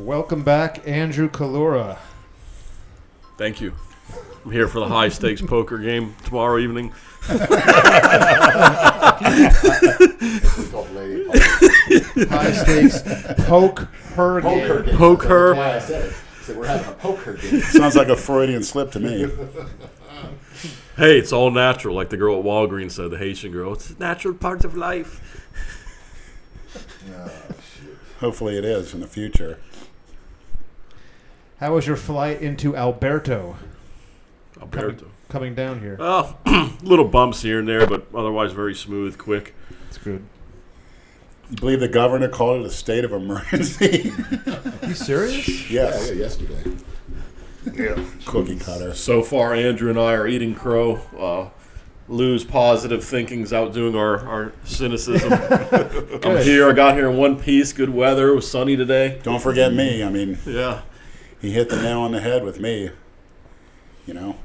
Welcome back, Andrew Collura. Thank you. I'm here for the high-stakes poker game tomorrow evening. High-stakes poker game. Poker. That's why I said it. I said we're having a poker game. Sounds like a Freudian slip to me. Hey, it's all natural, like the girl at Walgreens said, the Haitian girl. It's a natural part of life. Oh, shit. Hopefully it is in the future. How was your flight into Alberto? Alberto. Coming down here. Well, little bumps here and there, but otherwise very smooth, quick. It's good. You believe the governor called it a state of emergency? You serious? Yes. Yeah, yesterday. Yeah. Cookie cutter. So far, Andrew and I are eating crow. Lou's positive thinking's outdoing our cynicism. I'm here. I got here in one piece. Good weather. It was sunny today. Don't forget me. I mean, Yeah. he hit the nail on the head with me. You know?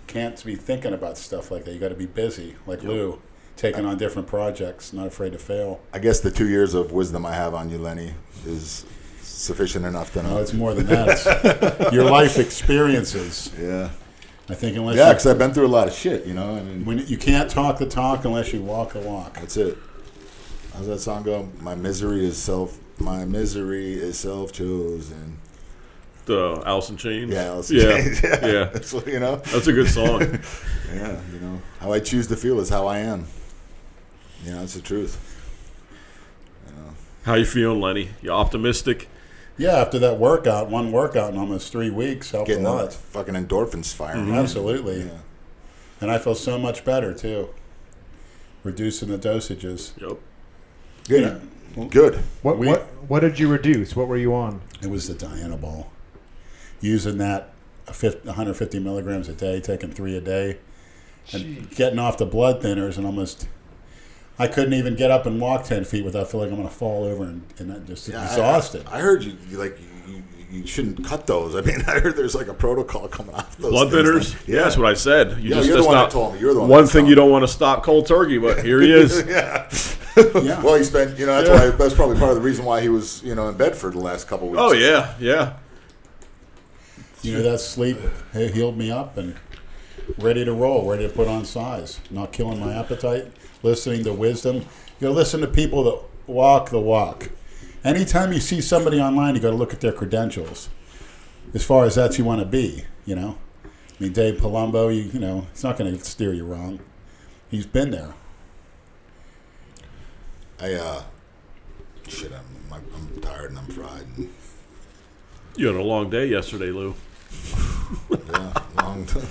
Can't be thinking about stuff like that. You got to be busy, like Lou, taking on different projects, not afraid to fail. I guess the 2 years of wisdom I have on you, Lenny, is sufficient enough to know. No, it's more than that. It's your life experiences. Yeah. I think unless Yeah, because I've been through a lot of shit, you know? I mean, when you can't talk the talk unless you walk the walk. that's it. How's that song go? My misery is self-chosen. The Alice in Chains. Yeah, Yeah. That's what, you know? That's a good song. Yeah, you know. How I choose to feel is how I am. You know, it's the truth. You know. How you feeling, Lenny? You optimistic? Yeah, after that workout, one workout in almost 3 weeks helped Getting a all lot. that fucking endorphins firing. Absolutely. Yeah. And I feel so much better, too. Reducing the dosages. Yep. Good. Good. What did you reduce? What were you on? It was the Dianabol. Using that 150 milligrams a day, taking 3 a day, and getting off the blood thinners, and almost, I couldn't even get up and walk 10 feet without feeling like I'm going to fall over and I'm just exhausted. I heard you shouldn't cut those. I mean, I heard there's like a protocol coming off those Blood things. thinners? Yeah, that's what I said. You're the one that told me. You're the one One that thing told you me. don't want to stop cold turkey, but here he is. Yeah. Yeah. Well, he spent, you know, that's probably part of the reason why he was, you know, in bed for the last couple of weeks. Oh, yeah. You know, that sleep healed me up and ready to roll, ready to put on size, not killing my appetite, listening to wisdom. You got to listen to people that walk the walk. Anytime you see somebody online, you got to look at their credentials as far as that you want to be, you know. I mean, Dave Palumbo, you know, it's not going to steer you wrong. He's been there. I'm tired and I'm fried. You had a long day yesterday, Lou. Yeah, long time.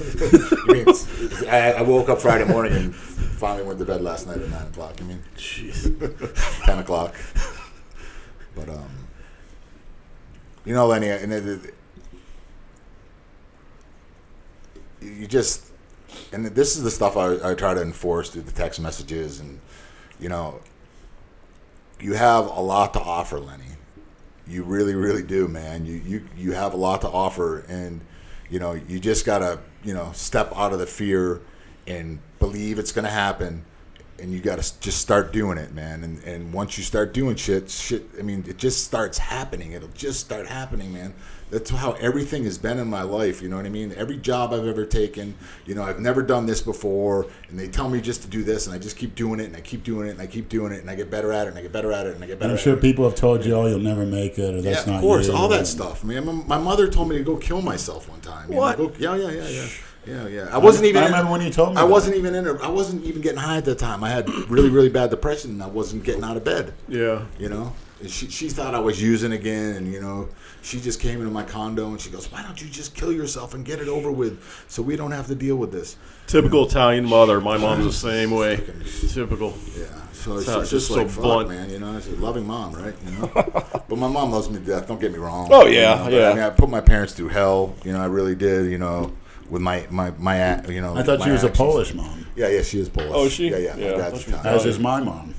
I woke up Friday morning and finally went to bed last night at 9 o'clock. You mean? Jeez. 10 o'clock. But, you know, Lenny, you just, and this is the stuff I try to enforce through the text messages, and, you know, you have a lot to offer, Lenny. You really, really do, man. You have a lot to offer, and, you know, you just got to, you know, step out of the fear and believe it's going to happen, and you got to just start doing it, man. And once you start doing shit, I mean, it just starts happening. It'll just start happening, man. That's how everything has been in my life, you know what I mean? Every job I've ever taken, you know, I've never done this before, and they tell me just to do this, and I just keep doing it, and I keep doing it, and I keep doing it, and I get better at it, and I get better at it, and I get better And at I'm sure it. people have told you, oh, you'll never make it, or that's not you. Yeah, of course, all that stuff, man. My mother told me to go kill myself one time. What? Yeah. I wasn't even. I remember when you told me I that. wasn't even I wasn't even getting high at the time. I had really, really bad depression, and I wasn't getting out of bed. Yeah. You know, and she thought I was using again, and you know, she just came into my condo and she goes, "Why don't you just kill yourself and get it over with, so we don't have to deal with this?" Typical Italian mother. My mom's the same way. Typical. Yeah. So it's Sounds just so like, fuck, blunt. man. You know, it's a loving mom, right? You know, but my mom loves me to death. Don't get me wrong. Oh, yeah, You know, but, yeah. I mean, I put my parents through hell. You know, I really did. You know, with my you know. I thought my she was a actions. Polish mom, Yeah, she is Polish. Oh, is she? Yeah. Yeah, My dad's that's Italian. as is my mom.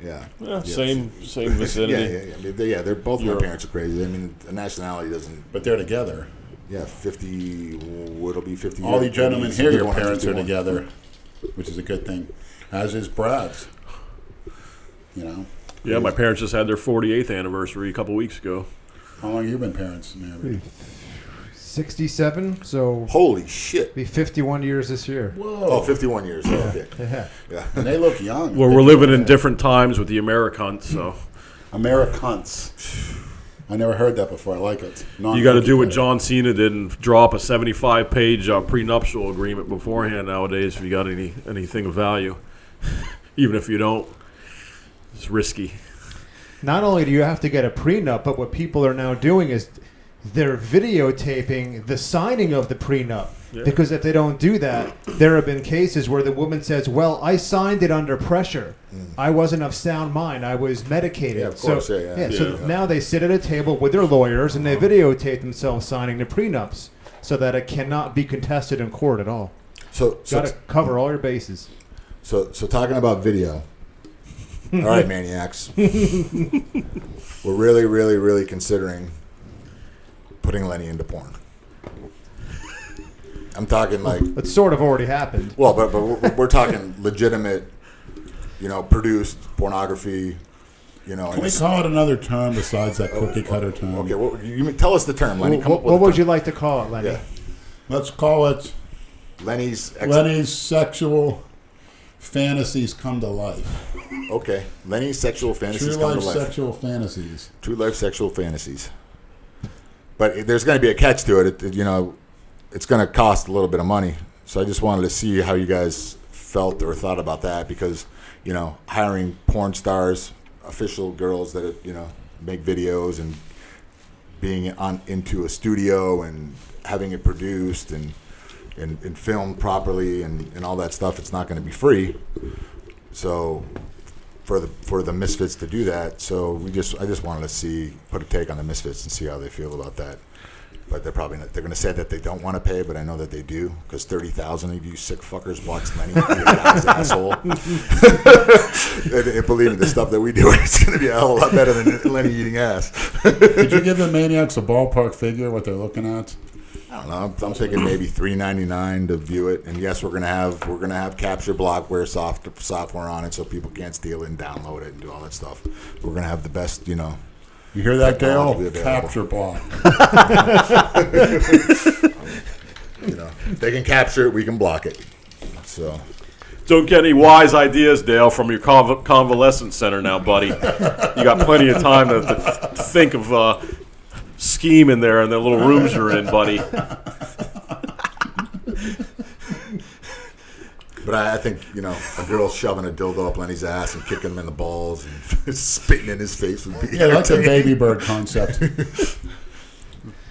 Yeah. Yeah, same vicinity. Yeah. They're both. My Europe. parents are crazy. I mean, the nationality doesn't. But they're together. Yeah, 50. What'll be 50? All you gentlemen here, your Going on parents are 51. together, which is a good thing. As is Brad's. You know? Yeah, my parents just had their 48th anniversary a couple weeks ago. How long have you been parents married? 67, so Holy shit. be 51 years this year. Whoa. Oh, 51 years. Okay. Yeah. Yeah. And they look young. Well, we're living in different times with the Americans, so Americans. I never heard that before. I like it. you got to do what John Cena did and draw up a 75-page prenuptial agreement beforehand nowadays if you got anything of value. Even if you don't, it's risky. Not only do you have to get a prenup, but what people are now doing is they're videotaping the signing of the prenup. Yeah. Because if they don't do that, there have been cases where the woman says, well, I signed it under pressure. I wasn't of sound mind. I was medicated. Yeah, of course. So, Yeah. So now they sit at a table with their lawyers and they videotape themselves signing the prenups so that it cannot be contested in court at all. So Got to cover all your bases. So talking about video. All right, maniacs. We're really, really, really considering putting Lenny into porn. I'm talking like, It sort of already happened. well, but we're talking legitimate, produced pornography. Can we call it another term besides that cookie cutter term? Okay, you tell us the term, Lenny. Come up with What a would term. you like to call it, Lenny? Yeah. Let's call it Lenny's sexual fantasies come to life. Okay, Lenny's sexual fantasies True come life to life. sexual fantasies. True life sexual fantasies. But there's going to be a catch to it. It's going to cost a little bit of money. So I just wanted to see how you guys felt or thought about that because, hiring porn stars, official girls that, make videos and being into a studio and having it produced and filmed properly and all that stuff, it's not going to be free. So for the Misfits to do that, so I just wanted to put a take on the Misfits and see how they feel about that. But they're probably not, they're going to say that they don't want to pay, but I know that they do because 30,000 of you sick fuckers watch Lenny be a guy's asshole. and believe me, the stuff that we do, it's going to be a hell of a lot better than Lenny eating ass. Did you give the maniacs a ballpark figure what they're looking at? I don't know. I'm thinking maybe $3.99 to view it, and yes, we're gonna have capture blockware software on it, so people can't steal it and download it and do all that stuff. We're gonna have the best, You hear that, Dale? Technology available. Capture block. If they can capture it, we can block it. So Don't get any wise ideas, Dale, from your convalescent center now, buddy. You got plenty of time to think of scheme in there in the little rooms you're in, buddy. but I think a girl shoving a dildo up Lenny's ass and kicking him in the balls and spitting in his face would be Yeah, that's a baby bird concept.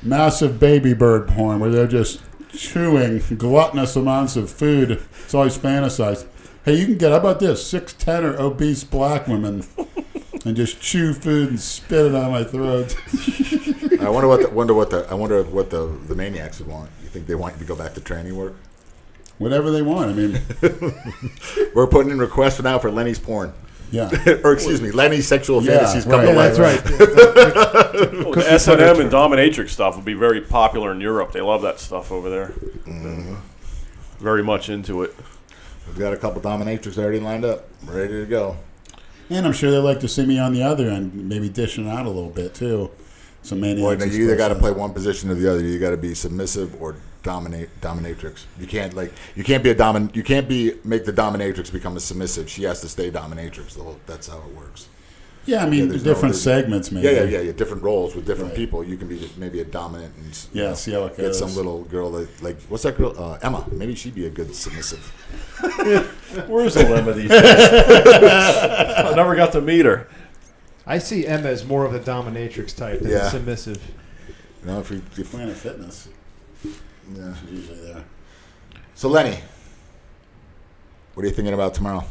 Massive baby bird porn where they're just chewing gluttonous amounts of food. It's always fantasized. Hey, you can get, how about this, 6'10" or obese black women and just chew food and spit it on my throat. I wonder what the maniacs would want. You think they want you to go back to training work? Whatever they want. I mean, We're putting in requests now for Lenny's porn. yeah. Or excuse me, Lenny's sexual Yeah, fantasies come right. to Yeah, life. that's right. Well, S&M and dominatrix stuff would be very popular in Europe. They love that stuff over there. Very much into it. We've got a couple dominatrix already lined up, ready to go. And I'm sure they'd like to see me on the other end, maybe dishing out a little bit, too. Some maniacs. Well, you either got to express play one position or the other. You got to be submissive or dominatrix. You can't make the dominatrix become a submissive. She has to stay dominatrix. That's how it works. that. Yeah, I mean, there's different no- segments, maybe. Yeah. Different roles with different Right. people. You can be maybe a dominant and Yeah, see how it get some goes. little girl like what's that girl? Emma. Maybe she'd be a good submissive. Where's Olympia these days? I never got to meet her. I see Emma as more of the dominatrix type than Yeah. the submissive. If Planet Fitness. yeah. She's usually there. So Lenny, what are you thinking about tomorrow?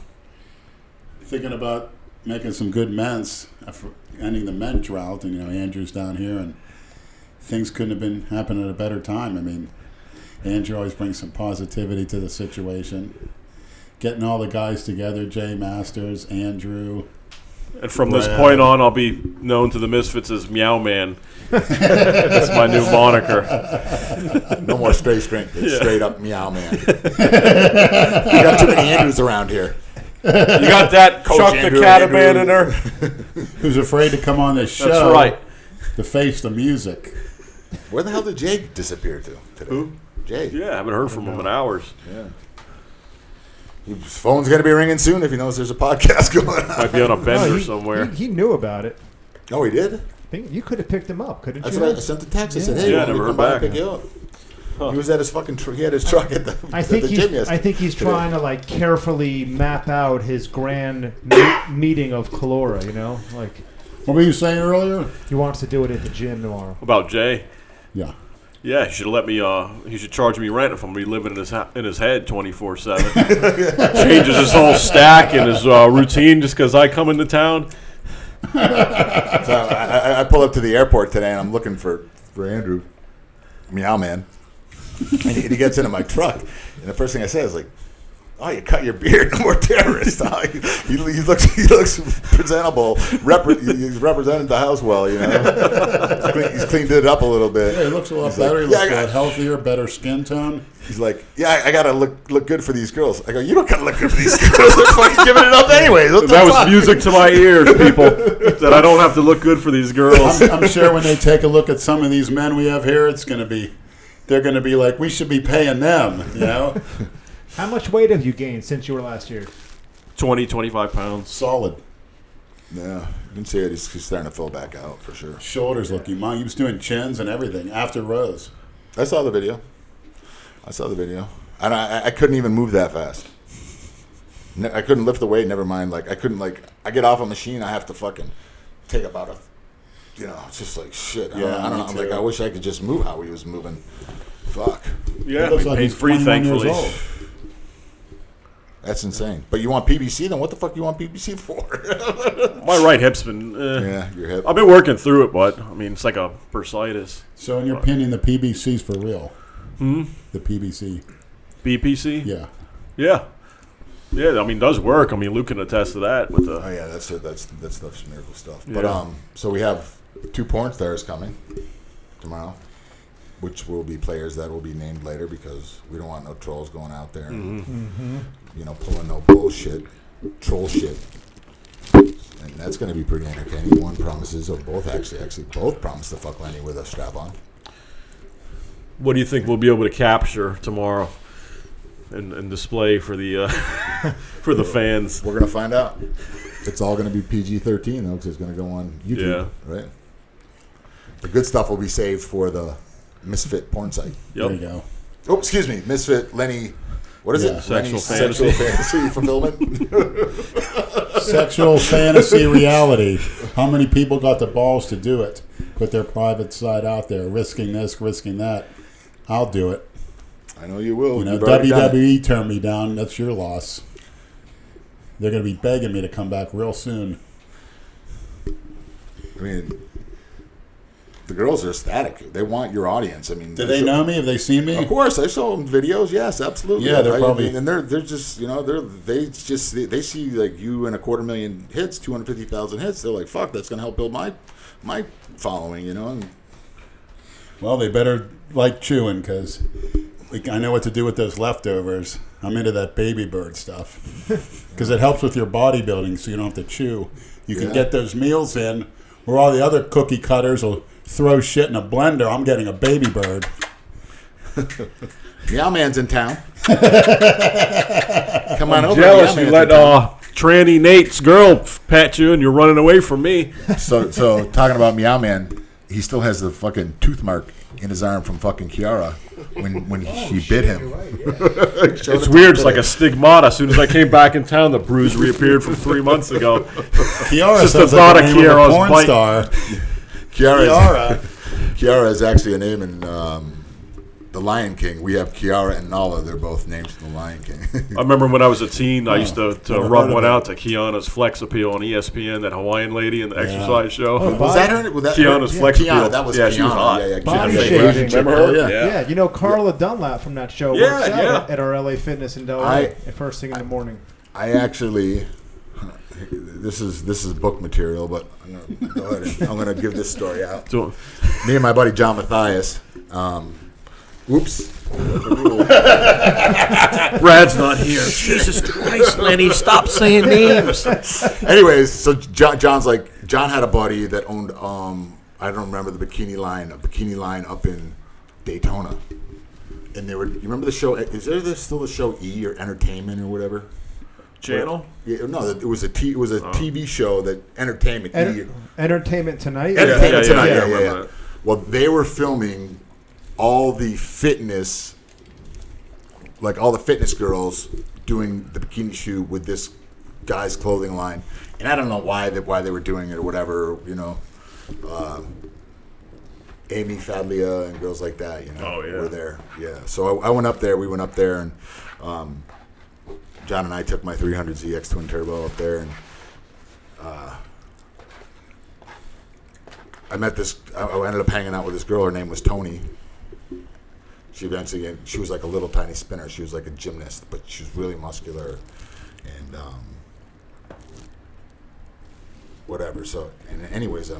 Thinking about making some good ments after ending the ment drought, and Andrew's down here, and things couldn't have been happening at a better time. I mean, Andrew always brings some positivity to the situation. Getting all the guys together, Jay Masters, Andrew. And from this Brad. point on, I'll be known to the Misfits as Meow Man. That's my new moniker. No more straight up meow man. You got too many Andrews around here. You got that Coach Chuck Andrew, the Cataman Andrew. in there? Who's afraid to come on this show? That's right. to face the music. Where the hell did Jay disappear to today? Who? Jay. Yeah, I haven't heard from him in hours. Yeah. His phone's going to be ringing soon if he knows there's a podcast going on. Might be on a bender somewhere. He knew about it. Oh, he did? You could have picked him up, couldn't That's you? what I sent the text. I said, hey, Yeah, why don't never you heard come by and back. pick you up? He was at his fucking he had his truck at the, I at think the gym yesterday. I think he's trying to like carefully map out his grand meeting of Collura. You know, like What were you saying earlier? he wants to do it at the gym tomorrow. About Jay. Yeah. Yeah, he should let me. He should charge me rent if I'm gonna be living in his head 24/7. Changes his whole stack and his routine just because I come into town. So I pull up to the airport today and I'm looking for Andrew, Meow Man, and he gets into my truck, and the first thing I say is like, "Oh, you cut your beard, no more terrorist." He looks presentable. He's represented the house well, you know. He's cleaned it up a little bit. Yeah, he looks a lot better. He looks a lot healthier, better skin tone. He's like, "Yeah, I gotta look good for these girls." I go, "You don't gotta look good for these girls. They're fucking giving it up anyways." What the That was fuck? music to my ears, people. That I don't have to look good for these girls. I'm sure when they take a look at some of these men we have here, they're going to be like, we should be paying them, you know? How much weight have you gained since you were last year? 20, 25 pounds. Solid. Yeah, you can see it. He's starting to fill back out for sure. Shoulders looking. He was doing chins and everything after rows. I saw the video. And I couldn't even move that fast. I couldn't lift the weight, never mind. Like, I couldn't, like, I get off a machine, I have to fucking take about it's just like, shit. I don't know. I'm like, I wish I could just move how he was moving. Fuck. Yeah, Looks we like paid he's free, 21 years thankfully. old. That's insane. But you want PBC, then what the fuck you want PBC for? My right hip's been. Yeah, your hip. I've been working through it, but I mean, it's like a bursitis. So, in your opinion, the PBC's for real? Hmm? The PBC? BPC? Yeah. Yeah. Yeah, I mean, it does work. I mean, Luke can attest to that with the. Oh yeah, that's it. That stuff's miracle stuff. Yeah. But so we have 2 porn stars coming tomorrow, which will be players that will be named later because we don't want no trolls going out there and pulling no bullshit, troll shit. And that's going to be pretty entertaining. One promises, or both actually both promise to fuck Lenny with a strap on. What do you think we'll be able to capture tomorrow and display for the for the fans? We're going to find out. It's all going to be PG-13 though, because it's going to go on YouTube, right? The good stuff will be saved for the Misfit porn site. Yep. There you go. Oh, excuse me, Misfit Lenny. What is it? Sexual Sexual fantasy. fantasy fulfillment. Sexual fantasy reality. How many people got the balls to do it? Put their private side out there, risking this, risking that. I'll do it. I know you will. You know, You've already done it. WWE turned me down. That's your loss. They're going to be begging me to come back real soon. I mean, the girls are ecstatic. They want your audience. I mean, Do they know me? Have they seen me? Of course, I saw them videos. Yes, absolutely. Yeah, they're probably- and they're just they see like you and 250,000 hits, 250,000 hits. They're like, fuck, that's gonna help build my following. And Well, they better like chewing because I know what to do with those leftovers. I'm into that baby bird stuff because it helps with your bodybuilding so you don't have to chew. You can get those meals in where all the other cookie cutters will throw shit in a blender. I'm getting a baby bird. Meow Man's in town. Come on over. Jealous Meow you Man's let in town. tranny Nate's girl pet you and you're running away from me. So talking about Meow Man, he still has the fucking tooth mark in his arm from fucking Kiara when she bit him. It's weird. It's like a stigmata. As soon as I came back in town, the bruise reappeared from 3 months ago. Kiara Just sounds the thought like of the name of a Kiara's porn bite. star. Kiara is actually a name in The Lion King. We have Kiara and Nala. They're both names from The Lion King. I remember when I was a teen, I used to never rub heard one of it. out to Kiana's Flex Appeal on ESPN, that Hawaiian lady in the exercise show. Was that her? Was that Kiana's her? Flex Kiana, Appeal. that was Yeah, Kiana. she was hot. Yeah, Body Kiana. shaving. Remember her? Yeah. Yeah, Carla Dunlap from that show Yeah, works out yeah. at our LA Fitness in Delray at first thing in the morning. I actually, this is book material, but I'm gonna go ahead and I'm gonna give this story out. So- Me and my buddy John Matthias. Whoops. Brad's not here. Jesus Christ, Lenny, stop saying names. Anyways, so John had a buddy that owned I don't remember the bikini line up in Daytona. And you remember the show? Is there still the show E or Entertainment or whatever? Channel? Yeah, no, it was a TV show that Entertainment. Entertainment Tonight? Entertainment Tonight, I yeah. remember that. Well, they were filming all the fitness, like all the fitness girls doing the bikini shoot with this guy's clothing line. And I don't know why they were doing it or whatever, you know. Amy Fadlia and girls like that, you know, were there. Yeah. So I went up there. We went up there, and John and I took my 300ZX twin turbo up there, and I met this. I ended up hanging out with this girl. Her name was Tony. She was like a little tiny spinner. She was like a gymnast, but she was really muscular, and whatever. So, and anyways,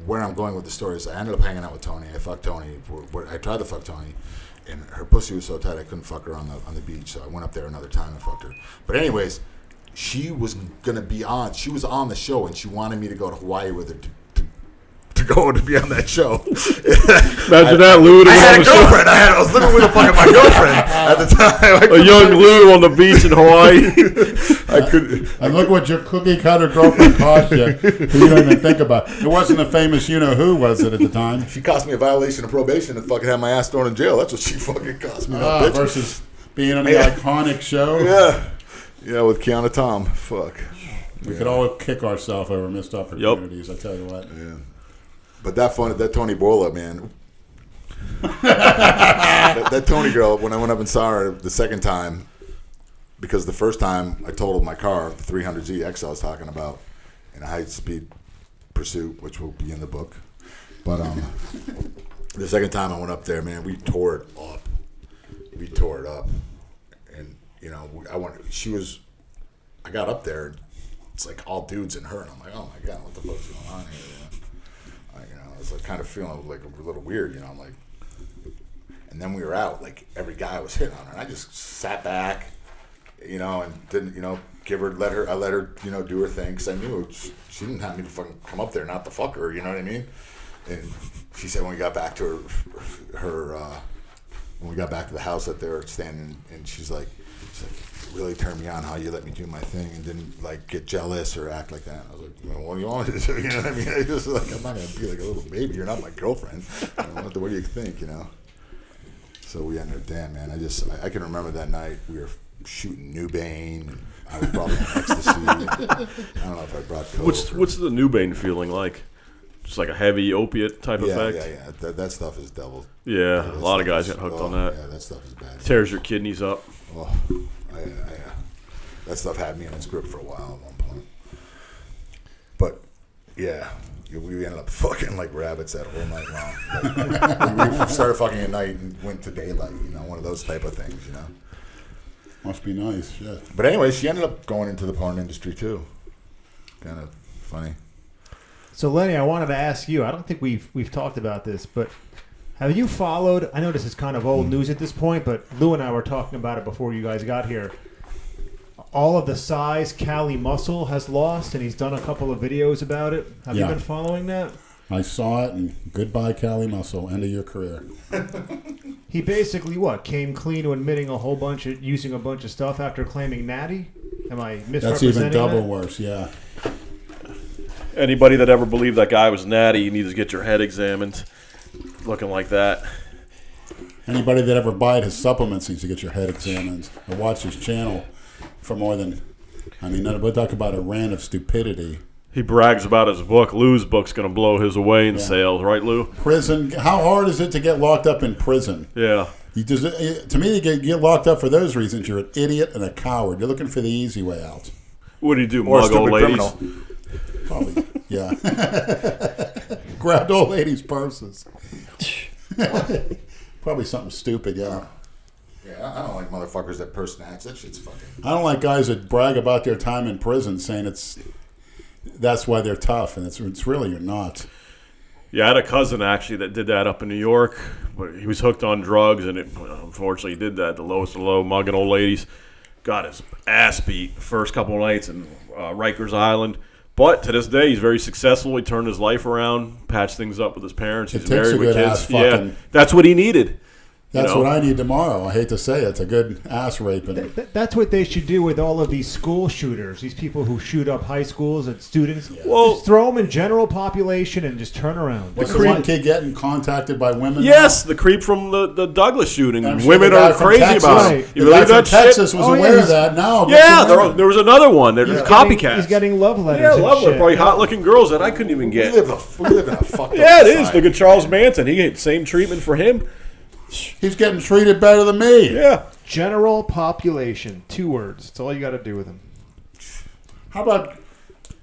where I'm going with the story is I ended up hanging out with Tony. I fucked Tony. I tried to fuck Tony, and her pussy was so tight I couldn't fuck her on the beach. So I went up there another time and fucked her. But anyways, she was gonna be on. She was on the show, and she wanted me to go to Hawaii with her to go to be on that show. Imagine that, Lou. I had a girlfriend. I was living with my girlfriend at the time. A young Lou on the beach in Hawaii. I could. And look what your cookie cutter girlfriend cost you. Who you don't even think about. It wasn't a famous who, was it, at the time? She cost me a violation of probation and fucking had my ass thrown in jail. That's what she fucking cost me. Versus being on the iconic show. Yeah, with Keanu Tom. Fuck. We could always kick ourselves over missed opportunities. I tell you what. Yeah. But that Tony Bola, man. that Tony girl, when I went up and saw her the second time, because the first time I totaled my car, the 300ZX I was talking about, in a high-speed pursuit, which will be in the book. But the second time I went up there, man, we tore it up. And, you know, I got up there, it's like all dudes and her, and I'm like, oh my God, what the fuck's going on here? I was like kind of feeling like a little weird, you know. I'm like, and then we were out, like every guy was hitting on her, and I just sat back, you know, and didn't, you know, I let her, you know, do her thing, because I knew she didn't have me to fucking come up there not to fuck her, you know what I mean? And she said when we got back to when we got back to the house that they were standing, and she's like, really turned me on how you let me do my thing and didn't like get jealous or act like that. I was like, well, what do you want me to do? You know what I mean? I just like, I'm not gonna be like a little baby. You're not my girlfriend. What do you think? You know. So we ended up, damn man. I can remember that night we were shooting Nubane. And I was probably on ecstasy. I don't know if I brought coke. What's the Nubane feeling like? Just like a heavy opiate type effect? Yeah. That stuff is devil. Yeah, a lot of guys got hooked on that. Yeah, that stuff is bad. Tears your kidneys up. Oh, that stuff had me in its grip for a while at one point. But, yeah, we ended up fucking like rabbits that whole night long. Like, we started fucking at night and went to daylight, you know, one of those type of things, you know. Must be nice, yeah. But anyway, she ended up going into the porn industry, too. Kind of funny. So, Lenny, I wanted to ask you, I don't think we've talked about this, but have you followed, I know this is kind of old news at this point, but Lou and I were talking about it before you guys got here. All of the size Cali Muscle has lost, and he's done a couple of videos about it. Have you been following that? I saw it, and goodbye, Cali Muscle. End of your career. He basically, came clean to admitting using a bunch of stuff after claiming natty? Am I misrepresenting That's even double that? worse, yeah. Anybody that ever believed that guy was natty, you need to get your head examined. Looking like that. Anybody that ever bought his supplements needs to get your head examined. I watched his channel for more than, we'll talk about a rant of stupidity. He brags about his book. Lou's book's going to blow his away in sales, right, Lou? Prison. How hard is it to get locked up in prison? Yeah. To me, you get locked up for those reasons. You're an idiot and a coward. You're looking for the easy way out. What do you do, Or mug old ladies? criminal. Probably, yeah. Grabbed old ladies' purses. Probably something stupid, yeah. Yeah, I don't like motherfuckers that purse snatch. That shit's fucking... I don't like guys that brag about their time in prison saying that's why they're tough, and it's really you're not. Yeah, I had a cousin actually that did that up in New York. But he was hooked on drugs, and unfortunately he did that. The lowest of low, mugging old ladies. Got his ass beat the first couple of nights in Rikers Island. But to this day, he's very successful. He turned his life around, patched things up with his parents. He's It takes married a with good kids. ass Yeah, fucking- that's what he needed. That's You know? what I need tomorrow. I hate to say it. It's a good ass raping. That's what they should do with all of these school shooters. These people who shoot up high schools and students. Well- just throw them in general population and just turn around. Was the one kid getting contacted by women? Yes, the creep from the Douglas shooting. I'm sure Women the guy are from crazy Texas- about Right. it. The You guy believe from that Texas shit? was Oh, yeah, aware of he's- that. Now, good Yeah, for women. there was another one. There's copycats. He's getting love letters. Yeah, and love shit. it. Probably hot-looking girls that I couldn't even We get. live in a fucked up Yeah, it is. society. Look at Charles Manson. He get the same treatment for him. He's getting treated better than me. Yeah. General population. 2 words. That's all you got to do with him. How about,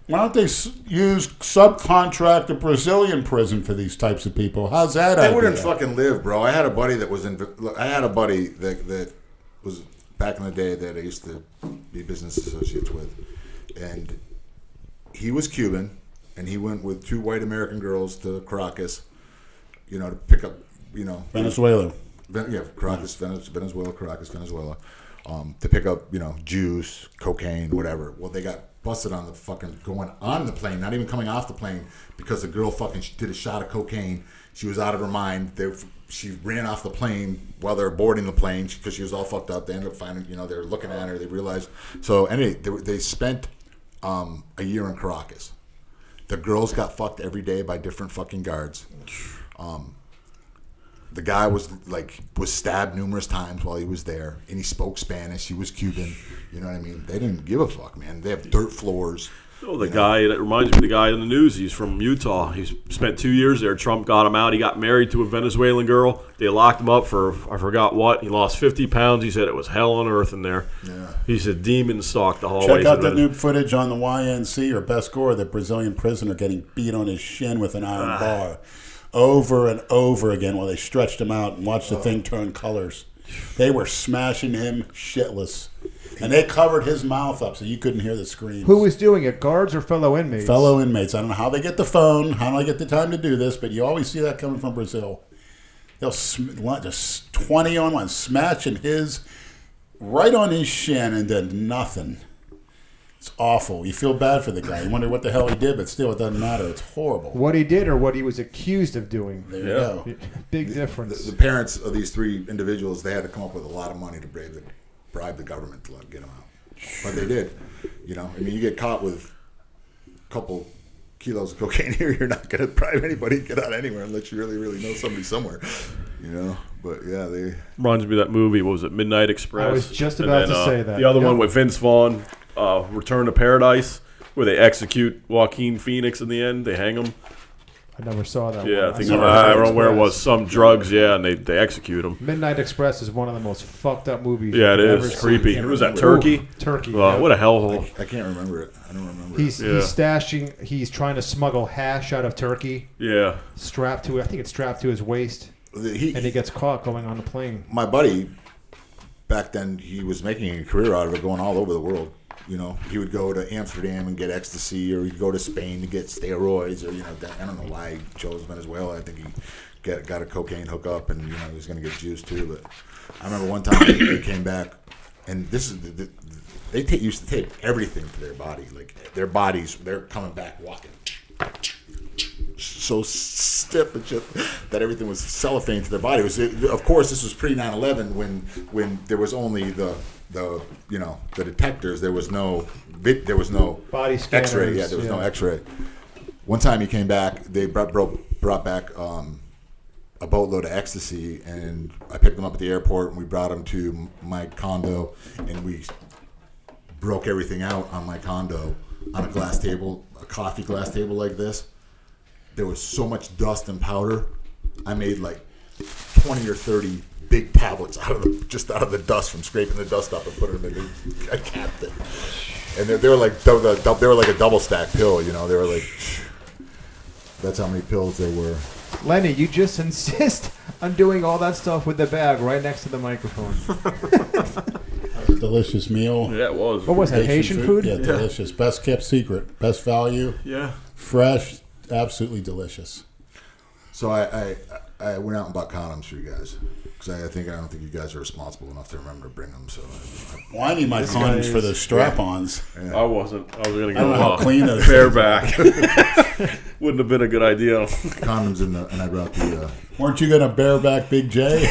why don't they use subcontract a Brazilian prison for these types of people? How's that They idea? wouldn't fucking live, bro. I had a buddy that was that was back in the day that I used to be business associates with, and he was Cuban, and he went with 2 white American girls to Caracas, to pick up, Venezuela. Caracas, Venezuela, to pick up, juice, cocaine, whatever. Well, they got busted on the fucking going on the plane, not even coming off the plane, because the girl fucking did a shot of cocaine. She was out of her mind. She ran off the plane while they were boarding the plane because she was all fucked up. They ended up finding, they were looking at her. They realized. So anyway, they spent a year in Caracas. The girls got fucked every day by different fucking guards. The guy was stabbed numerous times while he was there, and he spoke Spanish. He was Cuban. You know what I mean? They didn't give a fuck, man. They have dirt floors. Oh, the guy that reminds me of the guy in the news. He's from Utah. He's spent 2 years there. Trump got him out. He got married to a Venezuelan girl. They locked him up for I forgot what. He lost 50 pounds. He said it was hell on earth in there. Yeah. He said demon stalked the hallways. Check out of the Venezuela. new footage on the YNC or Best Gore, the Brazilian prisoner getting beat on his shin with an iron bar over and over again while they stretched him out and watched the thing turn colors. They were smashing him shitless. And they covered his mouth up so you couldn't hear the screams. Who was doing it? Guards or fellow inmates? Fellow inmates. I don't know how they get the phone, how they get the time to do this, but you always see that coming from Brazil. They'll just 20 on one, smashing his right on his shin and then nothing. It's awful. You feel bad for the guy. You wonder what the hell he did, but still, it doesn't matter. It's horrible. What he did or what he was accused of doing. There you go. Big difference. The parents of these 3 individuals, they had to come up with a lot of money to bribe the government to get them out. But they did. You get caught with a couple kilos of cocaine here, you're not going to bribe anybody to get out anywhere unless you really, really know somebody somewhere. But yeah, they... Reminds me of that movie. What was it? Midnight Express. I was just And about then, to say that. The other Yep. one with Vince Vaughn, Return to Paradise, where they execute Joaquin Phoenix in the end. They hang him. I never saw that Yeah, one. I think saw I don't know where it Midnight was. Some drugs, yeah, and they execute him. Midnight Express is one of the most fucked up movies. Yeah, it I've is ever creepy. seen. Who was that? Ooh. Turkey. Turkey. Oh, yeah. what a hellhole. I can't remember it. I don't remember He's it. Yeah. stashing. He's trying to smuggle hash out of Turkey. Yeah. Strapped to. I think it's strapped to his waist, and he gets caught going on the plane. My buddy, back then, he was making a career out of it, going all over the world. He would go to Amsterdam and get ecstasy, or he'd go to Spain to get steroids, or I don't know why he chose Venezuela. I think he got a cocaine hookup, and he was going to get juice too. But I remember one time he came back, and this is they used to tape everything to their body, like their bodies. They're coming back walking so stiff and shit that everything was cellophane to their body. Of course, this was pre 9/11 when there was only the detectors. There was no Body scanners. X-ray. Yeah, there was no X-ray. One time he came back, they brought back a boatload of ecstasy, and I picked him up at the airport, and we brought him to my condo, and we broke everything out on my condo on a glass table, a coffee glass table like this. There was so much dust and powder. I made like 20 or 30 big tablets out of the dust from scraping the dust up and putting them in a cat thing. And they were like a double stack pill, They were like, that's how many pills there were. Lenny, you just insist on doing all that stuff with the bag right next to the microphone. Delicious meal. Yeah, it was. What was that? Haitian food? Yeah, delicious. Best kept secret. Best value. Yeah. Fresh. Absolutely delicious. So I went out and bought condoms for you guys because I don't think you guys are responsible enough to remember to bring them. So Well, I need my condoms for the strap-ons. I wasn't. I was going to I don't know how go clean those bareback. Wouldn't have been a good idea. condoms and I brought the. Weren't you going to bareback Big J?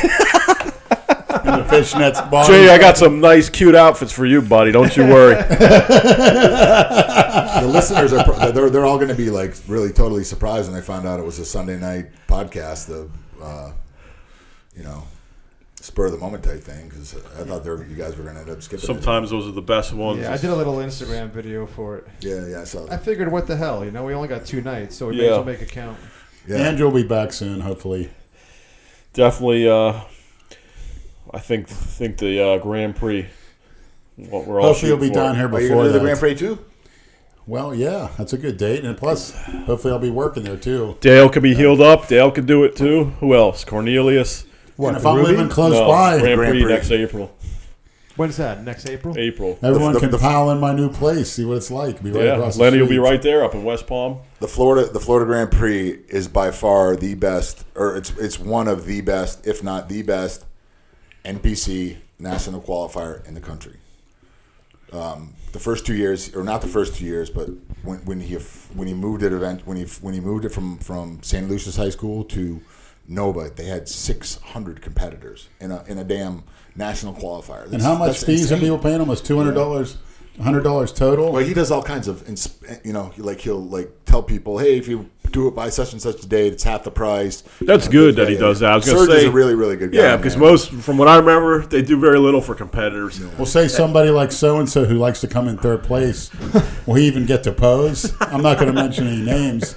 In the fishnets bottom? Jay, I got some nice, cute outfits for you, buddy. Don't you worry. The listeners they're all going to be like really totally surprised when they found out it was a Sunday night podcast. Spur of the moment type thing because I thought you guys were going to end up skipping. Sometimes those are the best ones. Yeah, I did a little Instagram video for it. Yeah, I saw I that. figured, what the hell? We only got 2 nights, so we may as well make it count. Yeah. Andrew will be back soon, hopefully. Definitely. I think the Grand Prix. What we're all Hopefully he'll shooting be for. down here Are you before going to do the that. Grand Prix too? Well, yeah, that's a good date. And plus, hopefully I'll be working there too. Dale can be healed up. Dale can do it too. Who else? Cornelius. And if I'm living close No, by, Grand Prix Grand Prix. next April. When's that? Next April? April. everyone can pile in my new place, see what it's like. Be right Yeah, across the Lenny will be street. right there up in West Palm. The Florida Grand Prix is by far the best, or it's one of the best, if not the best, NPC national qualifier in the country. The first 2 years, or not the first 2 years, but when he moved it from St. Lucia's High School to Nova, they had 600 competitors in a damn national qualifier. And how much That's fees are insane. people paying? Almost $200, $100 total. Well, he does all kinds of, he'll tell people, hey, if you do it by such and such a date, it's half the price. That's good that he does that. I was going Serge to is say, a really, really good guy. yeah, because most, from what I remember, they do very little for competitors. We'll say somebody like so-and-so who likes to come in third place, will he even get to pose? I'm not going to mention any names.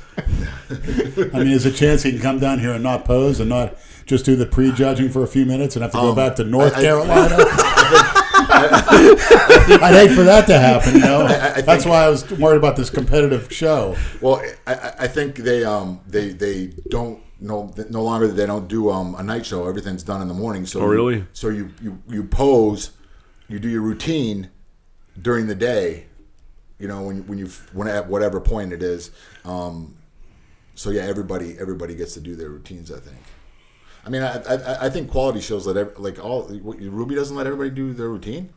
I mean, there's a chance he can come down here and not pose and not just do the pre-judging for a few minutes and have to go back to North Carolina. I'd hate for that to happen, you know. That's why I was worried about this competitive show. Well, I think they don't no longer they don't do a night show. Everything's done in the morning. So really? So you pose, you do your routine during the day. When at whatever point it is. So yeah, everybody gets to do their routines. I think. I mean, I think quality shows Ruby doesn't let everybody do their routine.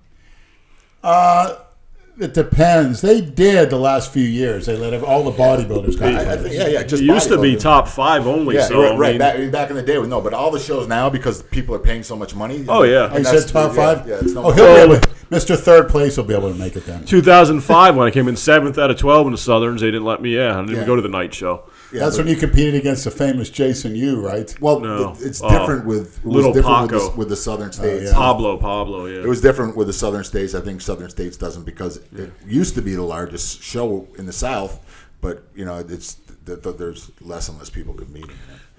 It depends. They did the last few years. They let all the bodybuilders come. I think, yeah. Just It used to be bodybuilding. top 5 only. Yeah, so, right. I mean, Back in the day, but all the shows now because people are paying so much money. Oh, yeah. Oh, you said top 5? Yeah, it's no Oh, he'll be able to, Mr. Third Place will be able to make it then. 2005, when I came in 7th out of 12 in the Southerns, they didn't let me. I didn't even Yeah. go to the night show. Yeah, That's when you competed against the famous Jason Yu, right? Well, No. it's different Little Paco. with the Southern States. yeah. Pablo, yeah. It was different with the Southern States. I think Southern States doesn't because it used to be the largest show in the South, but there's less and less people competing.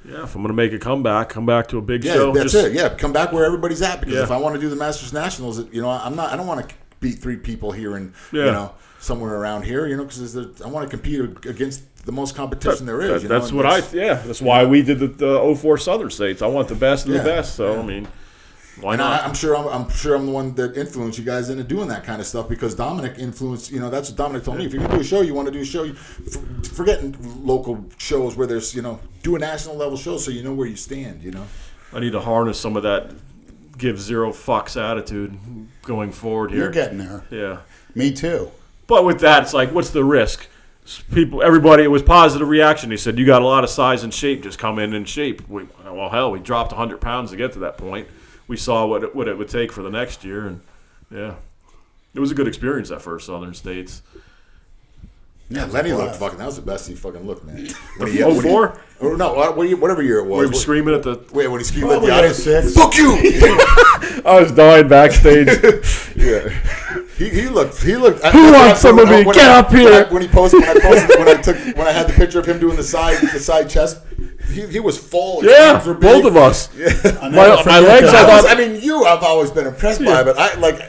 Yeah, if I'm going to make a comeback, come back to a big Yeah, show. that's it. Yeah, come back where everybody's at because Yeah. if I want to do the Masters Nationals, I don't want to beat 3 people here and Yeah. somewhere around here, because I want to compete against the most competition there is. That's that's why we did the 04 Southern States. I want the best of the Yeah. best. So, I mean, why And not? I'm sure I'm the one that influenced you guys into doing that kind of stuff because Dominic influenced. That's what Dominic told me. If you're gonna do a show, you want to do a show. Forgetting local shows where there's do a national level show so you know where you stand. I need to harness some of that give zero fucks attitude going forward here. You're getting there. Yeah. Me too. But with that, it's like, what's the risk? Everybody, it was positive reaction. He said, you got a lot of size and shape. Just come in shape. We dropped 100 pounds to get to that point. We saw what it would take for the next year. And, yeah, it was a good experience, that first Southern States. Yeah, Lenny looked fucking. That was the best he fucking looked, man. The 04? Or no, whatever year it was. We were screaming at the... Wait, when he screamed at Probably the audience, 06. "Fuck you!" I was dying backstage. Yeah, he looked. Who wants some of me? Get up here! When I had the picture of him doing the side chest, he was full. Yeah, arms were big. both of us. I'll My never forget legs, that. I've always been impressed by, but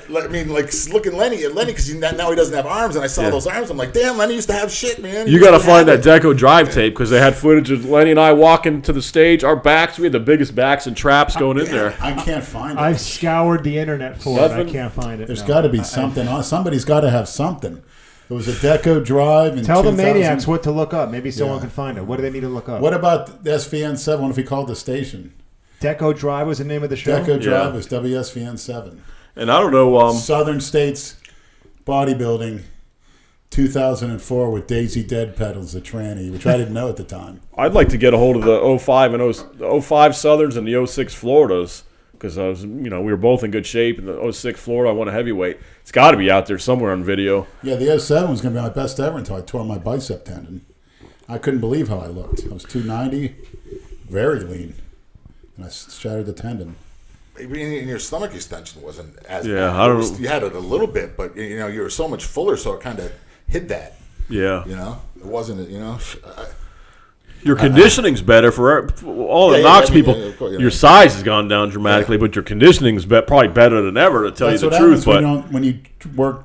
looking Lenny because now he doesn't have arms, and I saw those arms. I'm like, damn, Lenny used to have shit, man. You got to find that Deco Drive tape because they had footage of Lenny and I walking to the stage. Our backs, we had the biggest backs and traps going in there. I can't find it. I've scoured the internet for it. I Nothing? can't find it. There's no. got to be something. Somebody's got to have something. It was a Deco Drive. In Tell the 2000. maniacs what to look up. Maybe someone Yeah. can find it. What do they need to look up? What about the SVN7? What if we called the station? Deco Drive was the name of the show? Deco Drive Yeah. was WSVN7. And I don't know. Southern States Bodybuilding 2004 with Daisy Dead Pedals, the tranny, which I didn't know at the time. I'd like to get a hold of the 05 and the 05 Southerns and the 06 Floridas, because I was, we were both in good shape. And the 06 Florida, I won a heavyweight. It's got to be out there somewhere on video. Yeah, the 07 was going to be my best ever until I tore my bicep tendon. I couldn't believe how I looked. I was 290, very lean, and I shattered the tendon. Maybe in your stomach extension wasn't as Yeah, bad. I don't. You had it a little bit, but you were so much fuller, so it kind of hid that. Yeah. It wasn't. Your conditioning's better for all the knocks people. Your size has gone down dramatically, but your conditioning's probably better than ever, to tell That's you the what truth. happens But when you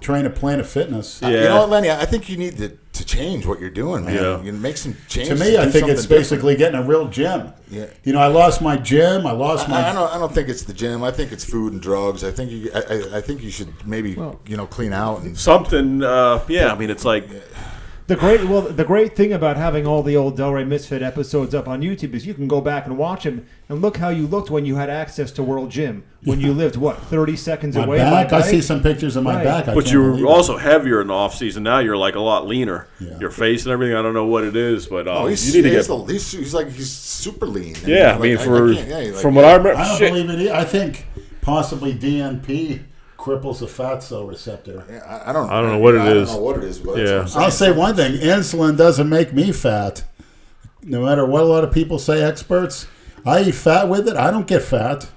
train a Planet Fitness. Yeah. You know what, Lenny? I think you need to change what you're doing, man. Yeah. You make some To changes. me, I do think it's something basically getting a real gym. Yeah. I lost my gym. I lost my. I don't think it's the gym. I think it's food and drugs. I think you should maybe clean out and something, I mean, it's like The great thing about having all the old Delray Misfit episodes up on YouTube is you can go back and watch them and look how you looked when you had access to World Gym. When you lived 30 seconds My away. back. by I bike? see some pictures of my Right. back. but you were also heavier in the off season. Now you're like a lot leaner. Yeah. Your face and everything. I don't know what it is, but he's, you need to he's, get. he's super lean. Yeah, I mean, from what I remember, I don't shit. believe it. I think possibly DNP cripples the fat cell receptor. I don't know what it is. I don't know what it is. But Yeah. that's what I'm saying. I'll say one thing: insulin doesn't make me fat. No matter what a lot of people say, experts, I eat fat with it. I don't get fat,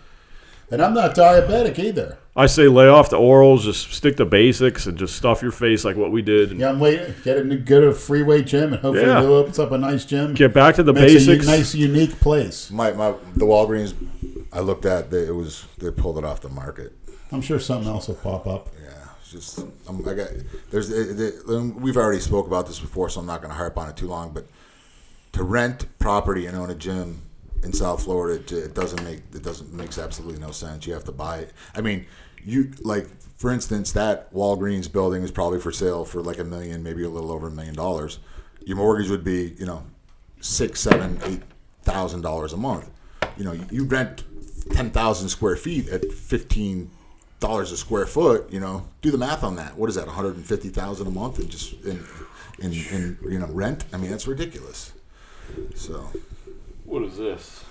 and I'm not diabetic either. I say lay off the orals, just stick to basics, and just stuff your face like what we did. And Yeah, I'm waiting. Go to a free weight gym, and hopefully Yeah. Lou opens up a nice gym. get back to the Makes basics. a nice, unique place. the Walgreens I looked at, they pulled it off the market. I'm sure something else will pop up. Yeah, it's just we've already spoke about this before, so I'm not going to harp on it too long. But to rent property and own a gym in South Florida, it makes absolutely no sense. You have to buy it. I mean, for instance, that Walgreens building is probably for sale for like $1 million, maybe a little over $1 million. Your mortgage would be $6,000, $7,000, $8,000 a month. You rent 10,000 square feet at $15 a square foot. Do the math on that. What is that? $150,000 a month and just in rent. I mean, that's ridiculous. So, What is this?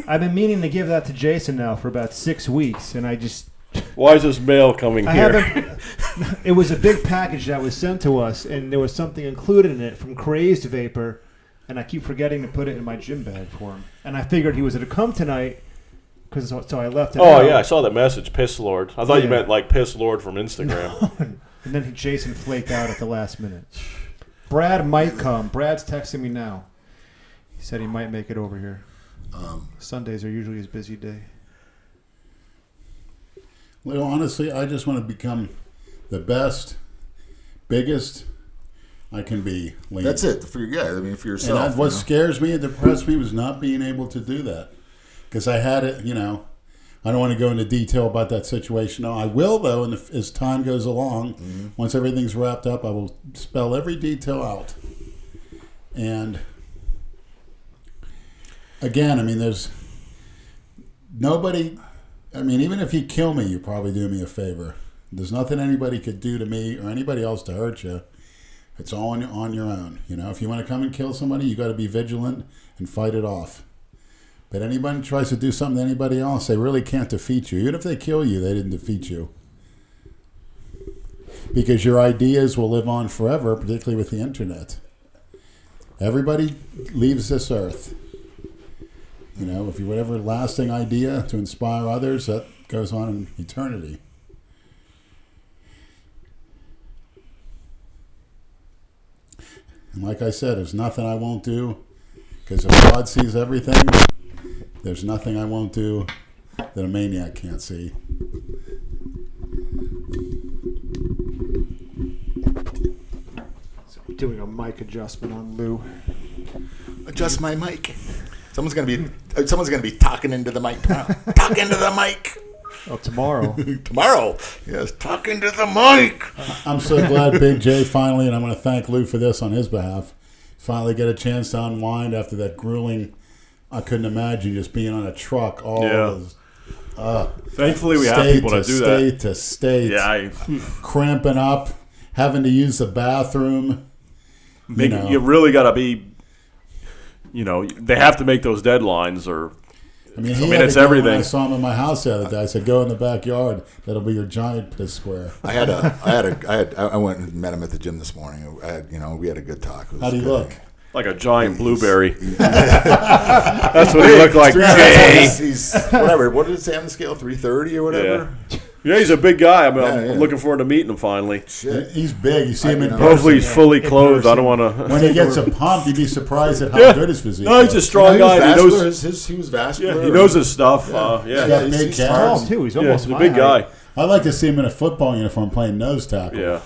I've been meaning to give that to Jason now for about 6 weeks, and I just... Why is this mail coming I here? haven't... It was a big package that was sent to us, and there was something included in it from Crazed Vapor, and I keep forgetting to put it in my gym bag for him. And I figured he was going to come tonight, so I left it out. Yeah, I saw that message, Piss Lord. I thought you Yeah. meant like Piss Lord from Instagram. And then Jason flaked out at the last minute. Brad might come. Brad's texting me now. He said he might make it over here. Sundays are usually his busy day. Well, honestly, I just want to become the best, biggest I can be. Lean. that's it. For yourself. And what scares me and depressed me was not being able to do that. Because I had it, I don't want to go into detail about that situation. No, I will, though, and as time goes along, once everything's wrapped up, I will spell every detail out. And again, I mean, there's nobody, even if you kill me, you probably do me a favor. There's nothing anybody could do to me or anybody else to hurt you. It's all on your own. If you want to come and kill somebody, you got to be vigilant and fight it off. But anybody tries to do something to anybody else, they really can't defeat you. Even if they kill you, they didn't defeat you. Because your ideas will live on forever, particularly with the internet. Everybody leaves this earth. If you whatever lasting idea to inspire others, that goes on in eternity. And like I said, there's nothing I won't do, because if God sees everything, there's nothing I won't do that a maniac can't see. So I'm doing a mic adjustment on Lou. Adjust my mic. Someone's gonna be talking into the mic. Talk into the mic. Oh, tomorrow. Tomorrow. Yes, talking to the mic. I'm so glad Big J finally, and I'm going to thank Lou for this on his behalf, finally get a chance to unwind after that grueling, I couldn't imagine just being on a truck all Thankfully, we have people that do that. State to state. Yeah, cramping up, having to use the bathroom. you really got to be. They have to make those deadlines, or I mean, it's everything. When I saw him in my house the other day, I said, "Go in the backyard. That'll be your giant piss square." I went and met him at the gym this morning. We had a good talk. How do you look? Like a giant blueberry. That's what he looked like. He's whatever. What did it say on the scale? 330 or whatever. Yeah, he's a big guy. I'm looking forward to meeting him finally. Shit. He's big. You see him in person. Hopefully he's fully clothed. I don't want to. When he gets a pump, you'd be surprised at how good his physique is. No, he's a strong guy. He was vascular. Yeah, he knows his stuff. He's got big He's tall too. He's almost he's a big guy. I'd like to see him in a football uniform playing nose tackle.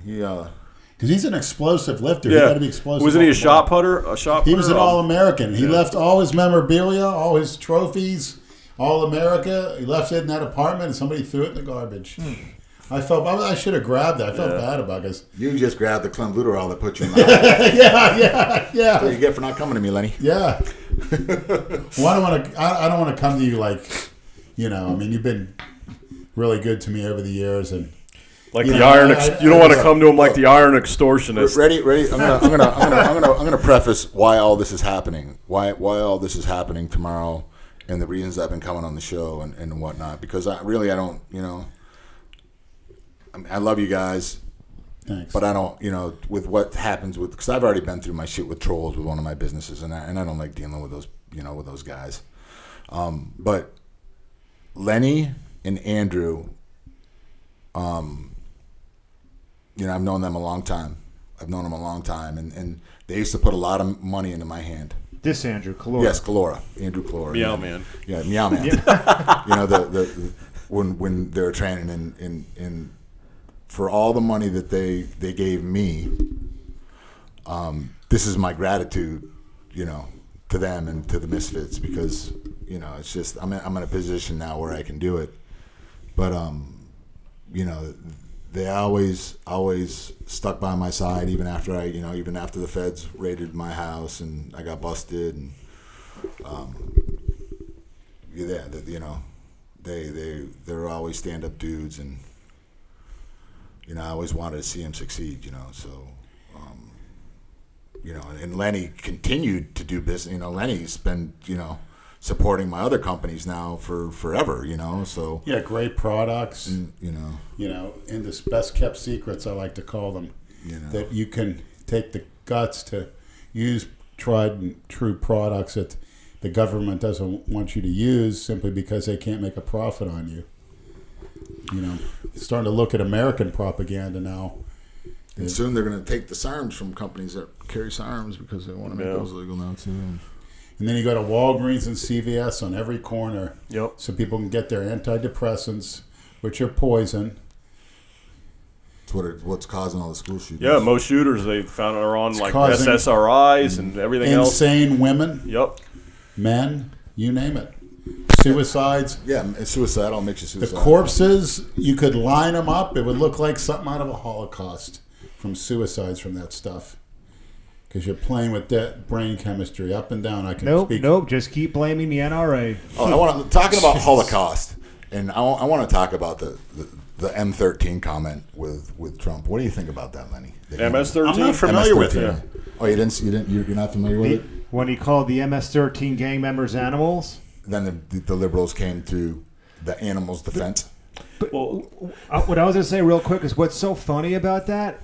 Yeah. Because he's an explosive lifter. He's got to be explosive. Wasn't he a shot putter? He was an All-American. He left all his memorabilia, all his trophies, All-America. He left it in that apartment, and somebody threw it in the garbage. I should have grabbed that. I felt bad about it. You just grabbed the clenbuterol that put you in the hospital. Yeah. That's what you get for not coming to me, Lenny. Yeah. Well, I don't want to come to you like, you've been really good to me over the years, and like the iron. You don't want to come to him like the iron extortionist. Ready. I'm gonna preface why all this is happening. Why all this is happening tomorrow, and the reasons I've been coming on the show and whatnot. Because I don't. I love you guys. Thanks. But I don't. With what happens because I've already been through my shit with trolls with one of my businesses, and I don't like dealing with those. With those guys. But Lenny and Andrew. I've known them a long time. And they used to put a lot of money into my hand. This Andrew Collura. Yes, Collura. Andrew Collura. Meow Man. Yeah, Meow Man. When they were training and for all the money that they gave me, this is my gratitude, to them and to the Misfits because, it's just I'm in a position now where I can do it. But they always stuck by my side even after even after the feds raided my house and I got busted and they're always stand up dudes and I always wanted to see him succeed so and Lenny continued to do business Lenny's been supporting my other companies now for forever, so great products, and, in this best kept secrets, I like to call them, that you can take the guts to use tried and true products that the government doesn't want you to use simply because they can't make a profit on you. Starting to look at American propaganda now. And soon they're going to take the SARMs from companies that carry SARMs because they want to make those legal now too. And then you go to Walgreens and CVS on every corner, so people can get their antidepressants, which are poison. It's what's causing all the school shootings. Yeah, most shooters they found are on like SSRIs and everything else. Insane women. Yep. Men, you name it. Suicides. Yeah, suicidal makes you suicidal. The corpses, you could line them up. It would look like something out of a Holocaust from suicides from that stuff. Because you're playing with that brain chemistry up and down. Nope. Just keep blaming the NRA. Talking about Holocaust, and I want to talk about the M13 comment with Trump. What do you think about that, Lenny? MS-13. I'm not familiar with it. Oh, you're not familiar with it? When he called the MS-13 gang members animals. Then the liberals came to the animals' defense. But what I was going to say real quick is what's so funny about that.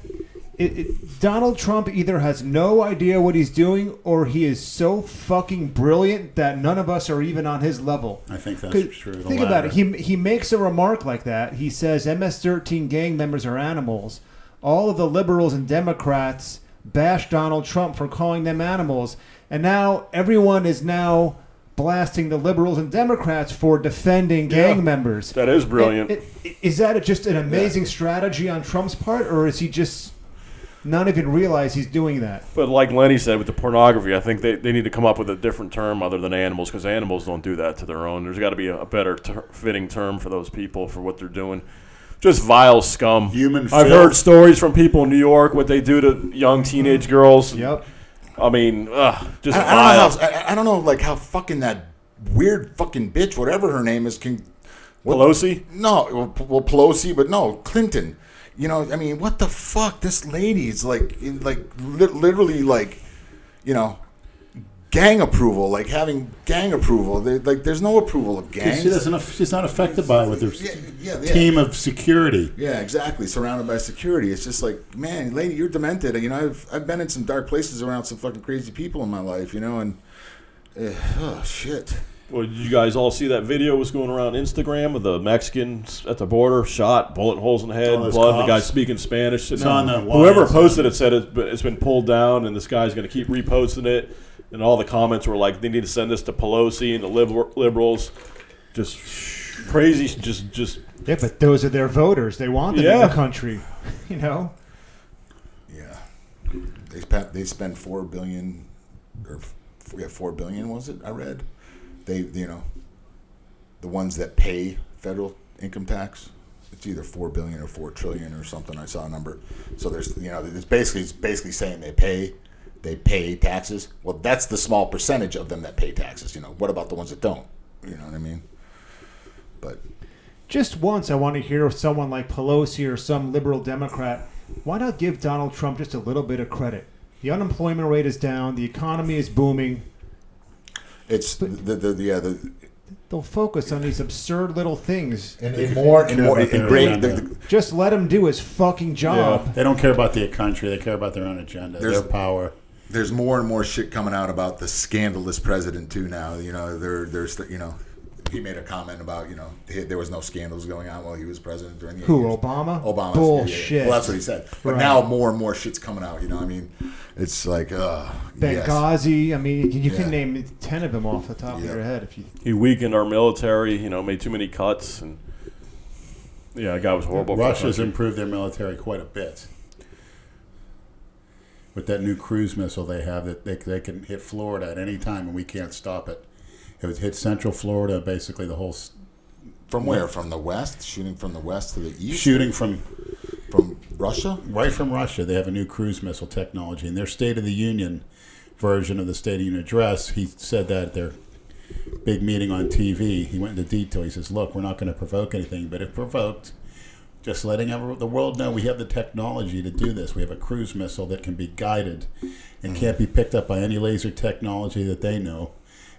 Donald Trump either has no idea what he's doing or he is so fucking brilliant that none of us are even on his level. I think that's true. Think about it. He makes a remark like that. He says MS-13 gang members are animals. All of the liberals and Democrats bash Donald Trump for calling them animals. And now everyone is now blasting the liberals and Democrats for defending gang members. That is brilliant. Is that just an amazing strategy on Trump's part or is he just... not even realize he's doing that. But like Lenny said with the pornography, I think they need to come up with a different term other than animals, because animals don't do that to their own. There's got to be a better fitting term for those people for what they're doing. Just vile scum. Human I've filth. heard stories from people in New York, what they do to young teenage girls. Yep. I mean, just I vile. don't know I don't know like how fucking that weird fucking bitch, whatever her name is, can. Pelosi? No, well, Pelosi, but no, Clinton. You know, I mean, what the fuck? This lady's literally like, you know, gang approval, like having gang approval. There's no approval of gangs. She's not affected by it with her Yeah. team of security. Yeah, exactly. Surrounded by security. It's just like, man, lady, you're demented. You know, I've been in some dark places around some fucking crazy people in my life, you know, and oh shit. Well, did you guys all see that video was going around Instagram of the Mexicans at the border shot, bullet holes in the head, those blood, the cops. guy speaking Spanish. No, Whoever posted it said it's been pulled down, and this guy's going to keep reposting it. And all the comments were like, they need to send this to Pelosi and the liberals. Just crazy, just. Yeah, but those are their voters. They want them in the country, you know. Yeah, they spent $4 billion, or $4 billion was it? I read. They, you know, the ones that pay federal income tax, it's either $4 billion or $4 trillion or something. I saw a number. So there's, you know, it's basically saying they pay taxes. Well, that's the small percentage of them that pay taxes. You know, what about the ones that don't? You know what I mean? But Just once, I want to hear someone like Pelosi or some liberal Democrat. Why not give Donald Trump just a little bit of credit? The unemployment rate is down. The economy is booming. it's They'll focus on these absurd little things. and They more care and more about their ingrained. agenda. Just let him do his fucking job. They don't care about the country. They care about their own agenda, There's- their power. There's more and more shit coming out about the scandalous president too now. You know, there's you know, he made a comment about, you know, there was no scandals going on while he was president during the 8 Who, years. Obama? Obama. Bullshit. Yeah. Well, that's what he said. But Right. now more and more shit's coming out. You know, I mean, it's like yes. Benghazi. I mean, you Yeah. can name 10 of them off the top of Yeah. your head if you. He weakened our military, you know, made too many cuts. And yeah, the guy was horrible. for the Russia's country. improved their military quite a bit. With that new cruise missile they have, that they can hit Florida at any time and we can't stop it. It would hit Central Florida, basically the whole From where? From the west? Shooting from the west to the east? shooting from Russia? right from Russia. They have a new cruise missile technology. In their State of the Union version of the State of the Union address, he said that at their big meeting on TV, he went into detail. He says, look, we're not going to provoke anything, but if provoked, just letting the world know we have the technology to do this. We have a cruise missile that can be guided and can't be picked up by any laser technology that they know.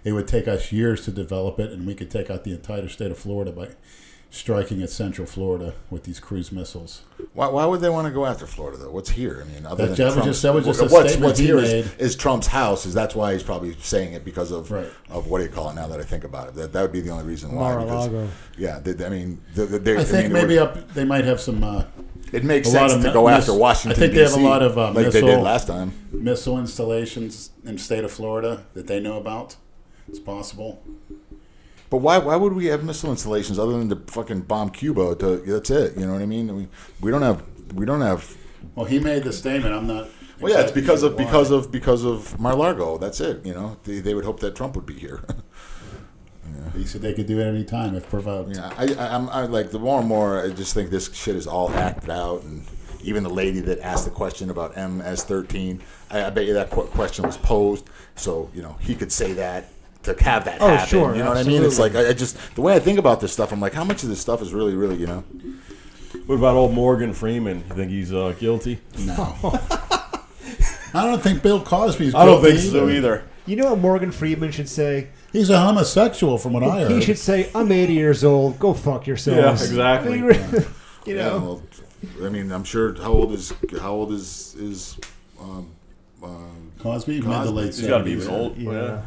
It would take us years to develop it, and we could take out the entire state of Florida by striking at Central Florida with these cruise missiles. Why would they want to go after Florida though? What's here? I mean, other That than was Trump's, just a what's statement he here made. is Trump's house. That's why he's probably saying it because of Right. of what do you call it? Now that I think about it, that would be the only reason why. Mar-a-Lago. Because, yeah, I mean, I think maybe they might have some it makes a lot sense of to go after miss- Washington. I think they have a DC, lot of, like they did missile- last time. missile installations in the state of Florida that they know about. It's possible. But why would we have missile installations other than to fucking bomb Cuba? That's it. You know what I mean? We don't have. Well, he made the statement. I'm not. Well, yeah, it's because exactly of why. because of Mar-a-Lago. That's it. You know, they would hope that Trump would be here. He said they could do it any time if provoked. Yeah, I like the more and more. I just think this shit is all acted out, and even the lady that asked the question about MS-13, I bet you that question was posed, so you know he could say that to have that happen. Sure, you know what I mean? It's like I just the way I think about this stuff. I'm like, how much of this stuff is really, you know? What about old Morgan Freeman? You think he's guilty? No. I don't think Bill Cosby's guilty. I don't think so either. You know what Morgan Freeman should say? He's a homosexual, from what I heard. He should say, "I'm 80 years old. Go fuck yourselves." Yeah, exactly. You Yeah, know. well, I mean, I'm sure. How old is Cosby? Mid to late He's got to be 70s. even old. Yeah.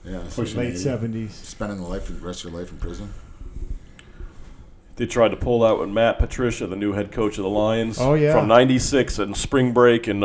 yeah, Pushing Late 80. 70s. spending the rest of your life in prison? They tried to pull out with Matt Patricia, the new head coach of the Lions. Oh, yeah. From '96 and spring break in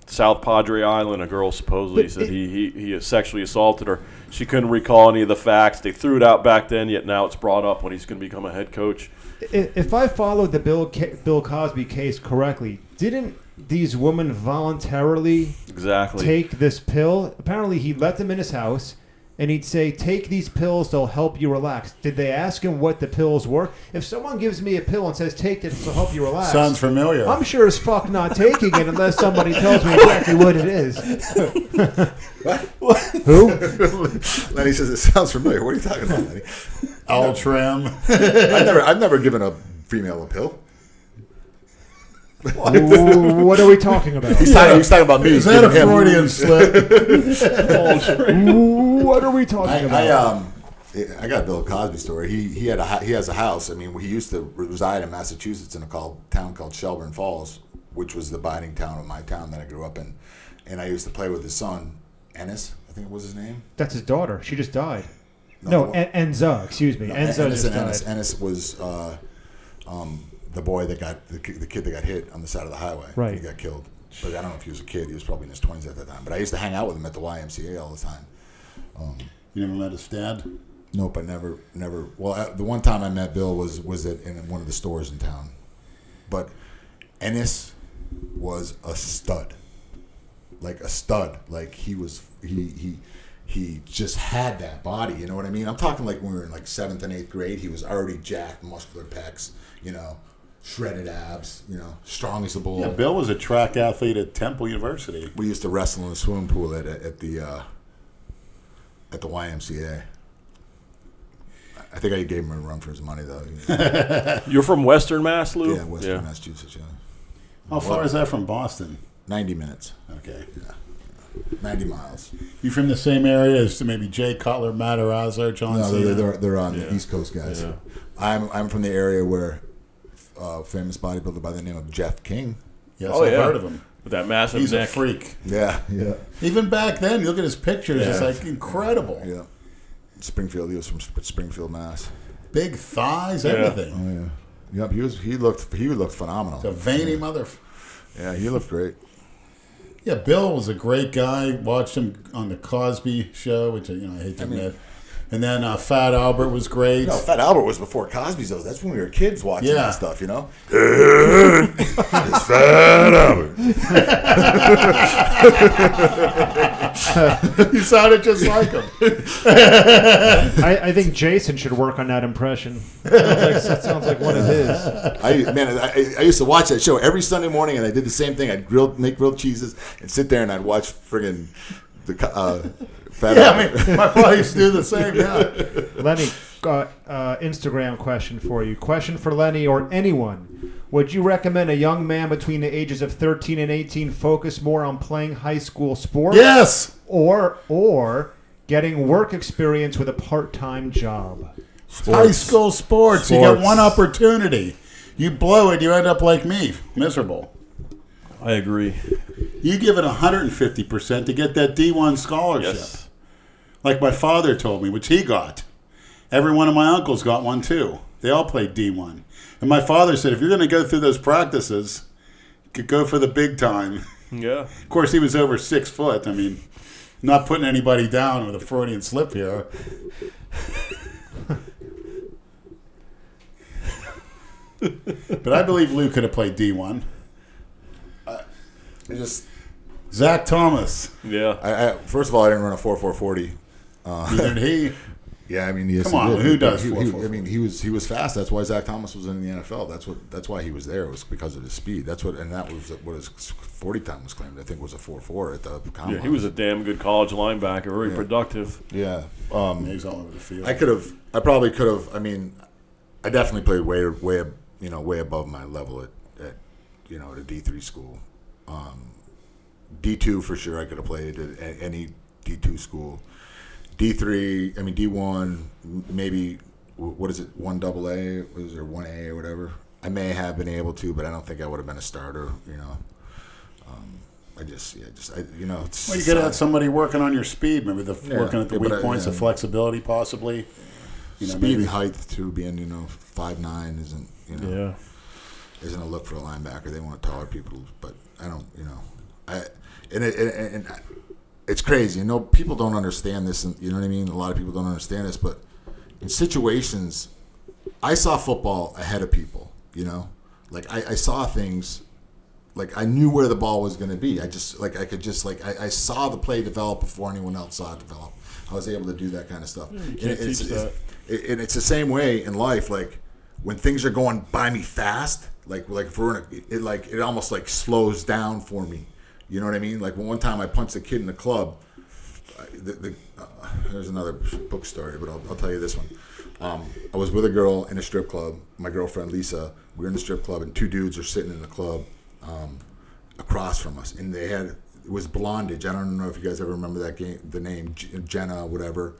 South Padre Island. A girl supposedly said he sexually assaulted her. She couldn't recall any of the facts. They threw it out back then, yet now it's brought up when he's going to become a head coach. If I followed the Bill Cosby case correctly, didn't these women voluntarily Exactly. take this pill? Apparently, he let them in his house, and he'd say, take these pills, they'll help you relax. Did they ask him what the pills were? If someone gives me a pill and says, take this to help you relax, Sounds familiar. I'm sure as fuck not taking it unless somebody tells me exactly what it is. What? Who? Lenny says it sounds familiar. What are you talking about, Lenny? Ultram. I've never given a female a pill. What are we talking about? He's talking about me. Is that a giving him- Freudian slip? What are we talking about? I got a Bill Cosby story. He has a house. I mean, he used to reside in Massachusetts in a town called Shelburne Falls, which was the binding town of my town that I grew up in. And I used to play with his son, Ennis, I think was his name. That's his daughter. She just died. No, Enza. Excuse me. Enza just died. Ennis was the boy that got the kid that got hit on the side of the highway. Right. He got killed. But I don't know if he was a kid. He was probably in his 20s at that time. But I used to hang out with him at the YMCA all the time. You never met his dad? Nope, I never. Well, the one in one of the stores in town. But Ennis was a stud. Like a stud. Like he just had that body. You know what I mean? I'm talking like when we were in like 7th and 8th grade. He was already jacked, muscular pecs. Shredded abs, strong as a bull. Yeah, Bill was a track athlete at Temple University. We used to wrestle in the swimming pool at the YMCA. I think I gave him a run for his money, though. You're from Western Mass, Lou? Yeah, Western Massachusetts, yeah. How far is that from Boston? 90 minutes. Okay. Yeah. 90 miles. You from the same area as maybe Jay Cutler, Matarazzo, John No, Cena? they're on the East Coast guys. Yeah. I'm from the area where famous bodybuilder by the name of Jeff King. Yes, I've heard of him. With that massive He's neck. a freak. Yeah. Even back then, you look at his pictures, Yeah. it's like incredible. Yeah. Springfield. He was from Springfield, Mass. Big thighs, Yeah. everything. Oh yeah. Yep. He looked phenomenal. It's a veiny mother. Yeah, he looked great. Yeah, Bill was a great guy. Watched him on the Cosby Show, which I hate to admit. And then Fat Albert was great. No, Fat Albert was before Cosby's. That's when we were kids watching that stuff, It's Fat Albert. You sounded just like him. I think Jason should work on that impression. That sounds like one of his. I used to watch that show every Sunday morning, and I did the same thing. I'd make grilled cheeses and sit there and I'd watch friggin' the Fat Albert. My father used to do the same. Yeah. Lenny, Instagram question for you. Question for Lenny or anyone. Would you recommend a young man between the ages of 13 and 18 focus more on playing high school sports? Yes. Or getting work experience with a part-time job? High school sports. You get one opportunity. You blow it, you end up like me, miserable. I agree. You give it 150% to get that D1 scholarship. Yes. Like my father told me, which he got. Every one of my uncles got one too. They all played D1. And my father said, if you're going to go through those practices, you could go for the big time. Yeah. Of course, he was over 6 foot. I mean, not putting anybody down with a Freudian slip here. But I believe Lou could have played D1. Zach Thomas. Yeah. First of all, I didn't run a 4.440. Neither did he. Yeah, I mean, yes, Come on, he did. who does He, 4.4? I mean, he was fast. That's why Zach Thomas was in the NFL. That's why he was there. It was because of his speed. That was what his 40 time was claimed. I think was a 4.4 at the combine. Yeah, he was a damn good college linebacker, very productive. Yeah. He's all over the field. I probably could have. I mean, I definitely played way above my level at a D3 school. D2 for sure. I could have played at any D2 school. D3, I mean D1, maybe what is it? 1AA, was there 1A or whatever? I may have been able to, but I don't think I would have been a starter. It's Well, you could have somebody working on your speed, maybe working at the weak points, the flexibility possibly. Speed and height too, being 5'9" isn't isn't a look for a linebacker. They want taller people, but I don't and it's crazy. People don't understand this, and you know what I mean. A lot of people don't understand this, but in situations, I saw football ahead of people. Like I saw things like I knew where the ball was going to be. I just like I could just like I saw the play develop before anyone else saw it develop. I was able to do that kind of stuff. You can't teach that. It's the same way in life. Like when things are going by me fast, like if we're in it almost like slows down for me. You know what I mean? Like one time I punched a kid in the club. There's another book story, but I'll tell you this one. I was with a girl in a strip club. My girlfriend Lisa. We were in the strip club, and two dudes are sitting in the club across from us, and it was Blondage. I don't know if you guys ever remember that game. The name Jenna, whatever,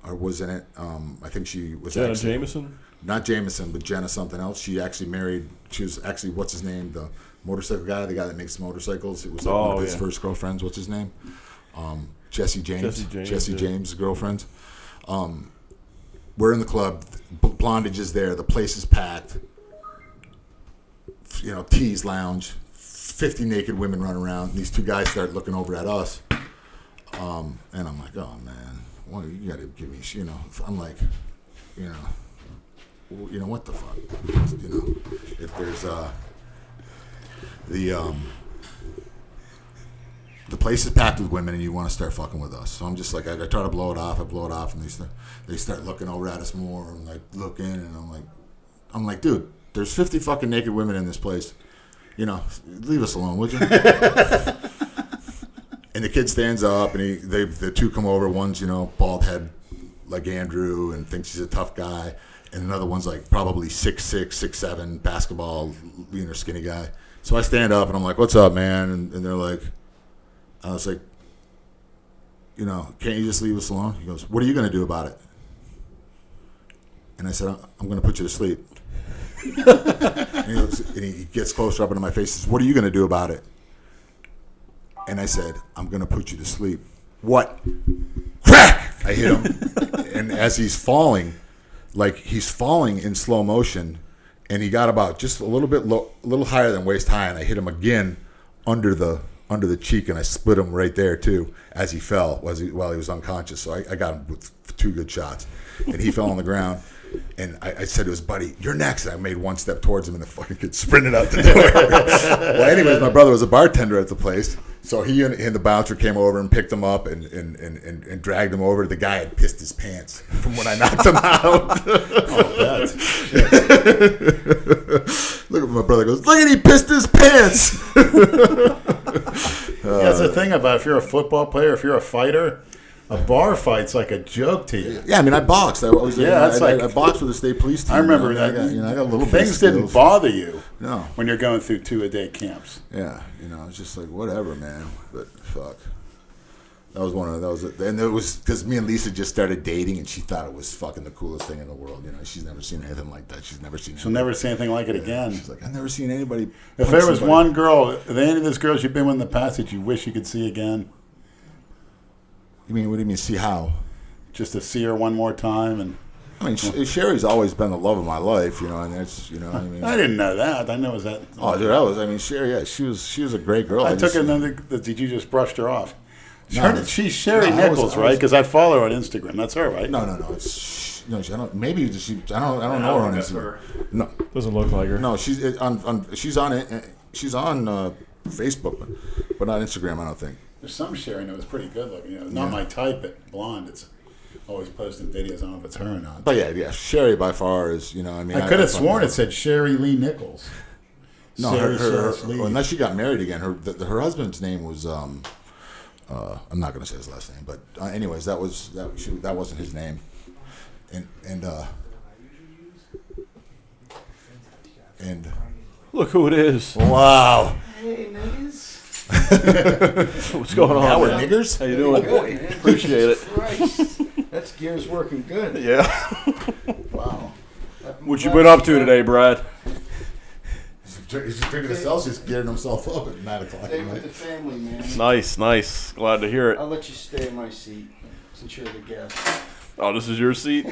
was in it. I think she was Jenna Jameson. Not Jameson, but Jenna something else. She actually married. She was actually what's his name, the motorcycle guy, the guy that makes motorcycles. It was one of his first girlfriends. What's his name? Jesse James. Jesse James' girlfriend. We're in the club. Blondage is there. The place is packed. You know, tease lounge. 50 naked women run around. These two guys start looking over at us. And I'm like, oh, man. Well, you got to give me, you know. I'm like, you know, what the fuck? You know, if there's the place is packed with women and you want to start fucking with us. So I'm just like, I try to blow it off. I blow it off, and they start looking over at us more and like looking, and I'm like, dude, there's 50 fucking naked women in this place. You know, leave us alone, would you? And the kid stands up, and the two come over. One's, you know, bald head like Andrew and thinks he's a tough guy, and another one's like probably 6'6", 6'7", basketball, you know, skinny guy. So I stand up and I'm like, what's up, man? And they're like, I was like, you know, can't you just leave us alone? He goes, what are you going to do about it? And I said, I'm going to put you to sleep. and he gets closer up into my face and says, what are you going to do about it? And I said, I'm going to put you to sleep. What? Crack! I hit him. And as he's falling in slow motion, and he got about just a little bit low, a little higher than waist high, and I hit him again under the cheek, and I split him right there too as he fell while he was unconscious. So I got him with 2 good shots, and he fell on the ground. And I said to his buddy, "You're next." And I made one step towards him, and the fucking kid sprinted out the door. Well, anyways, my brother was a bartender at the place, so he and the bouncer came over and picked him up and dragged him over. The guy had pissed his pants from when I knocked him out. Look at my brother goes, "Look at he pissed his pants." That's the thing about if you're a football player, if you're a fighter. A bar fight's like a joke to you. Yeah, I mean, I boxed. I boxed for the state police team. I remember that. I got a little things didn't bother you. No. When you're going through 2-a-day camps. Yeah, you know, it's just like whatever, man. But fuck, and it was because me and Lisa just started dating, and she thought it was fucking the coolest thing in the world. You know, she's never seen anything like that. She'll never see anything like it again. She's like, I've never seen anybody. If there was one girl, any of those girls you've been with in the past that you wish you could see again. You mean, what do you mean, see how? Just to see her one more time. And I mean, Sherry's always been the love of my life, you know, and that's, you know, I mean. I didn't know that. I know it was that. Oh, dude, Sherry, yeah, she was a great girl. Did you just brushed her off? No, she's Sherry Nichols, right? Because I follow her on Instagram. That's her, right? No. I don't know her on Instagram. No, doesn't look like her. No, she's on Facebook, but not Instagram. I don't think. There's some Sherry that was pretty good looking. You know, not my type, but blonde. It's always posting videos. I don't know if it's her or not. But yeah, Sherry by far is. You know, I mean, I could have sworn it said Sherry Lee Nichols. No, her unless she got married again. Her husband's name was. I'm not going to say his last name, but anyways, that wasn't his name, and look who it is. Wow. Hey, niggas. What's going on? Now we're niggers. How you doing? Good, man. Appreciate it. Christ. That's gears working good. Yeah. Wow. What you been up to today, Brad? He's just drinking a Celsius, getting himself up at 9 o'clock. Stay with the family, man. Nice. Glad to hear it. I'll let you stay in my seat since you're the guest. Oh, this is your seat?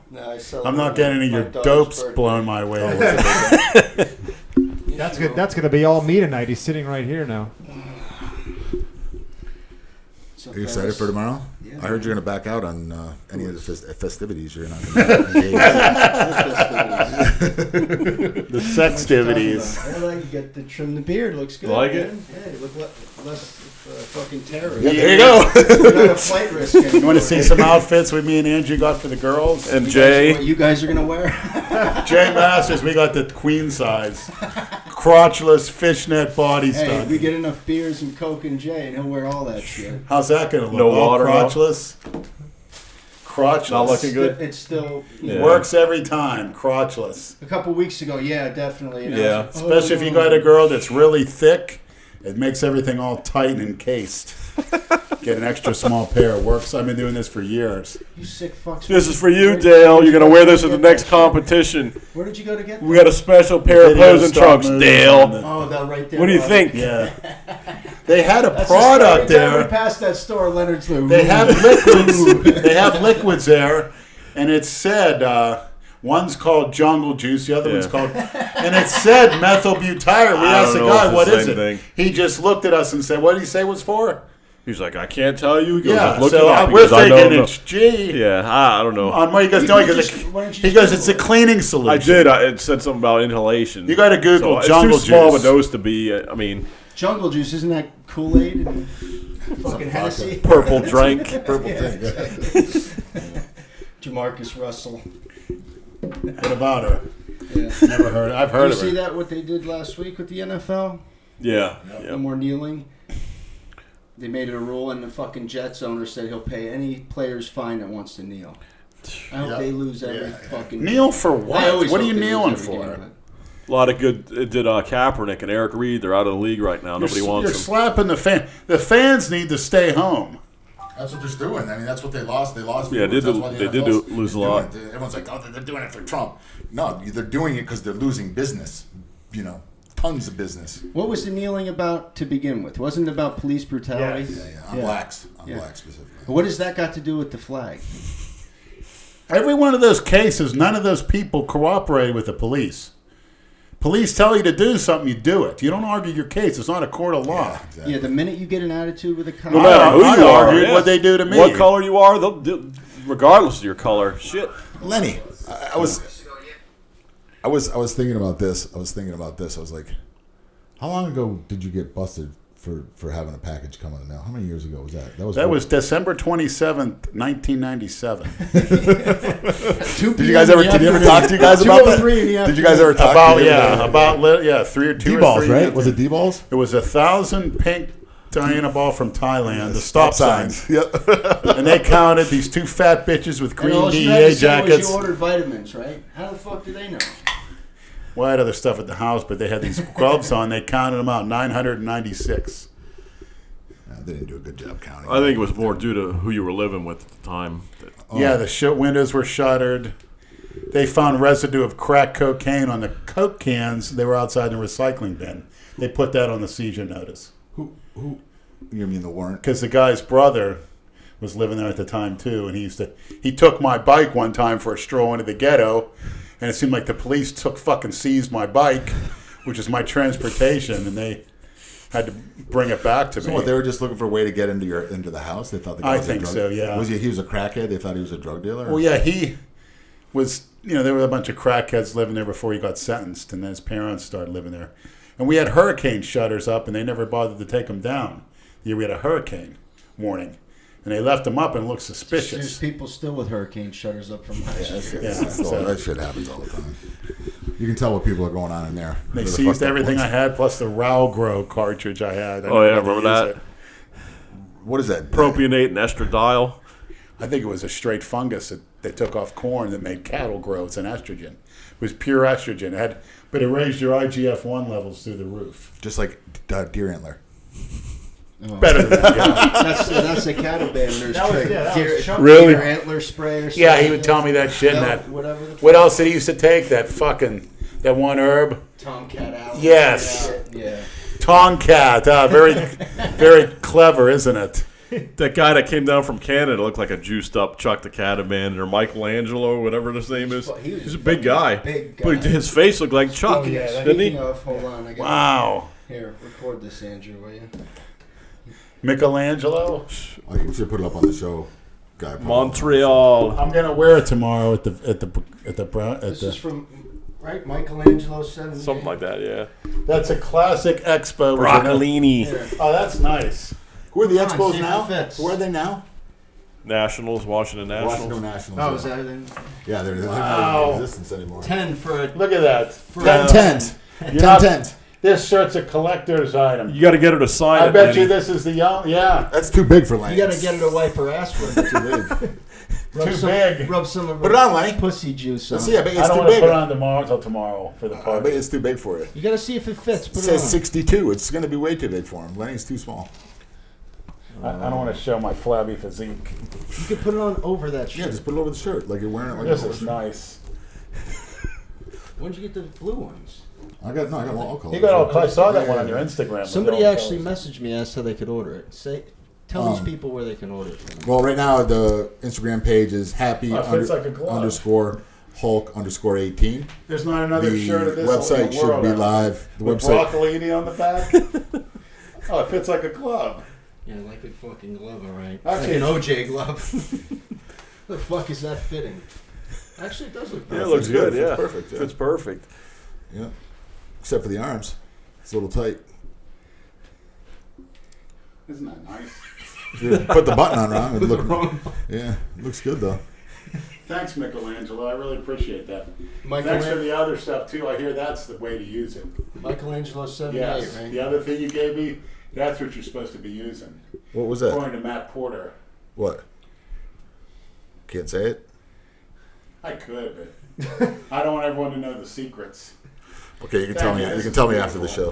No, I'm not getting any of your dopes blown my way. That's good. That's going to be all me tonight. He's sitting right here now. Are you excited for tomorrow? Yeah, Yeah. I heard you're going to back out on any of the festivities. You're not going to engage. The sextivities. I like get to trim the beard. Looks good. Like man. it? Yeah, you look less fucking terrorist. Yeah, there you go. You're not a flight risk anymore. You want to see some outfits with me and Angie got for the girls? And What Jay, you guys are gonna wear? Jay Masters, we got the queen size. Crotchless fishnet body Hey, stuff. we get enough beers and Coke and Jay, and he'll wear all that shit. How's that going to look? No All water, no? crotchless? Crotchless. Not looking good. It's still Yeah. Works every time. Crotchless. a couple weeks ago. Yeah, definitely. And I Yeah. was like, Especially if you got a girl that's really thick, it makes everything all tight and encased. Get an extra small pair. Works. I've been doing this for years. You sick fucks. this is for you, Where- Dale. where'd You're you gonna go wear to this at the get next that shit? competition. Where did you go to get that? We got a special pair of Video posing stop trunks, moving Dale. on the- Oh, that right there. What do you think? Yeah. They had a That's product the story. Every time we there. passed that store, Leonard's like, They have liquids. They have liquids there, and it said one's called Jungle Juice, the other one's Yeah. called, and it said methyl-butyric. We I asked the don't know if guy, it's "What the is same it?" thing. He just looked at us and said, "What did he say it was for?" He's like, I can't tell you. He goes, Yeah. look So it up we're because I don't thinking know. it's G. Yeah, I don't know. On what he goes, You no, he could goes, just- why don't you he just goes, Google it's a it? cleaning I solution. did. It said something about inhalation. You got to Google so Jungle it's too small of a Juice. dose to be. I mean, Jungle Juice, isn't that Kool-Aid and fucking Hennessy? purple drink. Purple thing. Jamarcus Russell. What about her? Yeah. Never heard. I've heard you of see her. that what they did last week with the NFL? Yeah. No more kneeling. They made it a rule, and the fucking Jets owner said he'll pay any player's fine that wants to kneel. I hope Yep. they lose every Yeah. fucking. Kneel for I what? always What are hope you they lose kneeling every for? game, A lot of good. It did Kaepernick and Eric Reed. They're out of the league right now. Nobody wants You're them. slapping the fan. The fans need to stay home. That's what they're doing. I mean, that's what they lost. They lost. Yeah, viewers. they That's did- why the they did NFL's lose a doing lot. it. Everyone's like, oh, they're doing it for Trump. No, they're doing it because they're losing business. You know, tons of business. What was the kneeling about to begin with? Wasn't it about police brutality? Yes. Yeah, on Yeah. blacks. On Yeah. blacks specifically. What has that got to do with the flag? Every one of those cases, none of those people cooperated with the police. Police tell you to do something, you do it. You don't argue your case. It's not a court of law. Yeah, exactly. Yeah, the minute you get an attitude with a cop, No matter who I you are, argued yeah. what they do to me. What color you are, they'll do, regardless of your color. Shit. Lenny, I was thinking about this. I was like, how long ago did you get busted for having a package come in the mail? How many years ago was that? That was December 27th, 1997. Did you ever talk to you guys about that? Did you guys ever talk About, to yeah, 2 or 3 D-balls, right? years. Was it D-balls? It was 1,000 pink Diana ball from Thailand, the stop signs. Yep. And they counted these 2 fat bitches with and green all you had DEA to say was jackets. you ordered vitamins, right? How the fuck do they know? Well, I had other stuff at the house, but they had these gloves on. They counted them out, 996. They didn't do a good job counting. I think it was more due to who you were living with at the time. Yeah, the windows were shuttered. They found residue of crack cocaine on the Coke cans. They were outside the recycling bin. They put that on the seizure notice. Who? You mean the warrant? Because the guy's brother was living there at the time too, and he took my bike one time for a stroll into the ghetto, and it seemed like the police seized my bike, which is my transportation, and they had to bring it back to So me. what? They were just looking for a way to get into the house. They thought the guy I was think a drug so, yeah. He was a crackhead? They thought he was a drug dealer. Well, yeah, he was. There were a bunch of crackheads living there before he got sentenced, and then his parents started living there. And we had hurricane shutters up, and they never bothered to take them down. The year we had a hurricane warning, and they left them up and it looked There's suspicious. people still with hurricane shutters up from last year. That shit happens all the time. You can tell what people are going on in there. They They're the seized fucked up everything I ones. had, plus the Ralgro cartridge I had. I Oh, yeah, never had to remember use that? it. What is that? Propionate and estradiol. I think it was a straight fungus that they took off corn that made cattle grow. It's an estrogen. It was pure estrogen. But it raised your IGF-1 levels through the roof. Just like deer antler. Oh. Better than that, yeah. That's a cattle bander's That was- trick. yeah, that was Deer- chunky. Really? deer antler spray or something. Yeah, he would tell me that shit. And that. Whatever the What else did he used to take? That one herb? Tomcat out. Yes. Yeah. Tomcat. Very, very clever, isn't it? That guy that came down from Canada looked like a juiced up Chuck the Catamount or Michelangelo, whatever his name is. He was He's a big guy. big guy. But his face looked like Chuck, Oh, yeah, that- didn't Speaking he? of, hold on. I got Wow. Here, record this, Andrew, will you? Michelangelo? Oh, you should put it up on the show. guy. Montreal. I'm gonna wear it tomorrow at the This is from Michelangelo 7. Something like that, yeah. That's a classic Expo. Broccolini. Oh, that's nice. Who are the Come on, Expos see if now? it fits. Where are they now? Nationals, Washington Nationals. Washington Nationals. Oh, is that it? Yeah, they're Wow. not in existence anymore. 10 for a... Look at that. 10. You're not- 10. This shirt's a collector's item. You got to get her to sign I it. bet Lenny. you this is the young. Yeah. That's too big for Lane. You gotta get her to wipe her ass with it. Too big. Too big. Rub some of Put her it on, Lenny. pussy juice on. Let's see. I bet I it's don't too want to big. put it on tomorrow for the I party. bet it's too big for you. You gotta see if it fits. It Put it on. says 62. It's going to be way too big for him. Lenny's too small. I don't want to show my flabby physique. You can put it on over that shirt. Yeah, just put it over the shirt like you're wearing it. Like This a is nice. When'd you get the blue ones? I got all colors. You got all. I saw that one on your Instagram. Somebody actually messaged me, asked how they could order it. Tell these people where they can order it from. Well, right now the Instagram page is happy Oh, it fits like a glove. underscore Hulk underscore 18. There's not another The shirt of this. website in the should world, be I don't live. The With website. broccolini on the back. Oh, it fits like a glove. Yeah, like a fucking glove, alright. Actually, Like an OJ glove. The fuck is that fitting? Actually, it does look Yeah, good. it looks Fits good. good. Yeah, Fits perfect, yeah. Fits perfect. Yeah. Except for the arms. It's a little tight. Isn't that nice? You put the button on wrong. It The look, wrong- yeah, it looks good though. Thanks, Michelangelo. I really appreciate that. Thanks for Michelangelo, the other stuff too. I hear that's the way to use it. Michelangelo 78, Yes. right? The other thing you gave me, that's what you're supposed to be using. What was that? According to Matt Porter. What? Can't say it. I could, but I don't want everyone to know the secrets. Okay, you can tell me. You can tell me after the show.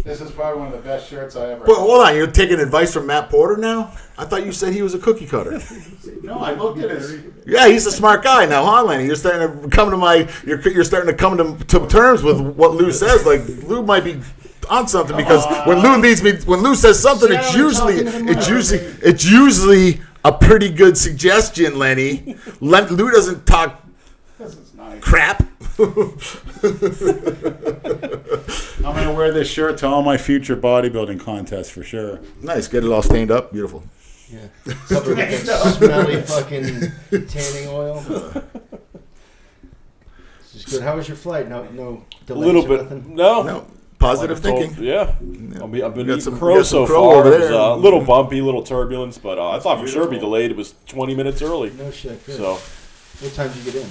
This is probably one of the best shirts I ever. But hold on, you're taking advice from Matt Porter now? I thought you said he was a cookie cutter. No, I looked at his. Yeah, he's a smart guy now, huh, Lenny? You're starting to come to my. You're starting to come to terms with what Lou says. Like Lou might be on something because when Lou says something, See, it's I'm usually talking to it's usually a pretty good suggestion, Lenny. Lou doesn't talk This is nice. crap. I'm gonna wear this shirt to all my future bodybuilding contests for sure. Nice, get it all stained up, beautiful. Yeah. Covered with that smelly fucking tanning oil. This is good. How was your flight? No A delays little or bit. nothing? No, positive Like I told- thinking. Yeah. I've been Got eating some- crow got some so crow far. over It was there. a little bumpy, little turbulence, but I thought for sure it'd be Beautiful. delayed. It was 20 minutes early. No shit. Good. So, What time did you get in?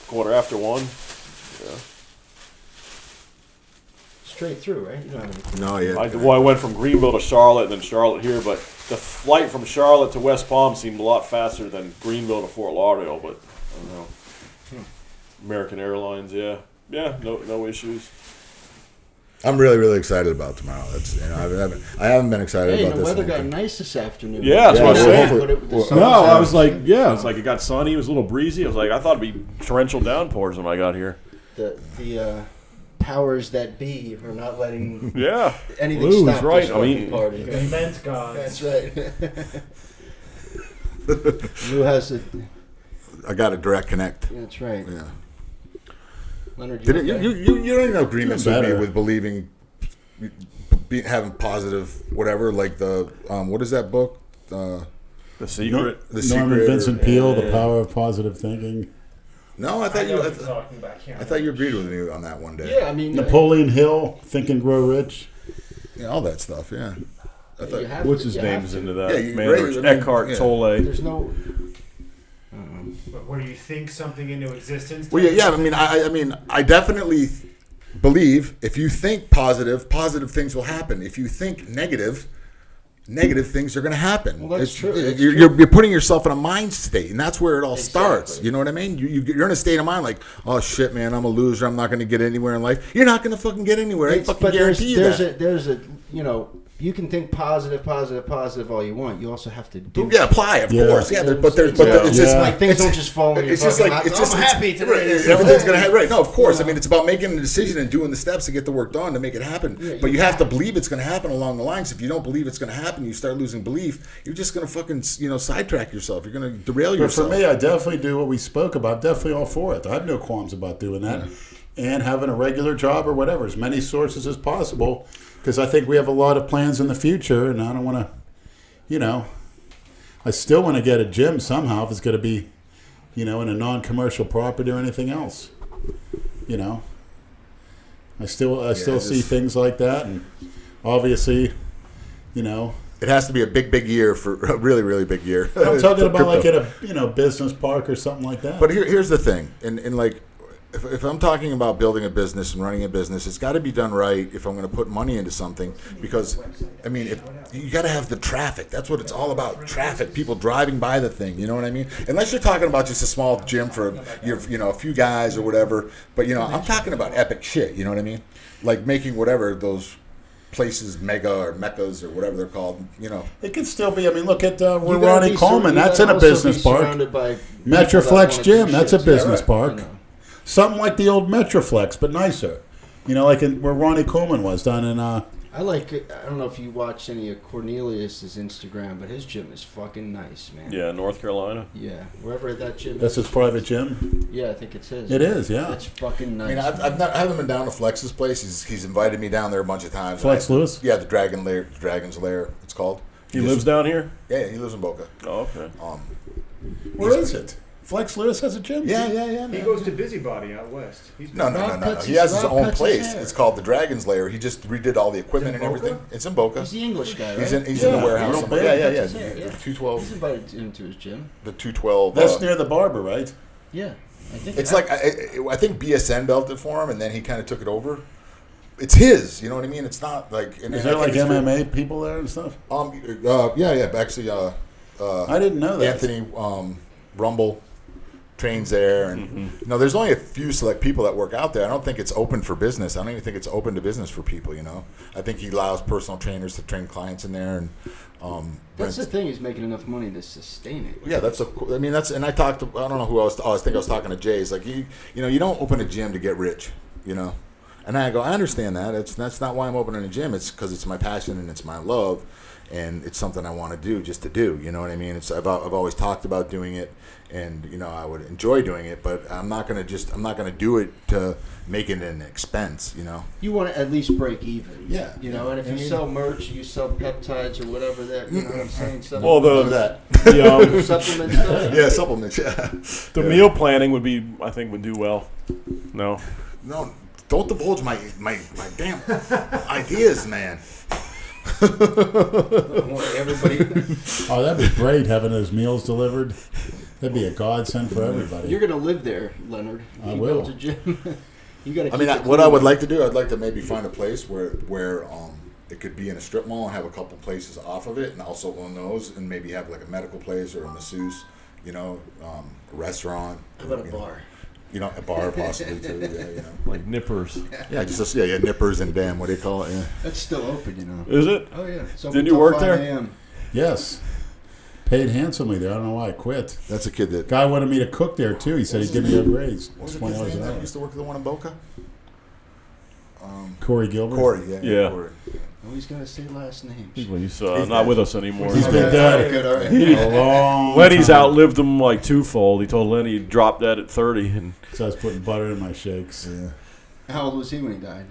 1:15. Yeah. Straight through, right? You don't have any. No, yeah. I went from Greenville to Charlotte and then Charlotte here, but the flight from Charlotte to West Palm seemed a lot faster than Greenville to Fort Lauderdale, but I don't know. American Airlines, yeah. Yeah, no issues. I'm really, really excited about tomorrow. That's I haven't been excited Hey, about the this. weather whole got thing. nice this afternoon. Yeah, that's what I was saying. But the Well, sun's No, I out. was like, yeah, it's like it got sunny, it was a little breezy. I was like, I thought it'd be torrential downpours when I got here. The powers that be are not letting Yeah. anything Lou's stop right. this I mean- fucking party. Immense gods. That's right. Lou has it. I got a direct connect. That's right. Yeah. Leonard, you Didn't okay? you don't know agreements with me better. with believing, having positive whatever like the what is that book? The secret. The Norman Secret Vincent or- Peale, The Power of Positive Thinking. No, I thought know you. what you're talking about. I can't I thought you agreed with me on that one day. Yeah, I mean, Napoleon Hill, Think and Grow Rich. Yeah, all that stuff. Yeah. I thought, you have What's to- his you name's have to. into that? Yeah, you- Man, right, Rich I mean, Eckhart yeah. Tolle. There's no. But where you think something into existence. well, yeah. I mean, I definitely believe if you think positive things will happen. If you think negative things are going to happen. Well, that's true. That's You're putting yourself in a mind state, and that's where it all starts. Exactly. You know what I mean? You're in a state of mind like, oh shit, man, I'm a loser. I'm not going to get anywhere in life. You're not going to fucking get anywhere. I fucking guarantee you that. There's a you can think positive all you want. You also have to do. Yeah, apply, of Yeah. course. Yeah, You know but what I'm there's saying? it's just Yeah. Like things don't just fall in your It's just fucking like lap. it's just I'm happy right, today. everything's gonna happen. Right? No, of course. I mean, it's about making a decision and doing the steps to get the work done to make it happen. Yeah, but you you have to believe it's gonna happen along the lines. If you don't believe it's gonna happen, you start losing belief. You're just gonna fucking sidetrack yourself. You're gonna derail But for yourself. me, I definitely do what we spoke about. Definitely all for it. I have no qualms about doing that. And having a regular job or whatever, as many sources as possible. Because I think we have a lot of plans in the future, and I don't want to, I still want to get a gym somehow if it's going to be, in a non-commercial property or anything else. I still see things like that, and obviously, It has to be a big year for a really, really big year. I'm talking about like crypto. at a business park or something like that. But here's the thing, and like, if I'm talking about building a business and running a business, it's got to be done right if I'm going to put money into something, because, I mean, if you got to have the traffic. That's what it's all about, traffic, people driving by the thing, you know what I mean? Unless you're talking about just a small gym for, a few guys or whatever, but, I'm talking about epic shit, you know what I mean? Like making whatever those places, mega or meccas or whatever they're called, It could still be. I mean, look at You gotta Ronnie be Coleman. you That's gotta in a also be business park. surrounded by people that Metroflex wanna Gym. do That's a shit. business Yeah, park. I know. Something like the old Metroflex, but nicer. Like where Ronnie Coleman was down in. I like it. I don't know if you watched any of Cornelius's Instagram, but his gym is fucking nice, man. Yeah, North Carolina. Yeah, wherever that gym That's is. his private gym. Yeah, I think it's his. It is, yeah. It's fucking I nice. mean, I haven't been down to Flex's place. He's invited me down there a bunch of times. Flex Lewis? Yeah, the Dragon's Lair, it's called. He lives down here? Yeah, he lives in Boca. Oh, okay. Where is it? Flex Lewis has a gym. Yeah. He Man. goes to Busybody out west. No. cuts He has his- his Rob own cuts his place. hair. It's called the Dragon's Lair. He just redid all the equipment It's and in everything. Boca? It's in Boca. He's the English guy, right? He's in Yeah, the warehouse. real big. Yeah. Cuts his hair, yeah. The 212. He's invited him to his gym. The 212. That's near the barber, right? Yeah, I think It's like I think BSN built it for him, and then he kind of took it over. It's his. You know what I mean? It's not like. And Is I there like think it's MMA people there and stuff? Yeah. Actually, I didn't know that. Anthony Rumble trains there, and there's only a few select people that work out there. I don't think it's open for business. I don't even think it's open to business for people. I think he allows personal trainers to train clients in there, and that's the thing. He's making enough money to sustain it. yeah, and I talked to, I don't know who else. I think I was talking to Jay. He's like, you don't open a gym to get rich, And I go, I understand that. That's not why I'm opening a gym. It's because it's my passion and it's my love, and it's something I want to do just to do. You know what I mean? I've always talked about doing it, and I would enjoy doing it, but I'm not gonna do it to make it an expense. You want to at least break even. Yeah. And if you sell merch, you sell peptides or whatever that. You know what I'm saying? Something Well, that. supplement stuff. Yeah, supplements. Yeah. The meal planning would do well. No. No, don't divulge my damn ideas, man. Everybody, Oh, that'd be great having those meals delivered. That'd be a godsend for everybody. you're gonna live there, Leonard. If I you will. build a gym. You gotta. I mean, what I would like to do, I'd like to maybe find a place where it could be in a strip mall and have a couple places off of it, and also own those, and maybe have like a medical place or a masseuse, a restaurant. How about a bar? A bar possibly too. Yeah, Like nippers. Yeah, just nippers and damn, what do you call it? Yeah. That's still open, Is it? Oh yeah. So Didn't you work there? 5 a.m. Yes. Paid handsomely there. I don't know why I quit. That's a kid that. Guy wanted me to cook there too. He said he'd give me a raise. What was the $20 kid's name an that hour. used to work at the one in Boca? Corey Gilbert. Corey. Yeah. Corey. Always gotta say last names. He's not with us anymore. He's been dead Good, all right. a long Lenny's time. outlived him like twofold. He told Lenny he'd drop that at 30, and So I was putting butter in my shakes. Yeah. How old was he when he died?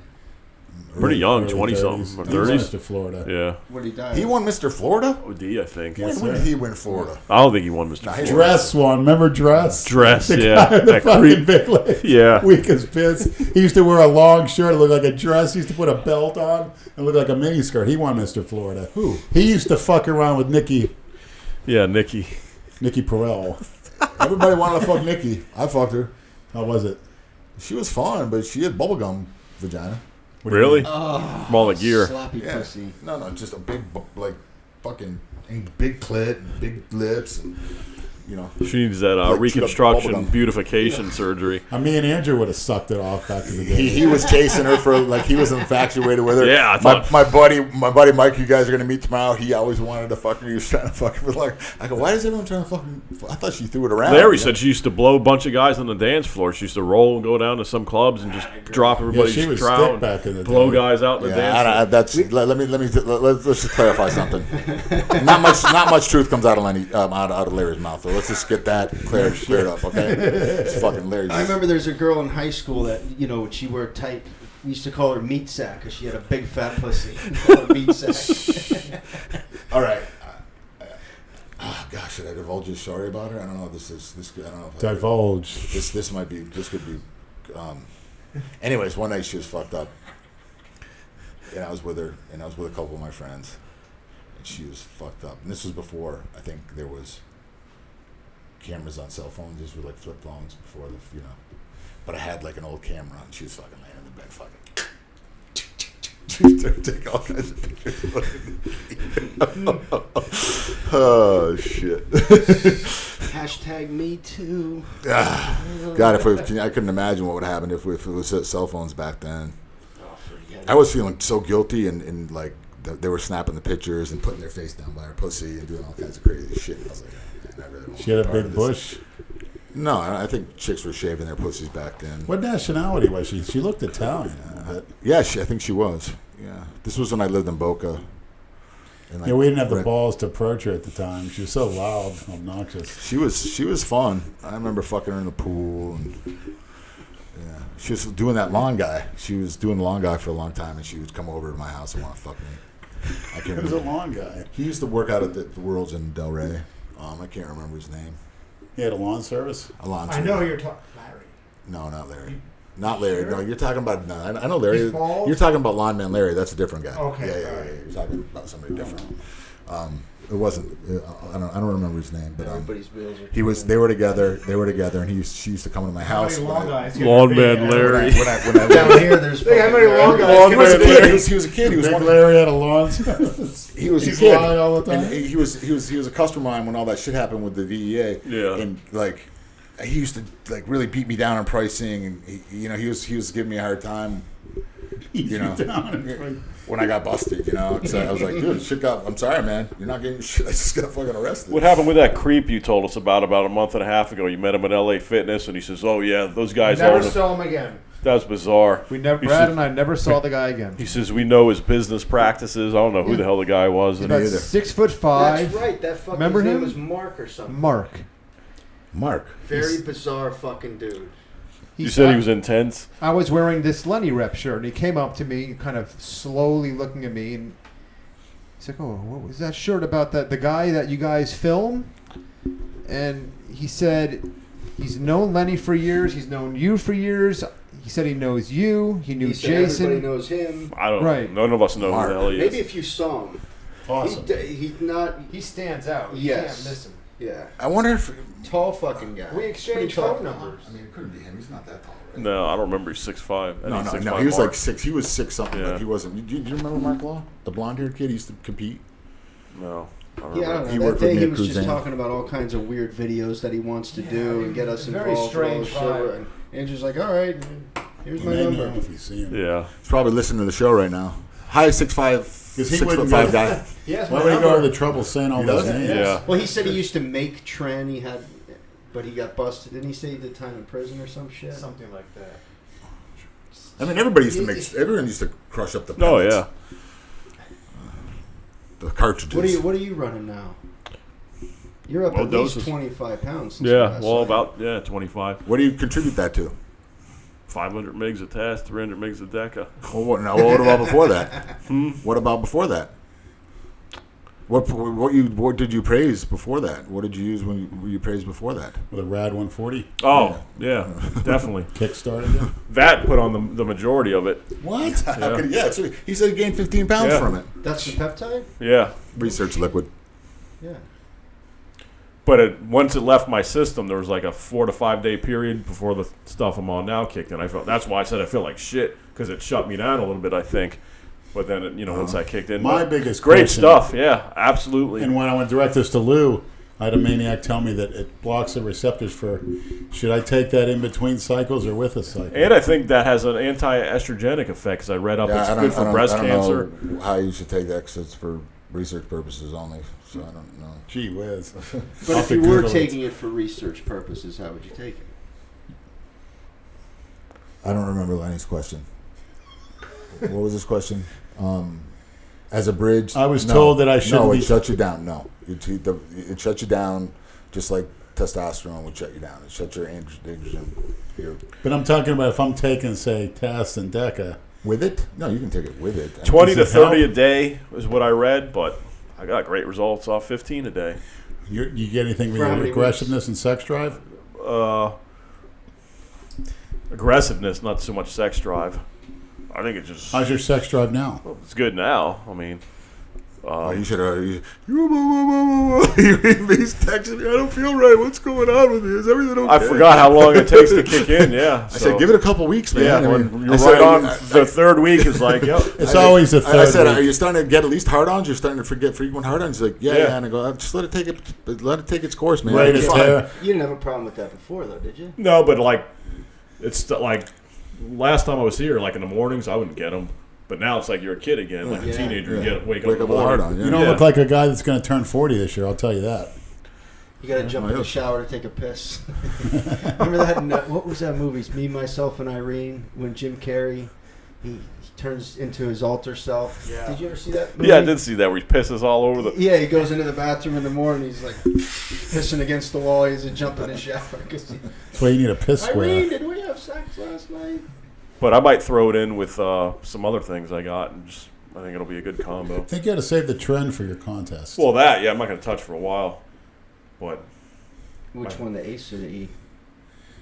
pretty young, Early 20 something, 30s. or He was 30s. to Florida. Yeah, When he died? He won Mr. Florida? OD, I think. Yes, When sir. did he win Florida? I don't think he won Mr. Nah, Florida. Dress one. Remember Dress? Dress, The yeah. guy with the That fucking creep. big legs. Yeah. Weak as piss. He used to wear a long shirt. It looked like a dress. He used to put a belt on and look like a miniskirt. He won Mr. Florida. Who? He used to fuck around with Nikki Nikki. Perel. Everybody wanted to fuck Nikki. I fucked her. How was it? She was fun, but she had bubblegum vagina. What do you Really? mean? From all the gear. Sloppy Yeah. pussy. No, just a big, fucking big clit and big lips and, She needs that Like chewed up reconstruction, bubblegum. beautification surgery. Me and Andrew would have sucked it off back in the day. He was chasing her for, he was infatuated with her. Yeah, I thought- my buddy Mike, you guys are going to meet tomorrow. He always wanted to fuck her. He was trying to fuck her. But I go, why is everyone trying to fuck her? I thought she threw it around. Larry said she used to blow a bunch of guys on the dance floor. She used to roll and go down to some clubs and just drop everybody's she was trout thick back in the blow day. guys out in the dance floor. Let's just clarify something. Not much truth comes out of out of Larry's mouth. So let's just get that cleared up, okay? It's fucking Larry's. I remember there's a girl in high school that, she wore tight. We used to call her meat sack because she had a big fat pussy. We called her meat sack. All right. Oh gosh, should I divulge a story about her? I don't know. This. I don't know. If Divulge. This might be. This could be. Anyways, one night she was fucked up, and I was with her, and I was with a couple of my friends, and she was fucked up. And this was before I think there was cameras on cell phones. These were like flip phones before the. But I had like an old camera, and she was fucking laying in the bed, fucking. Take all kinds of pictures. Oh shit! Hashtag me too. God, I couldn't imagine what would happen if it was cell phones back then. Oh, forget it. I was feeling so guilty and like they were snapping the pictures and putting their face down by her pussy and doing all kinds of crazy shit. And I was like, oh, man, I really don't She had want a to be big part of this. bush. No, I think chicks were shaving their pussies back then. What nationality was she? She looked Italian. Yeah, I think she was. Yeah, this was when I lived in Boca. And like, Yeah, we didn't have the balls to approach her at the time. She was so loud, obnoxious. She was fun. I remember fucking her in the pool. And, yeah, she was doing that lawn guy. She was doing the lawn guy for a long time, and she would come over to my house and want to fuck me. I can't He was a remember. lawn guy. He used to work out at the Worlds in Delray. I can't remember his name. He had a lawn service. Alonso. I know who you're talking. Larry. No, not Larry. Not Larry. Sure? No, you're talking about. No, I know Larry. He's bald? You're talking about Lawn Man Larry. That's a different guy. Okay, Yeah. all right. You're talking about somebody different. It wasn't. I don't remember his name, but Everybody's wheels are. he was. They were together, and she used to come to my How house. many when long I- guys? Lawn Man Larry. When I Down here, there's. Hey, how many fucking- long guys? Lawn he was a Man kid. Larry. He was a kid. He was Big one. Larry had a lawn service. He was a He's kid. lying all the time. And he was a customer of mine when all that shit happened with the VEA. Yeah. And like, he used to like really beat me down on pricing, and he was giving me a hard time. When I got busted, so I was like, dude, shit got. I'm sorry, man. You're not getting shit. I just got fucking arrested. What happened with that creep you told us about a month and a half ago? You met him at LA Fitness, and he says, "Oh yeah, those guys Never own it." saw him again. That was bizarre. We never. He Brad said- and I never saw the guy again. He says we know his business practices. I don't know who the hell the guy was. He's And about either. 6'5". That's right. That fucking Remember name him? was Mark or something. Mark. Mark. Very bizarre fucking dude. you said he was intense. I was wearing this Lenny Rep shirt, and he came up to me, kind of slowly looking at me, and he's like, "Oh, what was that shirt about? The guy that you guys film?" And he said, "He's known Lenny for years. He's known you for years. He said he knows you. He knew He said everybody Jason. knows him. I don't. Right. None of us know Mark. who the hell he Maybe is. if you saw him, Awesome. he's not. He stands out. You Yes. can't miss him. Yeah, I wonder if. tall fucking guy. We exchanged Pretty tall. phone numbers. I mean, it couldn't be him. He's not that tall. Right? No, I don't remember. He's 6'5". No. He was like 6. He was 6 something. Yeah. Like he wasn't. Do you remember Mark Law, the blonde-haired kid? He used to compete. No. I don't Yeah, I remember. don't He know. worked That with day me he at was just Cruzan. talking about all kinds of weird videos that he wants to do I mean, and get us very involved. and all strange this shit. vibe. And Andrew's like, "All right, here's You my may number." know if you see him. Yeah. He's probably listening to the show right now. Hi, 6'5", Because he 6'5" wouldn't go- guy. He has Why my would he go number. to the trouble saying all He those does? names? Yeah. Well, he said he used to make Tren. He had, but he got busted. Didn't he say he did time in prison or some shit? Something like that. I mean, everybody used to make. Everyone used to crush up the. Oh pellets. yeah. The cartridges. What are you running now? You're up Low at doses. least 25 pounds. Since Yeah. last Well, night. about 25. What do you contribute that to? 500 megs a test, 300 megs a deca. Well, what about before that? What about before that? What did you praise before that? What did you use when you praised before that? With a Rad 140 Oh yeah, definitely. kickstarted you. That put on the majority of it. What? How could so he said he gained 15 pounds Yeah. from it. That's the peptide. Yeah. Research liquid. Yeah. But once it left my system, there was like a 4 to 5 day period before the stuff I'm on now kicked in. That's why I said I feel like shit, because it shut me down a little bit, I think. But then, once that kicked in, My but biggest great question- stuff. Yeah, absolutely. And when I went direct this to Lou, I had a maniac tell me that it blocks the receptors for. Should I take that in between cycles or with a cycle? And I think that has an anti-estrogenic effect, because I read up it's good for breast cancer. I don't know how you should take that, 'cause it's for research purposes only. So I don't know. Gee whiz. But I'll if you have to were Google it. taking it for research purposes, how would you take it? I don't remember Lenny's question. What was his question? As a bridge? I was told that I shouldn't No, it be- shuts you down. No. It shuts you down just like testosterone would shut you down. It shuts your androgen. But I'm talking about if I'm taking, say, Test and Deca. With it? No, you can take it with it. 20 to Does it 30 help? a day is what I read, but I got great results off 15 a day. You get anything with For how your many aggressiveness and sex drive? Aggressiveness, not so much sex drive. I think it's just How's your sex drive now? it's good now. I mean, You should have. He's texting me. I don't feel right. What's going on with me? Is everything okay? I forgot how long it takes to kick in. Yeah, I said, give it a couple weeks, man. Yeah, I mean, when you're I said, right on the third week is like, yep. It's always the third I said, week. are you starting to get at least hard-ons? You're starting to forget frequent hard-ons? He's like, yeah. Yeah. And I go, just let it take its course, man. Right, It'll be it's fine. there. You didn't have a problem with that before, though, did you? No, but like, it's like last time I was here, like in the mornings, I wouldn't get them. But now it's like you're a kid again, like a teenager. Yeah. You wake Wake up up with a morning. hard-on. Yeah. You don't look like a guy that's going to turn 40 this year, I'll tell you that. You got to jump in the shower to take a piss. Remember that? What was that movie? It's Me, Myself, and Irene. When Jim Carrey, he turns into his alter self. Yeah. Did you ever see that movie? Yeah, I did see that where he pisses all over the. Yeah, he goes into the bathroom in the morning. He's like pissing against the wall. He has to jump in the shower. That's why you need a piss square. Irene, did we have sex last night? But I might throw it in with some other things I got, and just I think it'll be a good combo. I think you got to save the trend for your contest. Well, I'm not going to touch for a while, but Which one, the ace or the E?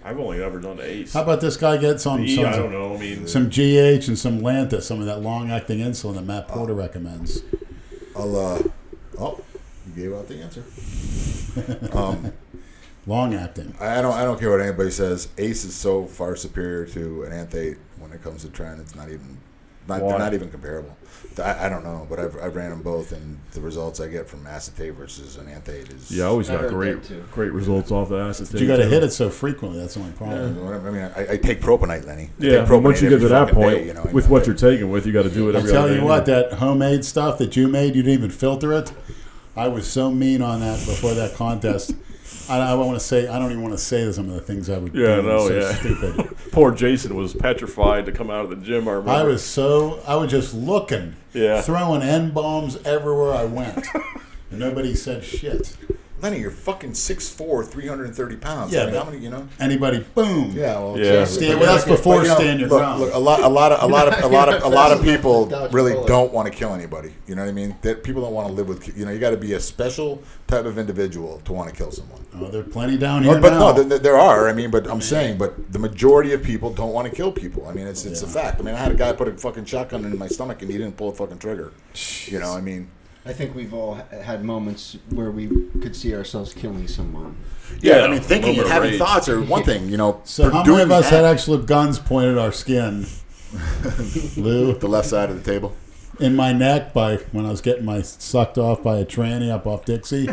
I've only ever done the ace. How about this guy gets some, the E, I don't know. I mean, some GH and some Lanta, some of that long-acting insulin that Matt Porter recommends. You gave out the answer. Long-acting. I don't care what anybody says. Ace is so far superior to an Anthate when it comes to trend. It's not even they're not even comparable. I don't know, but I've ran them both, and the results I get from acetate versus an Anthate is I always I got heard that too. great results off the acetate. But you got to hit it so frequently. That's the only problem. I mean, I take propanite, Lenny. I Yeah, take but once you get every to that fucking point, day, you know, with what you're taking with, you got to do it I'll every tell other you day. what, that homemade stuff that you made, you didn't even filter it. I was so mean on that before that contest. I don't even want to say some of the things I would do. So stupid. Poor Jason was petrified to come out of the gym. I remember. I was just looking, throwing N-bombs everywhere I went. And nobody said shit. Lenny, you're fucking 6'4", 330 pounds. Yeah, I mean, but how many? You know. Anybody, boom. Yeah, well, That's before stand your ground. Look, a lot of people really don't want to kill anybody. You know what I mean? That people don't want to live with. You know, you got to be a special type of individual to want to kill someone. Oh, there are plenty down here But now. no, there are. I mean, but I'm saying, but the majority of people don't want to kill people. I mean, it's a fact. I mean, I had a guy put a fucking shotgun in my stomach and he didn't pull a fucking trigger. You know, I mean. I think we've all had moments where we could see ourselves killing someone. Yeah, I mean, thinking and having thoughts are one thing, you know. So how many of us had actual guns pointed at our skin? Lou? The left side of the table. In my neck when I was getting sucked off by a tranny up off Dixie.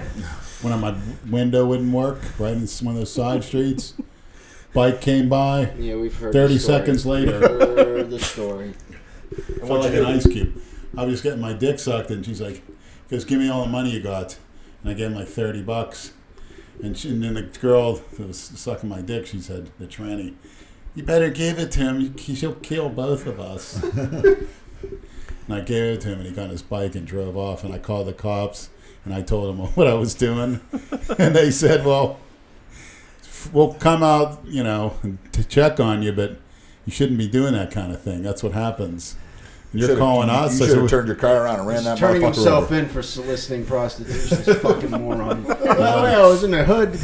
When my window wouldn't work, right in one of those side streets. Bike came by. Yeah, we've heard 30 the story. seconds later. Heard the story. I felt like an ice cube. I was getting my dick sucked, and she's like, "Just give me all the money you got." And I gave him like $30. And then the girl that was sucking my dick, she said, the tranny, "You better give it to him. She'll kill both of us." And I gave it to him, and he got on his bike and drove off. And I called the cops, and I told them what I was doing. And they said, "Well, we'll come out, to check on you, but you shouldn't be doing that kind of thing. That's what happens." And you're calling us. You should have turned your car around and ran that turning motherfucker himself over. in for soliciting prostitution. This fucking moron. I was in the hood.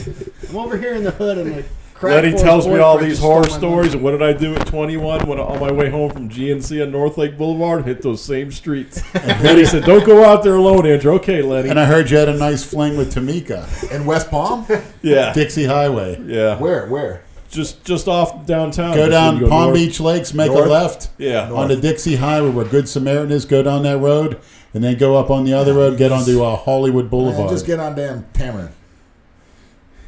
I'm over here in the hood. And like, Lenny tells me all these horror stories. And what did I do at 21 when on my way home from GNC on North Lake Boulevard? Hit those same streets. And he said, "Don't go out there alone, Andrew." "Okay, Lenny." And I heard you had a nice fling with Tamika. In West Palm? Yeah. Dixie Highway. Yeah. Where? Just off downtown. Go Just down when you go Palm north. Beach Lakes, make North? a left. Yeah. On the Dixie Highway where Good Samaritan is, go down that road, and then go up on the other road, get onto Hollywood Boulevard. Just get on damn Tamarind.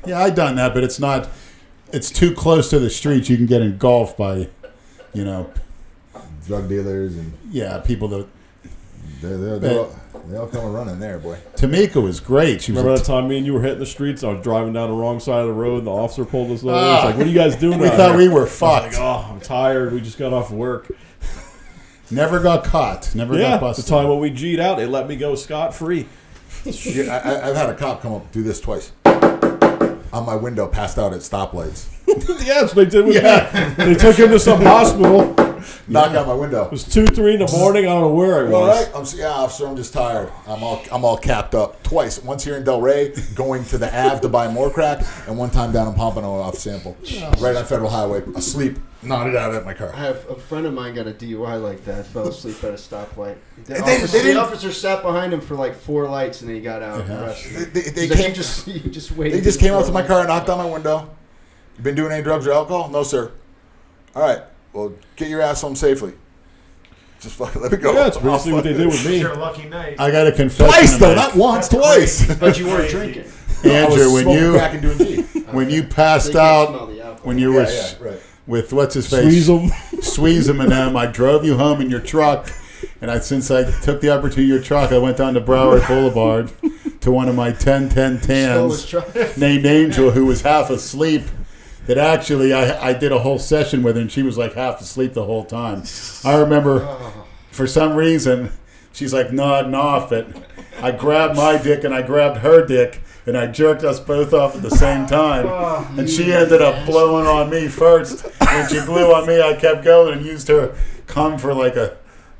Yeah, I done that, but it's too close to the streets. You can get engulfed by, Drug dealers and people that. they all come running there, boy. Tamika was great. She was Remember that time me and you were hitting the streets? I was driving down the wrong side of the road, and the officer pulled us over. It's like, "What are you guys doing we out thought here?" we were I was fucked. like, "Oh, I'm tired. We just got off work." Never got caught. Never got The busted. time when we G'd out, they let me go scot-free. Yeah, I've had a cop come up do this twice. On my window, passed out at stoplights. Yeah, that's what they did with me. They took him to some hospital. knock out my window. It was 2, 3 in the morning. I don't know where I was. All right, officer, I'm just tired. I'm all capped up twice. Once here in Delray, going to the Ave to buy more crack, and one time down in Pompano off Sample, right on Federal Highway, asleep, nodded out at my car. I have a friend of mine got a DUI like that. Fell asleep at a stoplight. The officer sat behind him for like 4 lights, and then he got out. And arrested. They He's came. like, you just waited. They just came up to my car and knocked on my window. You been doing any drugs or alcohol? No, sir. All right. Well, get your ass home safely. Just fucking let me go. Yeah, that's basically what they did with me. It's your lucky night. I got a confession. Twice to though, make. not once, twice. But you weren't drinking. Andrew, when smoking you crack and doing tea. when you They passed can't smell out, the alcohol. when you were right. with what's his face, Squeeze them. Squeeze him and them, I drove you home in your truck, and since I took the opportunity in your truck, I went down to Broward Boulevard to one of my 10-10 Stole his tans truck. named Angel, who was half asleep. That actually I did a whole session with her, and she was like half asleep the whole time. I remember, for some reason, she's like nodding off it. I grabbed my dick and I grabbed her dick, and I jerked us both off at the same time. And she ended up blowing on me first. When she blew on me, I kept going and used her cum for like and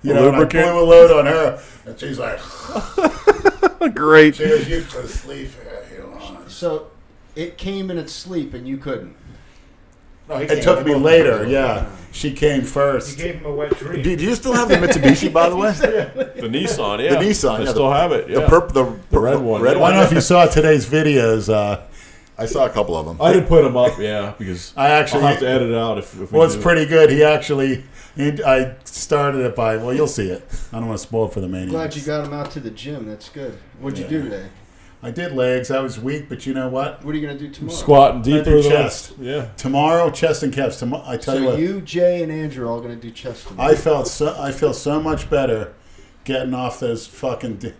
I lubricant? blew a load on her. And she's like, Great. she goes, you could sleep. So it came in its sleep, and you couldn't. No, It took me later, yeah. She came first. You gave him a wet dream. Do you still have the Mitsubishi, by the way? The Nissan, yeah. The Nissan, I yeah, still have it, yeah. The red one, Red yeah. I one. don't know if you saw today's videos. I saw a couple of them. I didn't put them up, yeah, because I actually- I'll have to edit it out if we Well, it's do. pretty good. I started it by, well, you'll see it. I don't want to spoil it for the maniacs. Glad you got him out to the gym. That's good. What'd you do today? I did legs. I was weak, but you know what? What are you gonna do tomorrow? Squatting I deeper do than chest. Yeah. Tomorrow, chest and calves. I tell you So what, you, Jay, and Andrew are all gonna do chest tomorrow. I feel so much better getting off those fucking.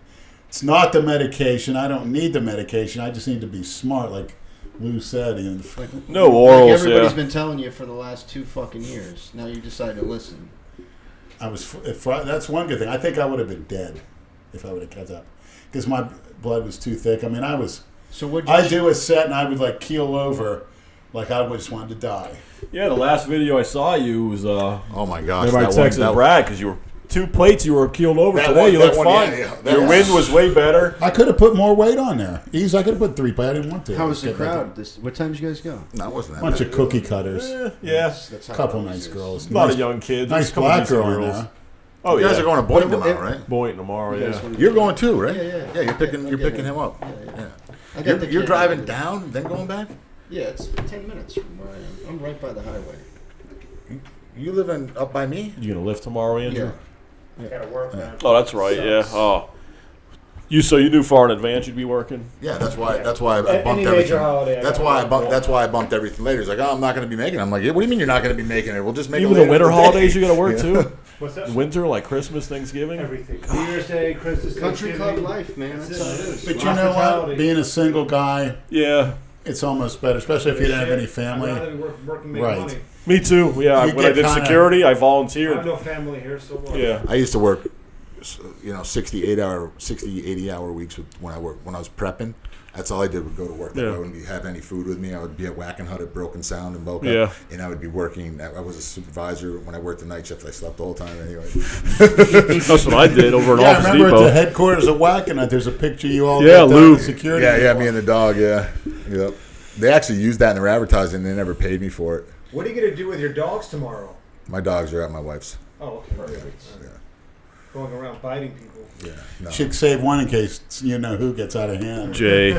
It's not the medication. I don't need the medication. I just need to be smart, like Lou said. No Like orals, everybody's yeah. been telling you for the last 2 fucking years. Now you decide to listen. That's one good thing. I think I would have been dead if I would have kept up, because my blood was too thick. I mean, So what'd you I do a set and I would like keel over, like I just wanted to die. Yeah, the last video I saw you was, Oh my gosh! remember I texted Brad because you were 2 plates, you were keeled over. That Today one- you that look one, fine. yeah, that Your one. wind was way better. I could have put more weight on there. Easy. I could have put 3 plates. I didn't want to. How was the Get back crowd? What time did you guys go? No, it wasn't that Bunch bad. of cookie cutters. Yeah. That's how Couple it nice is. girls. A lot Nice, of young kids. nice a couple black decent girl in girls. there. Oh, You yeah. guys are going to Boynton tomorrow, right? Boynton tomorrow, You guys yeah. wanna- You're going too, right? Yeah. Yeah, you're picking I'll get him up. Yeah. I got You're, the you're kid. driving down, then going back. Yeah, it's 10 minutes from where I am. I'm right by the highway. You living up by me? You going to lift tomorrow, Andrew? Yeah. Gotta work, man. Oh, that's right, yeah. Oh. So you knew far in advance you'd be working? Yeah, that's why I bumped Any major everything. holiday, I That's gotta why I work, bumped. yeah. That's why I bumped everything later. He's like, "Oh, I'm not going to be making it." I'm like, "Yeah, what do you mean you're not going to be making it? We'll just make Even it the later winter in the day." holidays you got to work too? What's that? Winter, like Christmas, Thanksgiving? Everything. New Year's Day, Christmas, Country club Thanksgiving. life, man. That's how it is. But you know what? Hospitality. Being a single guy, Yeah. it's almost better, especially if you don't have any I'd family. rather work and make Right. money. Me too. Yeah, You when I get did kinda- security, I I have volunteered. no family here, so what? Yeah. I used to work, 60, 80-hour weeks when I was prepping. That's all I did, would go to work. Yeah. I wouldn't have any food with me. I would be at Whack and Hut at Broken Sound in Boca. Yeah. And I would be working. I was a supervisor when I worked the night shift. I slept the whole time anyway. That's what I did over in Yeah, I Office remember at the Depot. headquarters of Wackenhut, there's a picture you all Yeah, got down Lou. in security. yeah, me and the dog. Yeah, yep. They actually used that in their advertising. They never paid me for it. What are you gonna do with your dogs tomorrow? My dogs are at my wife's. Oh, okay. Perfect. Yeah. Going around biting people. Yeah. No. Should save one in case you know who gets out of hand. Jay.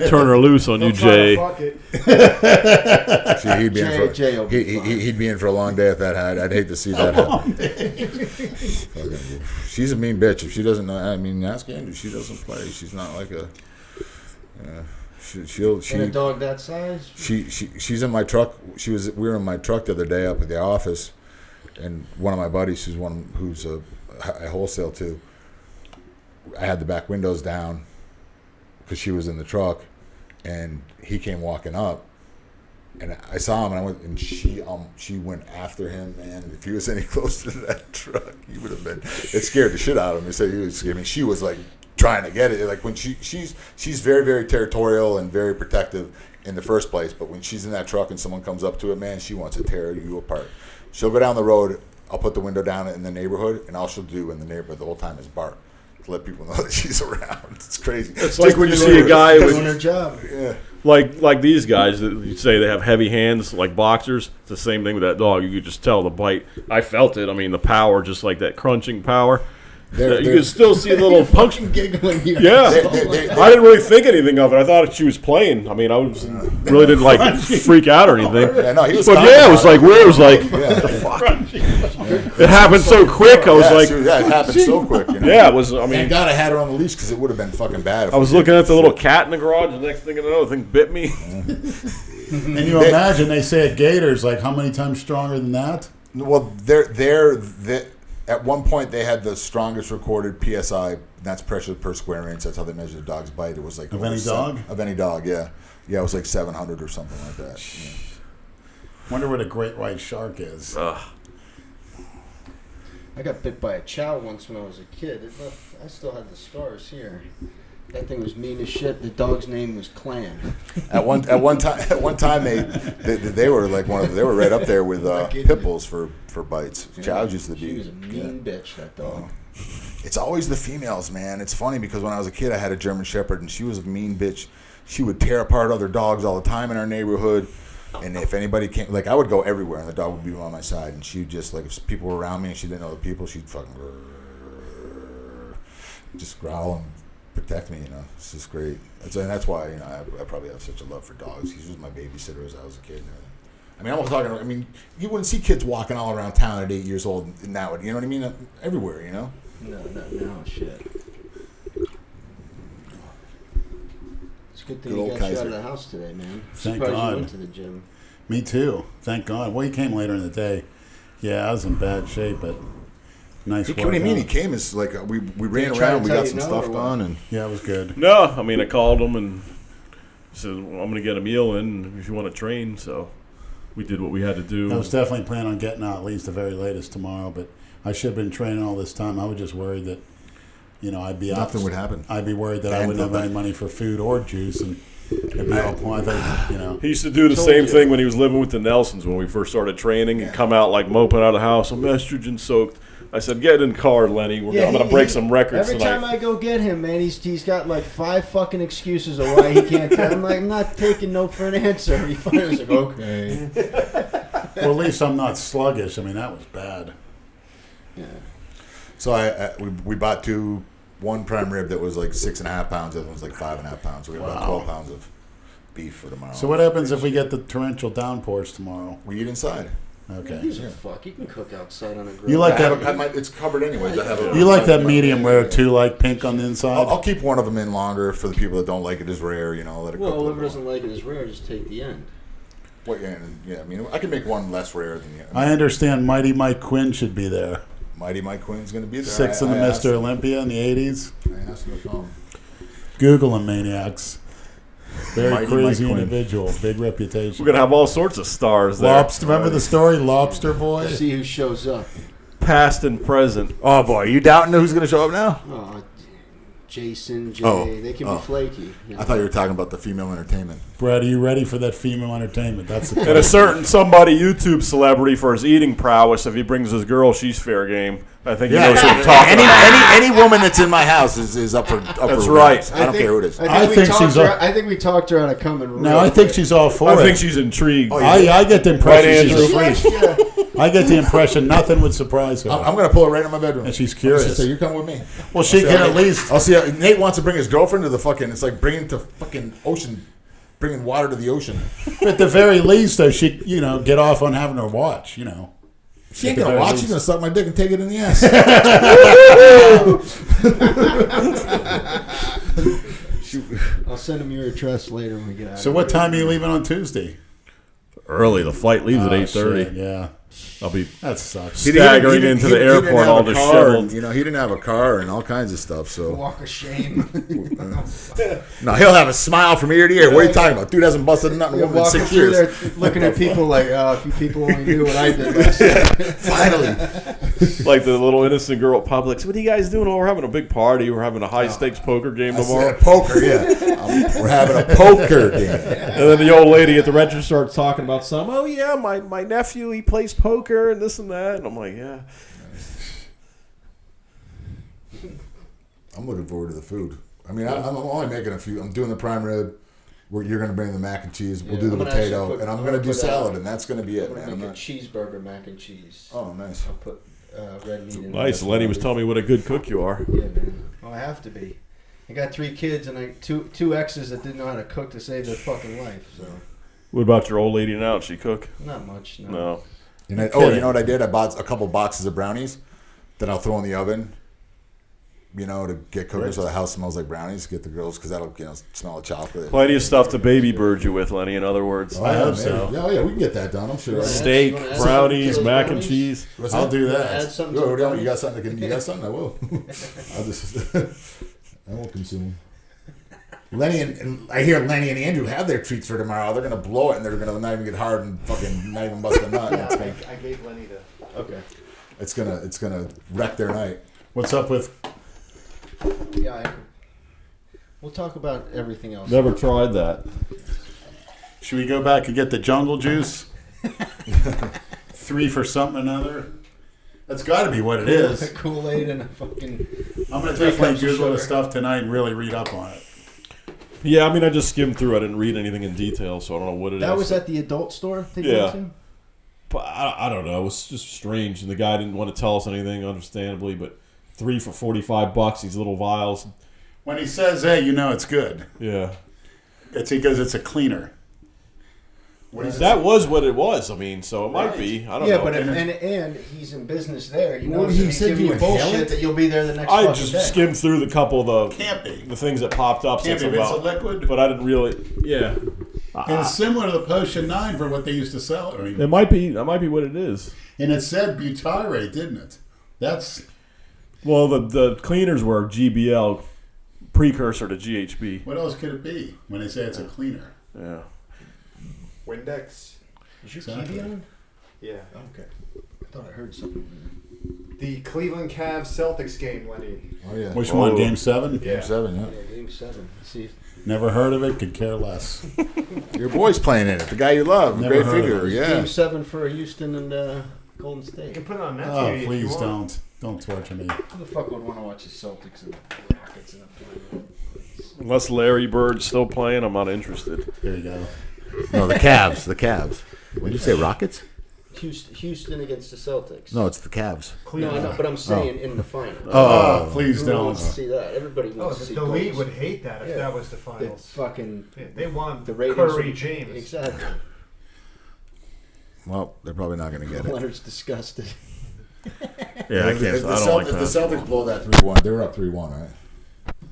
Turn her loose on you, Don't try to Jay. fuck it. See, he'd be in Jay for will be fine. he'd be in for a long day if that had. I'd hate to see that happen. Fucking- She's a mean bitch. If she doesn't know, I mean, ask Andrew. She doesn't play. She's not like a. And a dog that size? She's in my truck. We were in my truck the other day up at the office, and one of my buddies, who's I wholesale to, I had the back windows down because she was in the truck, and he came walking up, and I saw him, and I went, and she went after him, man. If he was any closer to that truck, he would have been. It scared the shit out of him. She was like trying to get it. Like when she's very, very territorial and very protective in the first place, but when she's in that truck and someone comes up to it, man, she wants to tear you apart. She'll go down the road I'll put the window down in the neighborhood, and all she'll do in the neighborhood the whole time is bark to let people know that she's around. It's crazy. It's like when you see a guy doing with, her job. Yeah. like these guys that you say they have heavy hands, like boxers. It's the same thing with that dog. You could just tell the bite. I felt it. I mean, the power, just like that crunching power. You could still see a little punch. Giggling here. Yeah, I didn't really think anything of it. I thought she was playing. I mean, I was really didn't like freak out or anything. Yeah, no, he was. But yeah, it was like weird. It was like it happened so quick. I was like, it happened so quick. You know? yeah, it was. I mean, Thank God I had her on the leash because it would have been fucking bad. If I was looking at the little cat in the garage. The next thing I know, the thing bit me. And you imagine they say a gator's like how many times stronger than that? Well, at one point they had the strongest recorded PSI. That's pressure per square inch. That's how they measure the dog's bite. It was like Of any dog? Of any dog, yeah. Yeah, it was like 700 or something like that. Yeah. Wonder what a great white shark is. I got bit by a chow once when I was a kid. I still had the scars here. That thing was mean as shit. The dog's name was Clan. At one time they were like they were right up there with pit bulls for bites. Chows used to be. She was a mean bitch, that dog. It's always the females, man. It's funny because when I was a kid, I had a German Shepherd, and she was a mean bitch. She would tear apart other dogs all the time in our neighborhood. And if anybody came, like I would go everywhere, and the dog would be on my side, and she would just like if people were around me and she didn't know the people, she'd fucking just growl and protect me. You know, it's just great. That's why I probably have such a love for dogs. He was my babysitter as I was a kid. I mean, I'm talking. I mean, you wouldn't see kids walking all around town at 8 years old now. You know what I mean? Everywhere, you know. No, shit. It's a good thing you got you out of the house today, man. Thank Surprised God. you went to the gym. Me too. Thank God. Well, he came later in the day. Yeah, I was in bad shape, but nice What work. do you mean? He came? It's like we ran around. We got some stuff done, and Yeah, it was good. No, I mean, I called him and said, well, I'm going to get a meal in if you want to train. So we did what we had to do. I was definitely planning on getting out at least the very latest tomorrow, but I should have been training all this time. I was just worried that, I'd be out. nothing would happen. I'd be worried that I wouldn't have any money for food or juice, and it'd be all point. He used to do the same thing when he was living with the Nelsons when we first started training and come out like moping out of the house. I'm estrogen soaked. I said, get in the car, Lenny. I'm going to break some records every tonight. Every time I go get him, man, he's got like 5 fucking excuses of why he can't tell. I'm like, I'm not taking no for an answer. He finally was like, okay. Well, at least I'm not sluggish. I mean, that was bad. Yeah. So we bought one prime rib that was like 6.5 pounds. The other one was like 5.5 pounds. So we got about 12 pounds of beef for tomorrow. So what happens if we get the torrential downpours tomorrow? We eat inside. Okay. Who's a fuck? You can cook outside on a grill. You like that? It's covered anyways. You like that medium rare too, like pink on the inside? I'll keep one of them in longer for the people that don't like it as rare. Let it cook. Well, whoever doesn't like it as rare, just take the end. Well, yeah, I mean, I can make one less rare than the other. I understand Mighty Mike Quinn should be there. Mighty Mike Quinn's going to be there. 6th in the Mr. Olympia in the 80s. I asked him to come. Google him, maniacs. Very Mighty crazy Mike Quinn. individual. Big reputation. We're going to have all sorts of stars there. Lobster. Remember the story? Lobster Boy? See who shows up. Past and present. Oh, boy. Are you doubting who's going to show up now? Oh, Jason, Jay, they can be flaky. I thought you were talking about the female entertainment. Brad, are you ready for that female entertainment? That's the And a certain somebody YouTube celebrity for his eating prowess. If he brings his girl, she's fair game. I think he knows what I'm talking about. Any woman that's in my house is up for That's for right. grabs. I don't care who it is. I think we talked her out of coming. No, I think she's all for it. I think she's intrigued. I get the impression Right, she's Andrew? a freak. I get the impression nothing would surprise her. I'm going to pull her right in my bedroom. And she's curious. So you come with me. Well, she can at least. I'll see. Nate wants to bring his girlfriend to the fucking. It's like bringing to fucking ocean, bringing water to the ocean. At the very least, though, she get off on having her watch. She ain't gonna watch. She's gonna suck my dick and take it in the ass. I'll send him your address later when we get out. So what time are you leaving on Tuesday? Early. The flight leaves at 8:30. Shit, yeah. I'll be That sucks. staggering into the airport all disheveled. He didn't have a car and all kinds of stuff. So Walk of shame. no, he'll have a smile from ear to ear. What are you talking about? Dude hasn't busted nothing You're in 6 walking through years. there looking at people like, if you people only knew what I did last night. Finally, like the little innocent girl at Publix. What are you guys doing? Oh, we're having a big party. We're having a high-stakes poker game tomorrow. said poker, yeah. We're having a poker game. And then the old lady at the register starts talking about oh, yeah, my nephew, he plays poker and this and that. And I'm like, yeah. I'm looking forward to the food. I mean, I'm only making a few. I'm doing the prime rib. You're going to bring the mac and cheese. We'll do the potato. And I'm going to do salad, and that's going to be it, I'm man. going to make a cheeseburger mac and cheese. Oh, nice. I'll put red meat in it. Nice. Lenny was telling me what a good cook you are. Yeah, man. Well, I have to be. I got 3 kids and two exes that didn't know how to cook to save their fucking life. So What about your old lady now? Did she cook? not much. No. No. You know what I did? I bought a couple boxes of brownies that I'll throw in the oven. To get cooking so the house smells like brownies. Get the girls because that'll smell of chocolate. Plenty of stuff to baby bird you with, Lenny. In other words, I hope so. Yeah, we can get that done. I'm sure. Steak, brownies, mac and cheese. I'll do Add that. something to the You got something? You got something? I will. I won't consume. Lenny and I hear Lenny and Andrew have their treats for tomorrow. They're gonna blow it and they're gonna not even get hard and fucking not even bust a nut. I gave Lenny the. Okay. It's gonna wreck their night. What's up with? Yeah. We'll talk about everything else. Never tried that. Should we go back and get the jungle juice? 3 for something or another. That's got to be what it is. Kool-Aid and a fucking. I'm gonna 3 definitely cups of Google the sugar. stuff tonight and really read up on it. Yeah, I mean, I just skimmed through. I didn't read anything in detail, so I don't know what it is. That was at the adult store. They Yeah. went to? But I don't know. It was just strange, and the guy didn't want to tell us anything, understandably. But 3 for $45. These little vials. When he says, "Hey, it's good," Yeah. it's because it's a cleaner. That was what it was. I mean, so it might be. I don't know. Yeah, but and he's in business there. Well, So he he's said giving you you bullshit inhale it? that you'll be there the next I fucking just day. skimmed through the couple of Can't be. the things that popped up. Can't since be. It's a about, liquid. but I didn't really. Yeah. And it's similar to the Potion 9 for what they used to sell. I mean, It might be. That might be what it is. and it said butyrate, didn't it? That's Well, the cleaners were GBL, precursor to GHB. what else could it be when they say it's a cleaner? Yeah. Windex. Is your Exactly. TV on? Yeah. Okay. I thought I heard something. The Cleveland Cavs Celtics game, Lenny. Oh yeah. Which Oh. one? Game 7? Game 7, yeah. Yeah, Game 7. Let's see. Never heard of it. Could care less. Your boy's playing in it. The guy you love. Never Great heard of figure. it. Yeah. Game 7 for Houston and Golden You State. can put it on that Oh, TV if you please want. don't torture me. Who the fuck would want to watch the Celtics and the Rockets in a final? Unless Larry Bird's still playing, I'm not interested. There you go. No, the Cavs. The Cavs. What did you say? Rockets? Houston against the Celtics. No, it's the Cavs. No, I know, but I'm saying in the final. Oh, please Who don't. wants to see that? Everybody wants to see the league goals. would hate that if Yeah. that was the The finals. fucking Yeah, they want the ratings. Curry would- James. Exactly. Well, they're probably not going to get it. Leonard's disgusted. Yeah, I If can't. the I don't like if the that. Celtics blow that 3-1, they were up 3-1, right?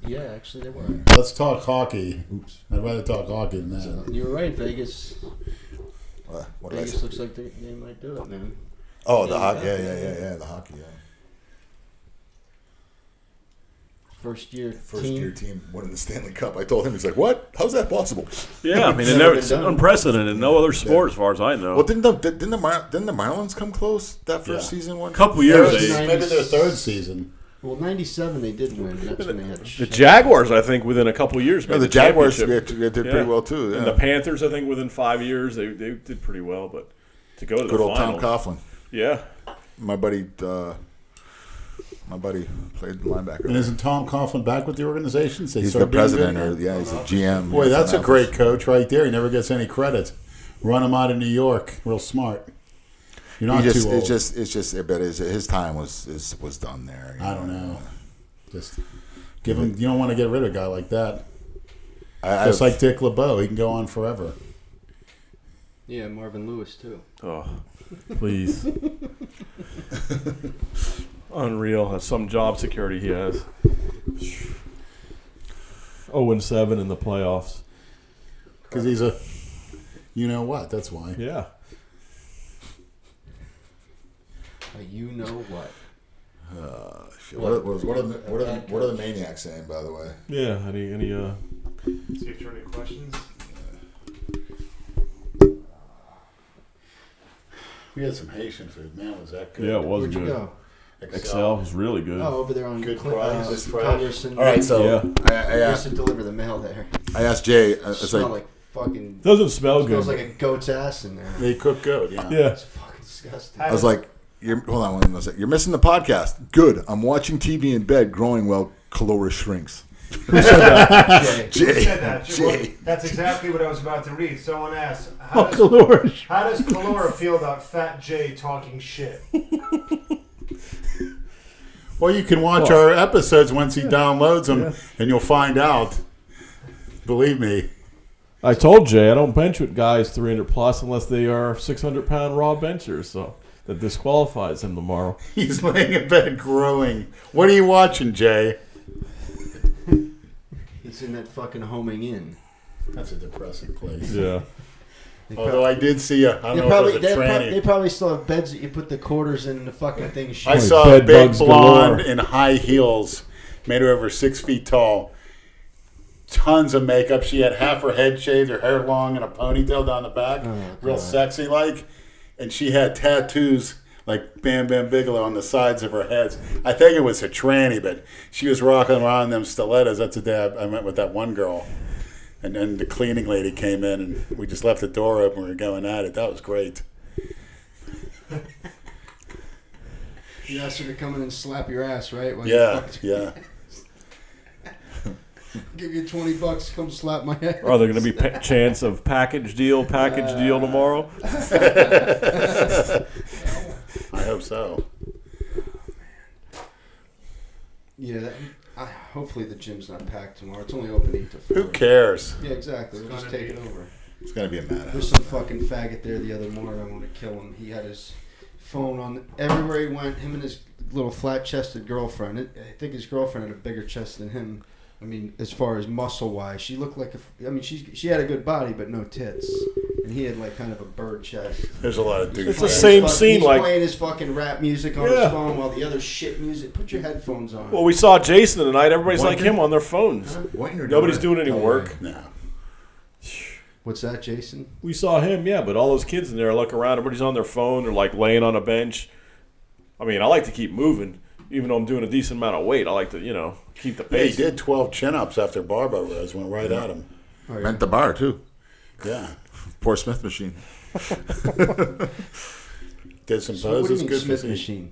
Yeah, actually they were. Let's talk hockey. Oops. I'd rather talk hockey than that. You were right, Vegas. What did I Vegas say? looks like they might do it, man. Oh, the hockey. Yeah, the hockey, yeah. First year First team. year team winning the Stanley Cup. I told him, he's like, what? How's that possible? Yeah, I mean, Never it's been done. unprecedented. No other sport, as far as I know. Well, didn't the Marlins come close that first Yeah. season one? A couple years. First They, Maybe their third season. Well, 97 they did win. That's when they had the Jaguars, I think, within a couple years. No, made the Jaguars championship. they did Yeah. pretty well too. And Yeah. the Panthers, I think, within 5 years, they did pretty well. But to go to Good the old Tom finals, Coughlin. yeah, My buddy played linebacker. And isn't Tom Coughlin back with the organization? So He's the president, or he's a GM. Boy, that's a From great coach right there. He never gets any credit. Run him out of New York, real smart. You're not He just, too old. it's just. But his time was done there. you I don't know. Just give him. You don't want to get rid of a guy like that. Just like Dick LeBeau, he can go on forever. Yeah, Marvin Lewis too. oh, please, unreal. That's some job security he has. 0-7 in the playoffs. Because he's a, you know what? That's why. Yeah. You know what? Shit. What are the maniacs saying, by the way? Yeah. Any See if there are any questions. We had some Haitian food. Man, was that good. Yeah, it was Where'd you good. go? Excel is really good. Oh, over there on Good price. Congress and All right, so Yeah. I I asked used to deliver the mail there. Jay. Smell like fucking. Doesn't smell Smells good. like a goat's ass in there. They cook good, yeah. Yeah. It's fucking disgusting. I was like, hold on one second. You're missing the podcast. Good. I'm watching TV in bed, growing while Collura shrinks. Who said that? Jay. Well, that's exactly what I was about to read. Someone asked, how does Collura feel about Fat Jay talking shit? Well, you can watch our episodes once he downloads them, and you'll find out. Believe me. I told Jay I don't bench with guys 300 plus unless they are 600-pound raw benchers, so that disqualifies him tomorrow. He's laying in bed growing. What are you watching, Jay? He's in that fucking homing in. That's a depressing place. Yeah. Although I did see I don't know if it was a tranny. They probably still have beds that you put the quarters in and the fucking thing. I saw a bed big bugs blonde galore. in high heels, made her over 6 feet tall. Tons of makeup. She had half her head shaved, her hair long, and a ponytail down the back, real sexy like. And she had tattoos like Bam Bam Bigelow on the sides of her heads. I think it was a tranny, but she was rocking around them stilettos. That's the day I went with that one girl. And then the cleaning lady came in, and we just left the door open. We were going at it. That was great. You asked her to come in and slap your ass, right? While Yeah. Give you $20, come slap my ass. Are there going to be chance of package deal tomorrow? I hope so. Yeah, hopefully the gym's not packed tomorrow. It's only open 8 to 4. Who cares? Yeah, exactly. We'll just take it over. It's gonna be a madhouse. There's some fucking faggot there the other morning. I want to kill him. He had his phone on everywhere he went. Him and his little flat-chested girlfriend. I think his girlfriend had a bigger chest than him. I mean, as far as muscle-wise, she looked like she had a good body, but no tits. And he had like kind of a bird chest. There's a lot of dudes. It's the same scene, He's like playing his fucking rap music on his phone while the other shit music. Put your headphones on. well, we saw Jason tonight. Everybody's like him on their phones. Nobody's doing any work. No. What's that, Jason? We saw him, yeah, but all those kids in there look around. Everybody's on their phone. They're like laying on a bench. I mean, I like to keep moving, even though I'm doing a decent amount of weight. I like to, keep the Yeah, pace. he did 12 chin-ups after barbell rows. Went right at him. Oh, yeah. Rent the bar too. Yeah. Poor Smith machine. Did some So what do you poses. mean Good Smith for machine?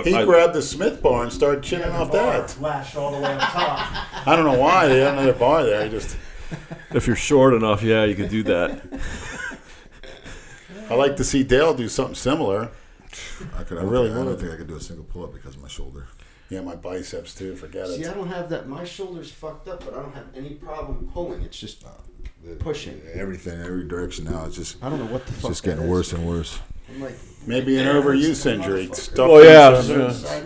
He grabbed the Smith bar and started chinning off that. Lashed all the way on top. I don't know why. They had another bar there. He just. If you're short enough, yeah, you could do that. I like to see Dale do something similar. I don't think I could do a single pull-up because of my shoulder. Yeah, my biceps too. Forget See, it. I don't have that. My shoulder's fucked up, but I don't have any problem pulling. It's just pushing. Everything, every direction now. It's just I don't know what the fuck. just getting that worse is. and worse. I'm like, Maybe an overuse injury. Stuff Well, yeah.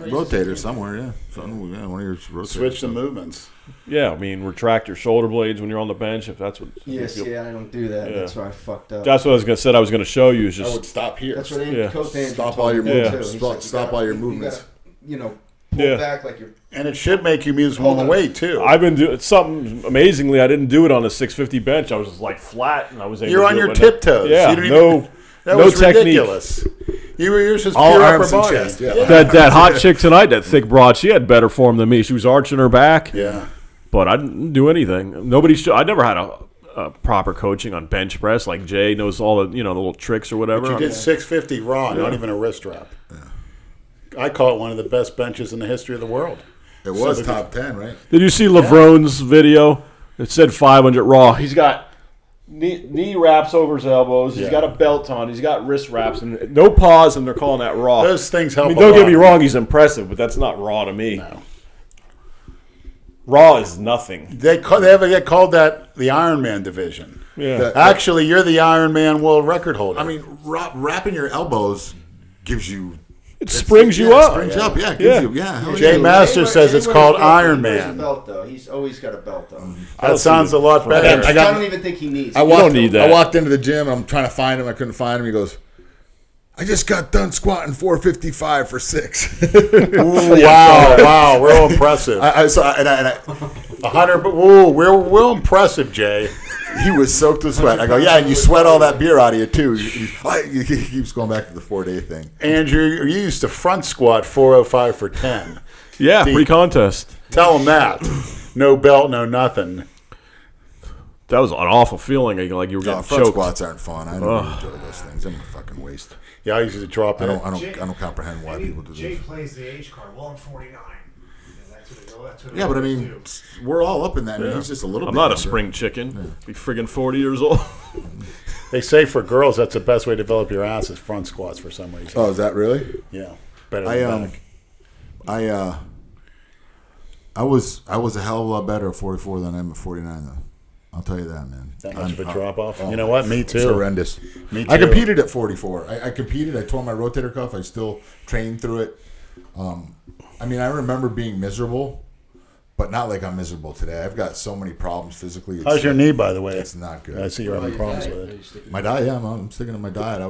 Rotator somewhere, yeah. Something, yeah, one of your rotators. Switch the movements. Yeah, I mean, retract your shoulder blades when you're on the bench, if that's what. yes, yeah, I don't do that. Yeah. That's why I fucked up. That's what I was going to show you. Is I would just stop here. That's what Yeah. Coach Andrew Stop told all your me movements. too. He's Stop all your movements. You gotta, pull back like you're. And it should make you use more weight too. I've been doing something amazingly. I didn't do it on a 650 bench. I was just like flat, and I was able. You're to on do your it, but tiptoes. Yeah, You didn't no. That no was technique. ridiculous. You were yours just All pure arms upper and body. chest, yeah. That hot chick tonight, that thick broad, she had better form than me. She was arching her back, Yeah. but I didn't do anything. I never had a proper coaching on bench press. Like Jay knows all the the little tricks or whatever. You did 650 raw, not even a wrist wrap. I call it one of the best benches in the history of the world. It was top 10, right? Did you see LeBron's video? It said 500 raw. He's got knee wraps over his elbows. He's got a belt on. He's got wrist wraps and no pause, and they're calling that raw. Those things help. Don't a get lot. me wrong. He's impressive, but that's not raw to me. No. Raw is nothing. They get called that the Iron Man division. Yeah. Actually, you're the Iron Man world record holder. I mean, wrapping your elbows gives you. It springs you up. Springs you up, yeah. Yeah. Gives you, yeah. Jay Master says it's called Iron He wears Man. a belt though. He's always got a belt though. That sounds a lot better. I don't even think he needs. I it. walked, don't need that. I walked into the gym, and I'm trying to find him. I couldn't find him. He goes, I just got done squatting 455 for 6. Ooh, wow, real impressive. I 100, but real impressive, Jay. He was soaked with sweat. I go, yeah, and you sweat all that beer out of you, too. He keeps going back to the 4-day thing. Andrew, you used to front squat 405 for 10. Yeah, Deep. pre-contest. Tell him that. No belt, no nothing. That was an awful feeling. Like you were getting Front choked. squats aren't fun. I don't enjoy those things. I'm a fucking waste. Yeah, I used to drop it. I don't comprehend why people do Jay this. plays the age card. Well, I'm 49. That's what Yeah, but I mean, we're all up in that. I mean, he's just a little I'm bit not a younger. spring chicken. Be friggin' 40 years old. They say for girls that's the best way to develop your ass is front squats for some reason. Oh, is that really? Yeah, better than back. I was a hell of a lot better at 44 than I am at 49, though. I'll tell you that, man. That much of a drop off. You know what? Me too. It's horrendous. Me too. I competed at 44. I competed. I tore my rotator cuff. I still trained through it. I mean, I remember being miserable, but not like I'm miserable today. I've got so many problems physically. How's your knee, by the way? It's not good. I see you're having problems with it. My diet, yeah, I'm sticking to my diet.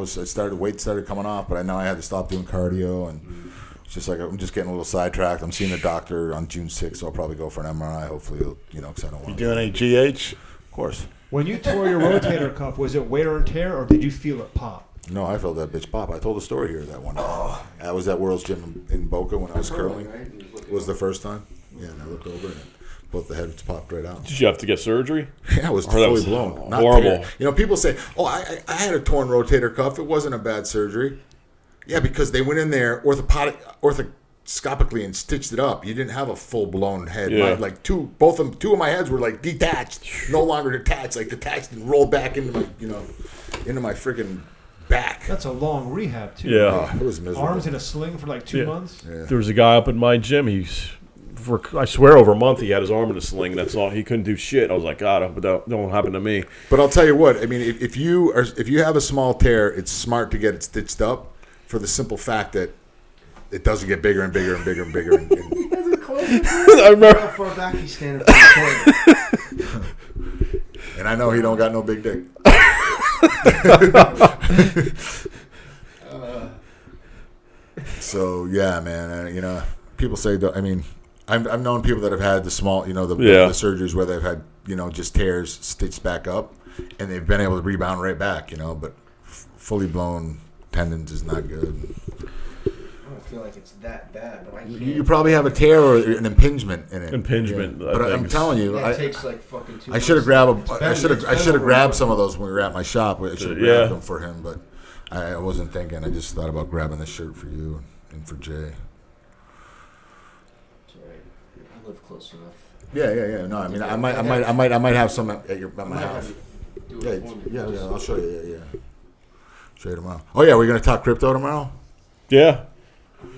Weight started coming off, but I know I had to stop doing cardio, and it's just like I'm just getting a little sidetracked. I'm seeing a doctor on June 6th, so I'll probably go for an MRI. Hopefully, because I don't want. You doing any GH? Of course. When you tore your rotator cuff, was it wear and tear, or did you feel it pop? No, I felt that bitch pop. I told a story here that one time. I was at World's Gym in Boca when I was curling. It was the first time. Yeah, and I looked over and both the heads popped right out. Did you have to get surgery? Yeah, it was That fully was blown. Not horrible. tear. People say, "Oh, I had a torn rotator cuff. It wasn't a bad surgery." Yeah, because they went in there orthoscopically and stitched it up. You didn't have a full blown head. Yeah. Two of my heads were like detached, no longer detached, like detached and rolled back into my into my freaking back. That's a long rehab too. Yeah. It was miserable. Arms in a sling for like 2 months. Yeah. There was a guy up in my gym. I swear over a month he had his arm in a sling. That's all. He couldn't do shit. I was like, God, I hope that don't happen to me. But I'll tell you what. I mean, if you have a small tear, it's smart to get it stitched up for the simple fact that it doesn't get bigger and bigger and bigger and bigger. I remember. How far back he's standing from the toilet. And I know he don't got no big dick. So yeah, man. People say that. I mean, I've known people that have had the small, the surgeries where they've had, just tears stitched back up, and they've been able to rebound right back. But fully blown tendons is not good. I don't feel like it's that bad, but I can't. You probably have a tear or an impingement in it. Impingement. Yeah. But I'm telling you, Yeah, it takes like fucking 2 I should have months. grabbed I should have grabbed some of those when we were at my shop. I should have Yeah. grabbed them for him, but I wasn't thinking. I just thought about grabbing this shirt for you and for Jay. It's all right. I live close enough. Yeah. No, I mean, I might have some at my house. Do it for me. Yeah. I'll show you. Yeah. Show you tomorrow. Oh yeah, we're gonna talk crypto tomorrow. Yeah.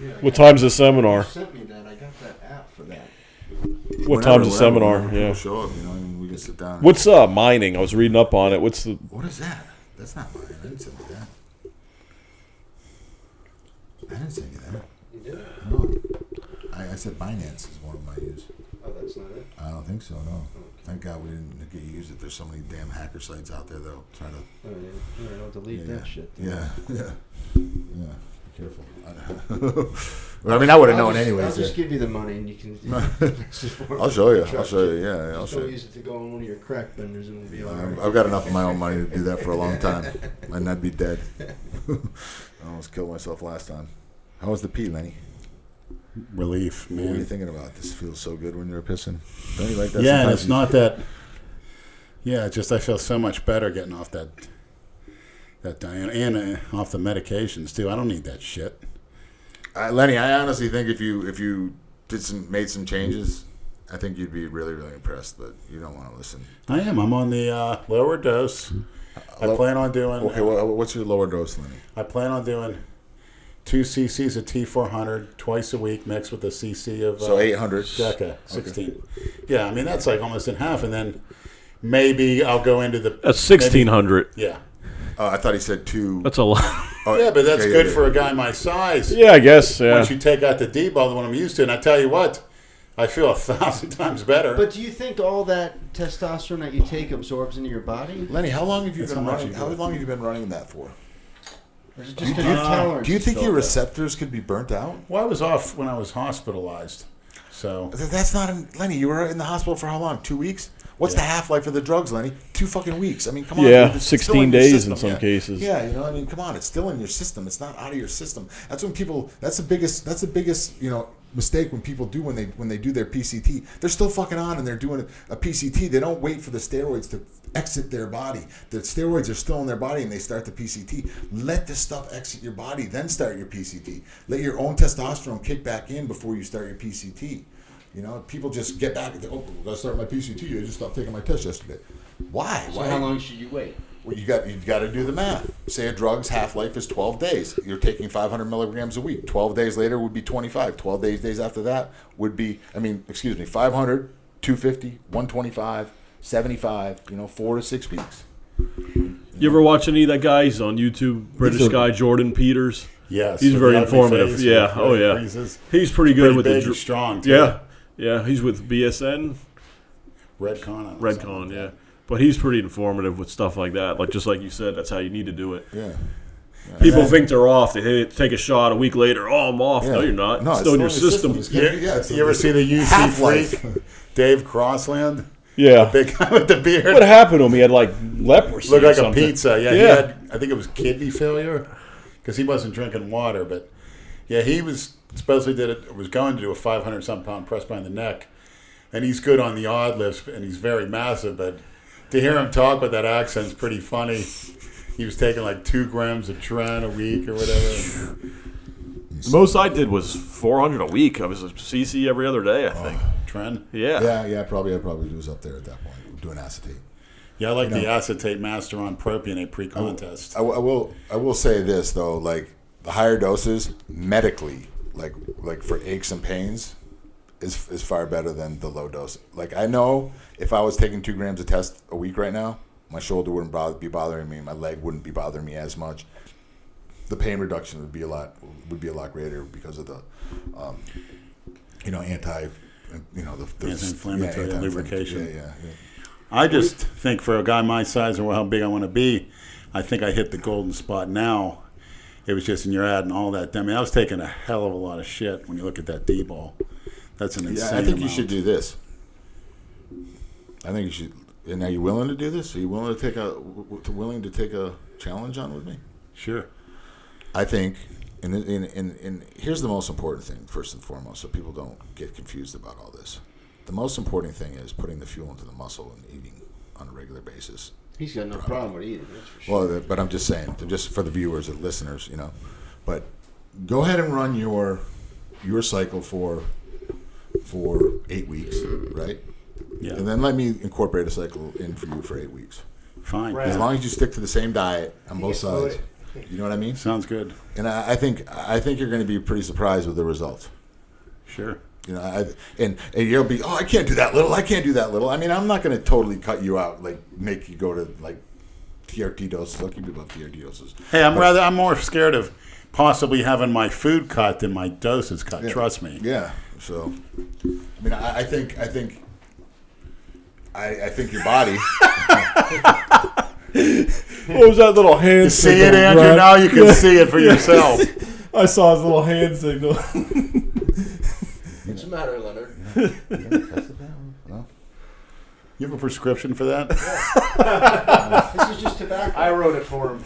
Yeah, What time's the seminar? You sent me that. I got that app for that. What time's the seminar? We'll Yeah. show up. And we can sit down. What's mining? I was reading up on it. What is that? That's not mine. I didn't send you that. I didn't send you that. You did? No. I said Binance is one of my use. Oh, that's not it? I don't think so, no. Thank God we didn't get used it. There's so many damn hacker sites out there that'll try to... Oh, yeah. All right, I'll delete that shit. Yeah. Be careful. Well, I mean, I would have known anyways. I'll just give you the money and you can... I'll show you. I'll show you. Yeah, I'll Just show don't you. use it to go on one of your crack benders and it'll be all right. I've got enough of my own money to do that for a long time. And I'd be dead. I almost killed myself last time. How was the pee, Lenny? Relief, What were you man. thinking about? This feels so good when you're pissing. Don't you like that? Yeah, and sometimes? it's not that. Yeah, it's just I feel so much better getting off that diet and off the medications too. I don't need that shit. Lenny, I honestly think if you made some changes, I think you'd be really, really impressed. But you don't want to listen. I am. I'm on the lower dose. I plan on doing. Okay, what's your lower dose, Lenny? I plan on doing 2 cc's of T400 twice a week, mixed with a cc of So 800. Deca 16. Okay. Yeah, I mean that's like almost in half, and then maybe I'll go into the. That's 1,600. Yeah. I thought he said 2. That's a lot. Oh, Yeah, but that's good for a guy my size. Yeah, I guess. Yeah. Once you take out the D-ball, the one I'm used to, and I tell you what, I feel 1,000 times better. But do you think all that testosterone that you take absorbs into your body? Lenny, how long have you That's been how much running? you do How it. long have you been running that for? Or is it just because your tolerance Do you is think your built up? receptors could be burnt out? Well, I was off when I was hospitalized, so That's not Lenny. You were in the hospital for how long? 2 weeks. What's the half-life of the drugs, Lenny? 2 fucking weeks. I mean, come on. Yeah, dude, it's 16 still in your days system. in some cases. Yeah, you know, I mean, come on, it's still in your system. It's not out of your system. That's when people. That's the biggest, you know, mistake when people do when they do their PCT. They're still fucking on and they're doing a PCT. They don't wait for the steroids to exit their body. The steroids are still in their body and they start the PCT. Let this stuff exit your body, then start your PCT. Let your own testosterone kick back in before you start your PCT. You know, people just get back and think, oh, I gotta start my PCT. I just stopped taking my test yesterday. Why? So how long should you wait? Well, you've got to do the math. Say a drug's half-life is 12 days. You're taking 500 milligrams a week. 12 days later would be 25. 12 days after that would be, 500, 250, 125, 75, 4 to 6 weeks. You ever watch any of that guy? He's on YouTube. British guy, Jordan Peters. Yes. He's with very the ugly informative. face, Yeah. with Oh, yeah. creases. He's pretty good with big the and strong, too. Yeah. Yeah. He's with BSN. Redcon. Yeah. But he's pretty informative with stuff like that. Like, just like you said, that's how you need to do it. Yeah. People think they're off. They take a shot a week later. Oh, I'm off. Yeah. No, you're not. No, it's still in your system. You ever see the UC half-life. freak, Dave Crossland? Yeah. Big guy with the beard. What happened to him? He had like leprosy. Looked or like a something. pizza. Yeah, Yeah. he had, I think it was kidney failure because he wasn't drinking water. But yeah, he was supposedly was going to do a 500-something pound press behind the neck, and he's good on the odd lifts, and he's very massive. But to hear him talk with that accent is pretty funny. He was taking like 2 grams of Tren a week or whatever. The most I did was 400 a week. I was a CC every other day, I think. Tren. Yeah. Yeah, probably was up there at that point doing acetate. Yeah, I like the acetate master on propionate pre-contest. I will say this though, like the higher doses medically, like for aches and pains, is far better than the low dose. Like I know if I was taking 2 grams of test a week right now, my shoulder wouldn't be bothering me, my leg wouldn't be bothering me as much. The pain reduction would be a lot greater because of the, anti-inflammatory lubrication. Yeah. I just think for a guy my size or how big I want to be, I think I hit the golden spot now. It was just in your ad and all that. I mean, I was taking a hell of a lot of shit when you look at that D-ball. That's an insane I think amount. you should do this. I think you should. And are you willing to do this? Are you willing to take a challenge on with me? Sure. I think, and here's the most important thing, first and foremost, so people don't get confused about all this. The most important thing is putting the fuel into the muscle and eating on a regular basis. He's got no problem with eating, that's for sure. Well, but I'm just saying, just for the viewers and listeners, But go ahead and run your cycle for 8 weeks, right? Yeah. And then let me incorporate a cycle in for you for 8 weeks. Fine. Right. As long as you stick to the same diet on both sides. You know what I mean? Sounds good. And I think you're going to be pretty surprised with the results. Sure. And you'll be, I can't do that little. I can't do that little. I mean, I'm not going to totally cut you out, like make you go to like TRT doses. I'll keep you above TRT doses. Hey, I'm more scared of possibly having my food cut than my doses cut. Yeah. Trust me. Yeah. So, I mean, I think your body. What was that little hand You see signal, it, Andrew? Brad? Now you can see it for yourself. I saw his little hand signal. What's the matter, Leonard? No? You have a prescription for that? This is just tobacco. I wrote it for him.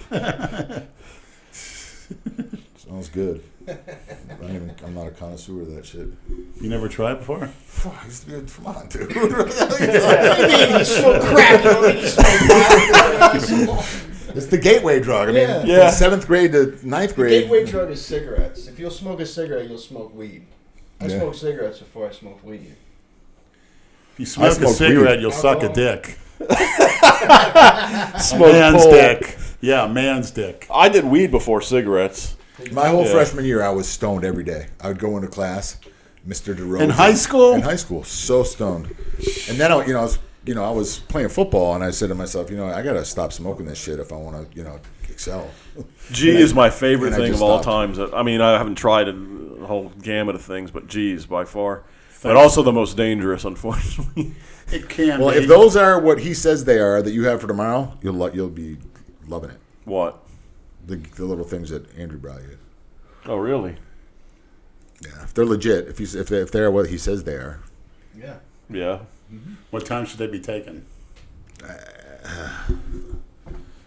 Sounds good. I'm not a connoisseur of that shit. You never tried before? I used to be come on, dude. You smoke crack. You smoke It's the gateway drug. I mean, Yeah. from 7th grade to 9th grade. gateway drug is cigarettes. If you'll smoke a cigarette, you'll smoke weed. I Yeah. smoked cigarettes before I smoked weed. If you smoke a smoke cigarette, weed. you'll suck a Alcohol. dick. Smoke Man's pole. dick. Yeah, man's dick. I did weed before cigarettes. My whole Yeah. freshman year, I was stoned every day. I would go into class, Mr. DeRose. In high school? In high school, so stoned. And then I was playing football, and I said to myself, I got to stop smoking this shit if I want to, excel. G is my favorite and I thing just of all stopped. times. I mean, I haven't tried a whole gamut of things, but G is by far. But also the most dangerous, unfortunately. It can Well, be. if those are what he says they are that you have for tomorrow, you'll be loving it. What? The little things that Andrew brought you. Oh, really? Yeah, if they're legit, if they're what he says they are, Yeah. Yeah. What time should they be taken?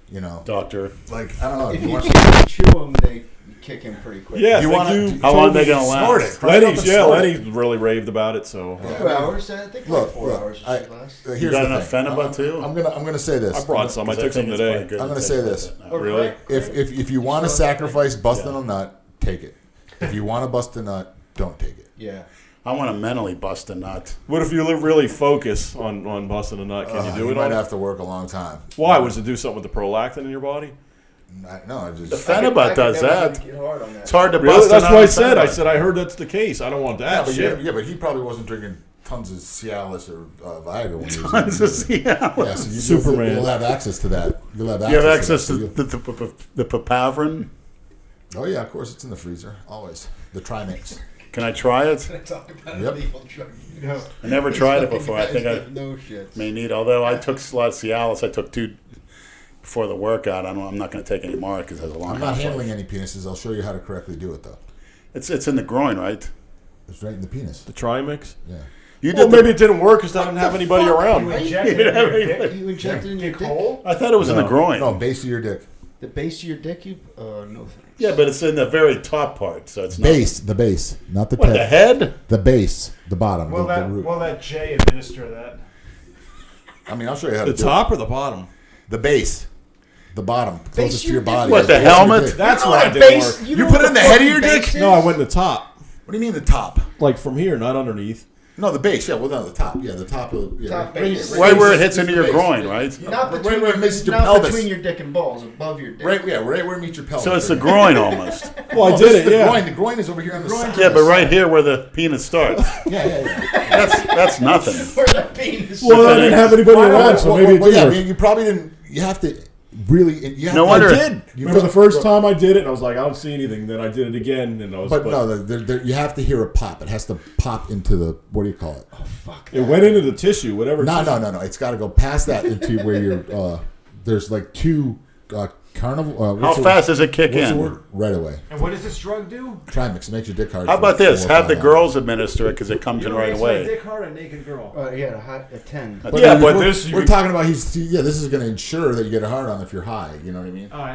You know, Doctor. like I don't know. If you you want, chew them, they kick in pretty quick. Yeah, you thank want you. to? How long are they going to Snort last? it. Cry it up Lenny's, and yeah, snort it. Lenny really raved about it. So 2 hours. I think like 4 hours. I- Should last. Here's You got the enough thing. Fenaba, too? I'm gonna say this. I brought some. I took some today. I'm gonna say this. Or Really? crack. If you want to sacrifice busting Yeah. a nut, take it. If you want to bust a nut, don't take it. Yeah. I want to mentally bust a nut. What if you really focus on busting a nut? Can you do You it? might on have to work a long time. Why? Was it do something with the prolactin in your body? No, I just. The Fenaba does that. Get hard on that. It's hard to Really? bust a That's nut what I on said. I Fenaba. said I heard that's the case. I don't want Yeah, that but, shit. but he probably wasn't drinking tons of Cialis or Viagra when he was. Tons of Cialis. Yeah, so Superman. You'll have access to that. You'll have access. You have access to that. the Papavrin? Oh yeah, of course it's in the freezer always. The Trimix. Can I try it? Talk about Yep. illegal drug. I never tried it before. I think I no shit. may need. Although I took a lot of Cialis, I took 2 before the workout. I'm not going to take any more because it has a long I'm not half-life. handling any penises. I'll show you how to correctly do it though. It's in the groin, right? It's right in the penis. The Trimix? Yeah. You Well, did. maybe it didn't work because I didn't have anybody around. You me. injected You it in your didn't have dick? You injected in your dick? I thought it was in the No. groin. No, base of your dick. The base of your dick? You? No thanks. Yeah, but it's in the very top part, so it's not. Base, the base, not the What, tip. the head? The base, the bottom, Will the root. that J administer that? I mean, I'll show you how The to do top or the bottom? it. The base, the bottom, closest to your your dick. body. What, That's the base of your helmet? dick. That's You why know it what didn't base- work. You know put what it in the the head of fucking your dick? base is? No, I went in the top. What do you mean the top? Like from here, not underneath. No, the base. Yeah, well, no, the top. Yeah, the top of yeah, Top right base. here, Right where it here. hits into your Base. groin, right? Not Right between, where it meets your not pelvis. between your dick and balls, above your dick. Right, yeah, right where it meets your pelvis. So it's the right groin almost. Well, I here. did This it, is the yeah. groin. The groin is over here on the side. Yeah, but right here where the penis starts. Yeah. That's nothing. Where the penis Well, I didn't have anybody around, so maybe it Well, did yeah, I work. mean, you probably didn't. You have to really. You have No to, wonder- I did. You Remember the felt- first time I did it, and I was like, I don't see anything. Then I did it again, and I was. But no, you have to hear a pop. It has to pop into the what do you call it? Fuck. it went into the tissue, whatever. No. tissue. It's got to go past that into where you're. There's like 2 carnival. How fast does it kick What's the in? word? Right away. And what does this drug do? Trimix makes your dick hard. How for about this? 4 or Have the 5 girls administer it because it comes in right Makes away. my dick hard, a naked girl. Yeah, a 10. But Yeah, then but we're, this- we're talking about this is going to ensure that you get a hard on if you're high. You know what I mean? Oh,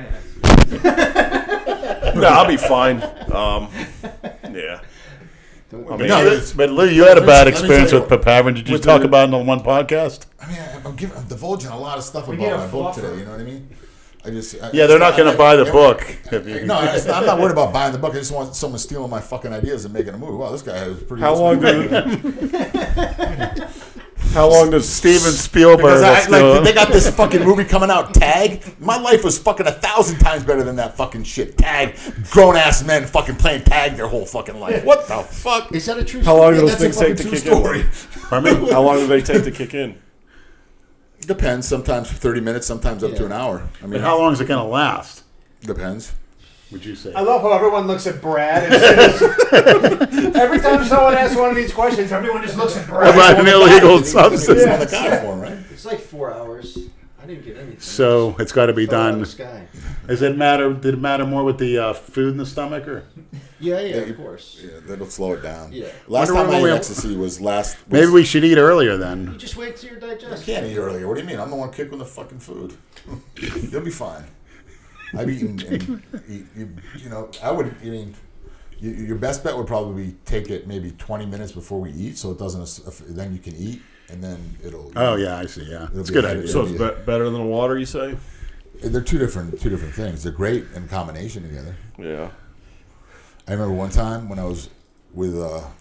yeah. No, I'll be fine. Yeah. Don't I worry. mean, No, but Lou, you had a bad let me experience tell with you Papavrin. Did you with talk the- about it on one podcast? I mean, I'm divulging a lot of stuff We about need a my book fluffer. today. You know what I mean? Yeah, they're not going to buy the book. If you, No, I'm not worried about buying the book. I just want someone stealing my fucking ideas and making a movie. Wow, this guy is pretty. How long does Steven Spielberg. Because will steal they it. got this fucking movie coming out, Tag. My life was fucking 1,000 times better than that fucking shit. Tag, grown ass men fucking playing tag their whole fucking life. What the fuck? Is that a true How long story? do those That's a things take fucking to true kick in? story. Pardon me? How long do they take to kick in? Depends. Sometimes 30 minutes. Sometimes up to an hour. I mean, But how long is it going to last? depends. Would you say? I love how everyone looks at Brad. As soon as, every time someone asks one of these questions, everyone just looks at Brad. About an illegal It's substance. on the guy form, right? It's like 4 hours. I didn't get anything. So it's got to be Fell out of done. the sky. Does it matter? Did it matter more with the food in the stomach, or Yeah, of course. Yeah, that'll slow it down. Yeah. Last Wonder time I when ate we- ecstasy was last. maybe we should eat earlier then? You just wait till you're I digested. can't eat earlier. What do you mean? I'm the one kicking the fucking food. You'll be fine. I've eaten, and you know, I would. I mean, your best bet would probably be take it maybe 20 minutes before we eat, so it doesn't. Then you can eat, and then it'll. Oh yeah, I see. Yeah, It'll it's a be good a- idea. So it's better than water, you say? They're two different things. They're great in combination together. Yeah. I remember one time when I was with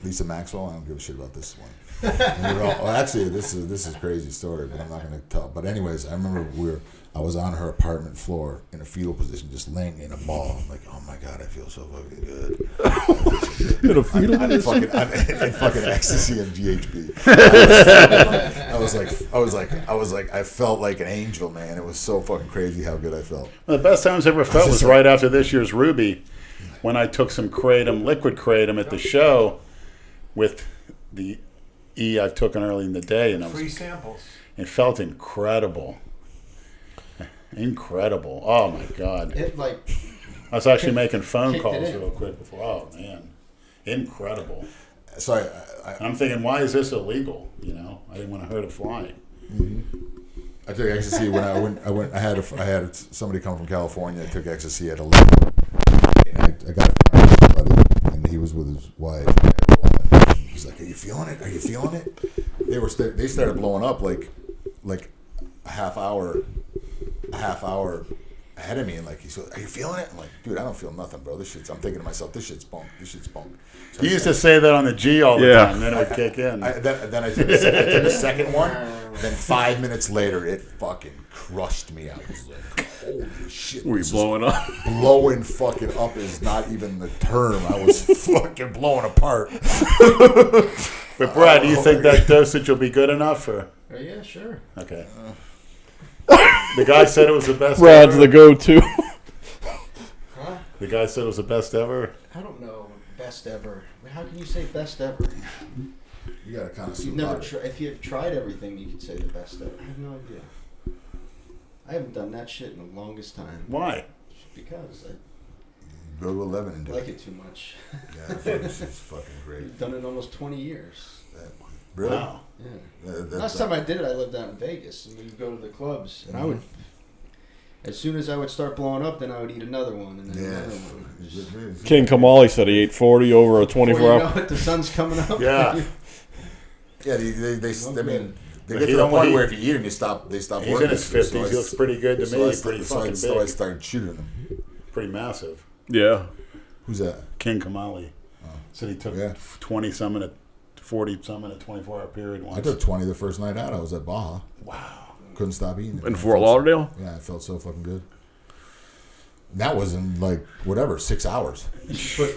Lisa Maxwell. I don't give a shit about this one. And we were all, well, actually, this is a crazy story, but I'm not going to tell. But anyways, I remember I was on her apartment floor in a fetal position, just laying in a ball. I'm like, oh my god, I feel so fucking good. In a fetal I'm fucking ecstasy and GHB. I was like, I felt like an angel, man. It was so fucking crazy how good I felt. The best times I ever felt was right after this year's Ruby, when I took some kratom, liquid kratom, at the show with the E I've taken early in the day, and Free samples. it felt incredible. Incredible. Oh my God. It like I was actually making phone kicked calls it in. real quick before. Oh man. Incredible. So I'm thinking, why is this illegal? You know, I didn't want to hurt a fly. I took ecstasy when I had somebody come from California. I took ecstasy at 11. And I got it from my buddy, and he was with his wife. He's like, "Are you feeling it? Are you feeling it?" They started blowing up like a half hour ahead of me, and like, he's like, "Are you feeling it?" I'm like, "Dude, I don't feel nothing, bro. I'm thinking to myself, this shit's bunk. So You used to say that on the G all the time, then it would kick in. Then I took the second one. Then 5 minutes later, it fucking crushed me. I was like, holy shit. Were you blowing up? Blowing fucking up is not even the term. I was fucking blowing apart. But Brad, do you think that dosage will be good enough? Or? Yeah, sure. Okay. The guy said it was the best Brad's ever. the go-to. Huh? The guy said it was the best ever. I don't know. Best ever. How can you say best ever? You gotta kind of You've never if you've tried everything, you could say the best ever. I have no idea. I haven't done that shit in the longest time. Why? Because I Go to 11 and do like it. it too much. Yeah, this is fucking great. I've done it almost 20 years. Really? Wow. Yeah. That's Last time I did it, I lived out in Vegas, and we'd go to the clubs, and I would. As soon as I would start blowing up, then I would eat another one, and then another one. King Kamali said he ate 40 over a Before 24-hour. you know it, the sun's coming up. Yeah. Yeah, I mean, they But get he to the don't point eat- where if you eat them, they stop He's working. in his 50s. He looks pretty good to me. Pretty fucking So I big. started shooting him. Pretty massive. Yeah. Who's that? King Kamali. Said he took Yeah. 20-some in a 40-some in a 24-hour period once. I took 20 the first night out. I was at Baja. Wow. Couldn't stop eating it. In Fort Lauderdale? Yeah, I felt so fucking good. And that was in 6 hours.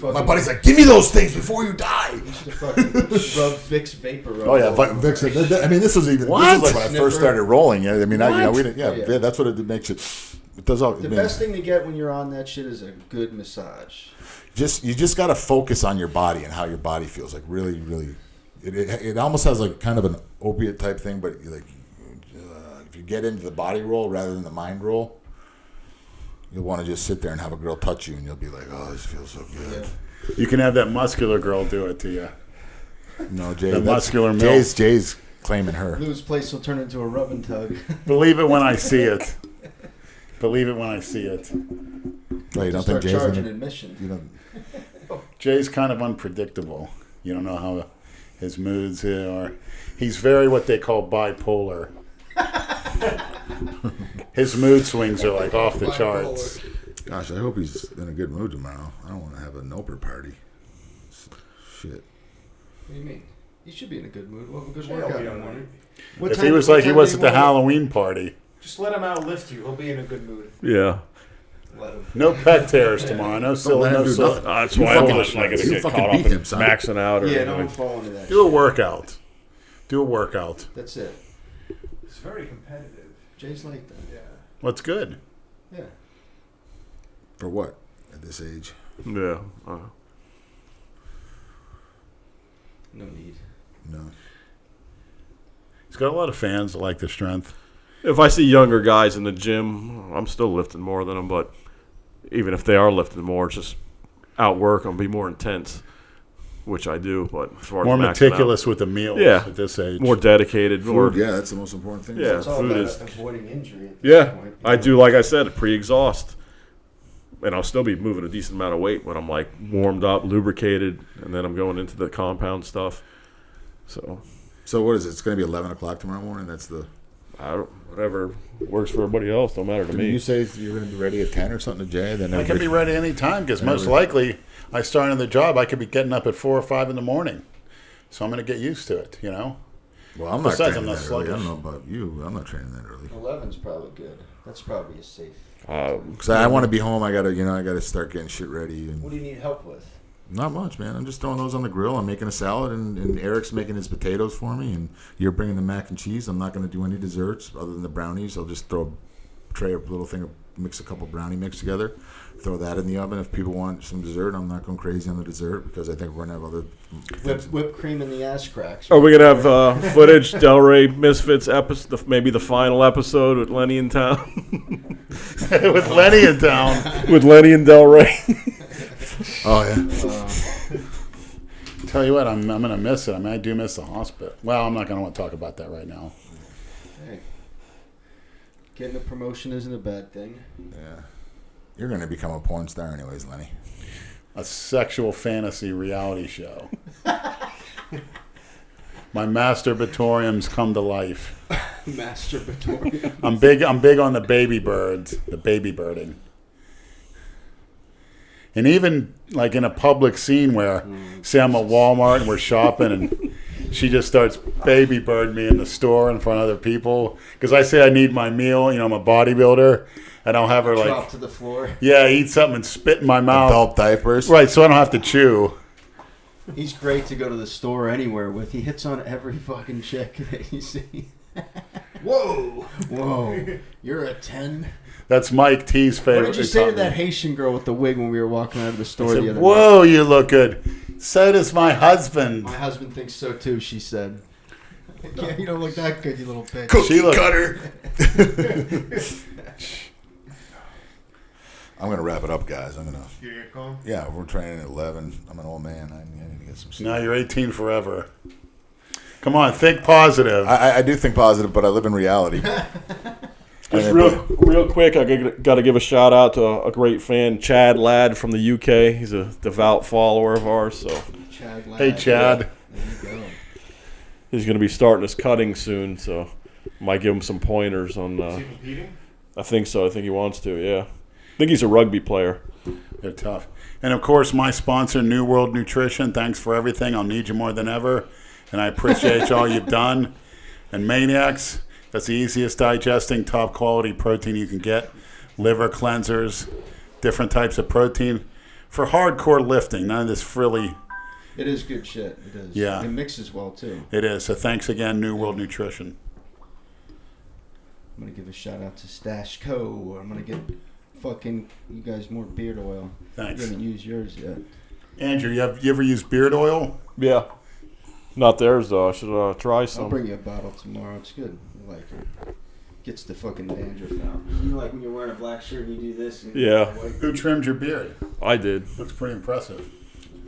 My buddy's like, "Give me those things before you die." You should have fucking rub Vicks Vapor Rub. Oh yeah, Vicks. I mean, this was even. What? This was like when I Sniffer. first started rolling. I mean, we didn't. Oh, yeah. That's what it makes it. It does all. The best thing to get when you're on that shit is a good massage. You just got to focus on your body and how your body feels. Like really, really, it almost has like kind of an opiate type thing, but if you get into the body roll rather than the mind roll, you'll want to just sit there and have a girl touch you, and you'll be like, "Oh, this feels so good." Yeah. You can have that muscular girl do it to you. No, Jay. The muscular milk. Jay's claiming her. Lou's place will turn into a rub and tug. Believe it when I see it. Believe it when I see it. Oh, you don't Start think Jay's charging gonna? admission. You don't. Jay's kind of unpredictable. You don't know how his moods are. He's very what they call bipolar. His mood swings are like off the charts. Gosh, I hope he's in a good mood tomorrow. I don't want to have a noper party. Shit. What do you mean? You should be in a good mood. We'll have a good Jay will workout be in the on morning. If he was like he was at the Halloween party. Just let him outlift you. He'll be in a good mood. Yeah. Let him. No pec tears tomorrow. No silly. let him No do silly. nothing. That's You why I'm fucking- not going to you get fucking caught up beat in him, son. maxing out. Or Yeah, don't anything. fall into that. Do a shit. workout. Do a workout. That's it. It's very competitive. Jay's like that. Yeah. What's good? Yeah. For what? At this age? Yeah. No need. No. He's got a lot of fans that like the strength. If I see younger guys in the gym, I'm still lifting more than them. But even if they are lifting more, it's just outwork them, be more intense, which I do. But as far More as maxing meticulous with the meals Yeah. at this age. out, more dedicated, more. Food, yeah, that's the most important thing. Yeah. It's all food about is- avoiding injury. At this Yeah, point. I do. Like I said, pre-exhaust, and I'll still be moving a decent amount of weight when I'm like warmed up, lubricated, and then I'm going into the compound stuff. So what is it? It's going to be 11 o'clock tomorrow morning? That's the... whatever works for everybody else, don't matter to Did me. you say you're going to be ready at 10 or something, Jay? Then I can be ready any time because most Every- likely I start on the job. I could be getting up at 4 or 5 in the morning. So I'm going to get used to it, you know? Well, I'm not Besides, training I'm not that early. I don't sluggish. know about you. I'm not training that early. 11's probably good. That's probably a safe. Because I want to be home. I got to start getting shit ready. And What do you need help with? not much, man. I'm just throwing those on the grill. I'm making a salad, and Eric's making his potatoes for me, and you're bringing the mac and cheese. I'm not going to do any desserts other than the brownies. I'll just throw a tray, a little thing, mix a couple brownie mix together, throw that in the oven. If people want some dessert, I'm not going crazy on the dessert because I think we're going to have other things. Whipped cream in the ass cracks. Are we gonna have footage Delray MisFits episode, maybe the final episode with Lenny in town, With Lenny in town. with Lenny and Delray? Oh, yeah. tell you what, I'm going to miss it. I mean, I do miss the hospital. Well, I'm not going to want to talk about that right now. Hey, getting a promotion isn't a bad thing. Yeah. You're going to become a porn star anyways, Lenny. A sexual fantasy reality show. My masturbatoriums come to life. Masturbatorium. I'm big on the baby birds, the baby birding. And even like in a public scene where, say I'm at Walmart and we're shopping and she just starts baby bird me in the store in front of other people. Because I say I need my meal, I'm a bodybuilder. And I'll have her Drop to the floor. Yeah, eat something and spit in my mouth. Adult diapers. Right, so I don't have to chew. He's great to go to the store anywhere with. He hits on every fucking chick that you see. Whoa. You're a 10. That's Mike T's favorite. What did you say to that Haitian girl with the wig when we were walking out of the store the other night? Whoa, you look good. So does my husband. My husband thinks so too, she said. Yeah, you don't look that good, you little bitch. Cookie cutter. I'm going to wrap it up, guys. Yeah, we're training at 11. I'm an old man. I need to get some sleep. Now you're 18 forever. Come on, think positive. I do think positive, but I live in reality. Just real quick, I got to give a shout out to a great fan, Chad Ladd from the UK. He's a devout follower of ours. So, Chad Ladd. Hey, Chad. There you go. He's going to be starting his cutting soon, so might give him some pointers on. Is he competing? I think so. I think he wants to. Yeah, I think he's a rugby player. They're tough. And, of course, my sponsor, New World Nutrition. Thanks for everything. I'll need you more than ever. And I appreciate all you've done. And Maniacs, that's the easiest digesting, top quality protein you can get. Liver cleansers, different types of protein. For hardcore lifting, none of this frilly. It is good shit. It is. Yeah. It mixes well, too. It is. So thanks again, New World Nutrition. I'm going to give a shout out to Stash Co. I'm going to get fucking you guys more beard oil. Thanks. I haven't used yours yet. Andrew, you ever used beard oil? Yeah, not theirs though. I should try some. I'll bring you a bottle tomorrow. It's good. I like it. Gets the fucking dandruff out. You know, like when you're wearing a black shirt and you do this. And Yeah. Who trimmed your beard? I did. Looks pretty impressive.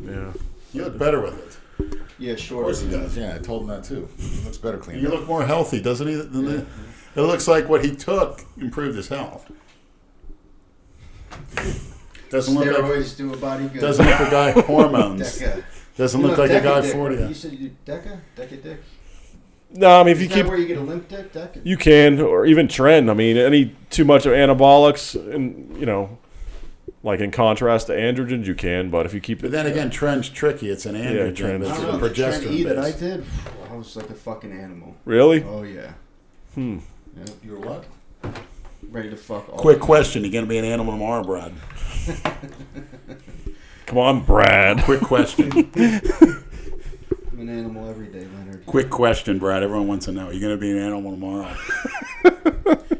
Yeah. You look better with it. Yeah, Of sure. course he does. Yeah, I told him that too. He looks better clean. You look more healthy, doesn't he? It looks like what he took improved his health. Doesn't look like Steroids do a body good. doesn't look like a guy hormones. Deca. Doesn't You look look like a Deca guy dick, 40. right? You said you do Deca? Deca dick? No, I mean if you Is keep that where you get a limp dick? Deca? you can or even trend. I mean any too much of anabolics and like in contrast to androgens you can, but if you keep But it then again, trend's tricky. It's an androgen. trend. But I it's don't a know, the trend E that I progesterone. did, I was like a fucking animal. really? Oh, yeah. Hmm. Yep. You were what? Ready to fuck all Quick the- question: you gonna be an animal tomorrow, Brad? Come on, Brad. Quick question. I'm an animal every day, Leonard. Quick question, Brad. Everyone wants to know: you gonna be an animal tomorrow?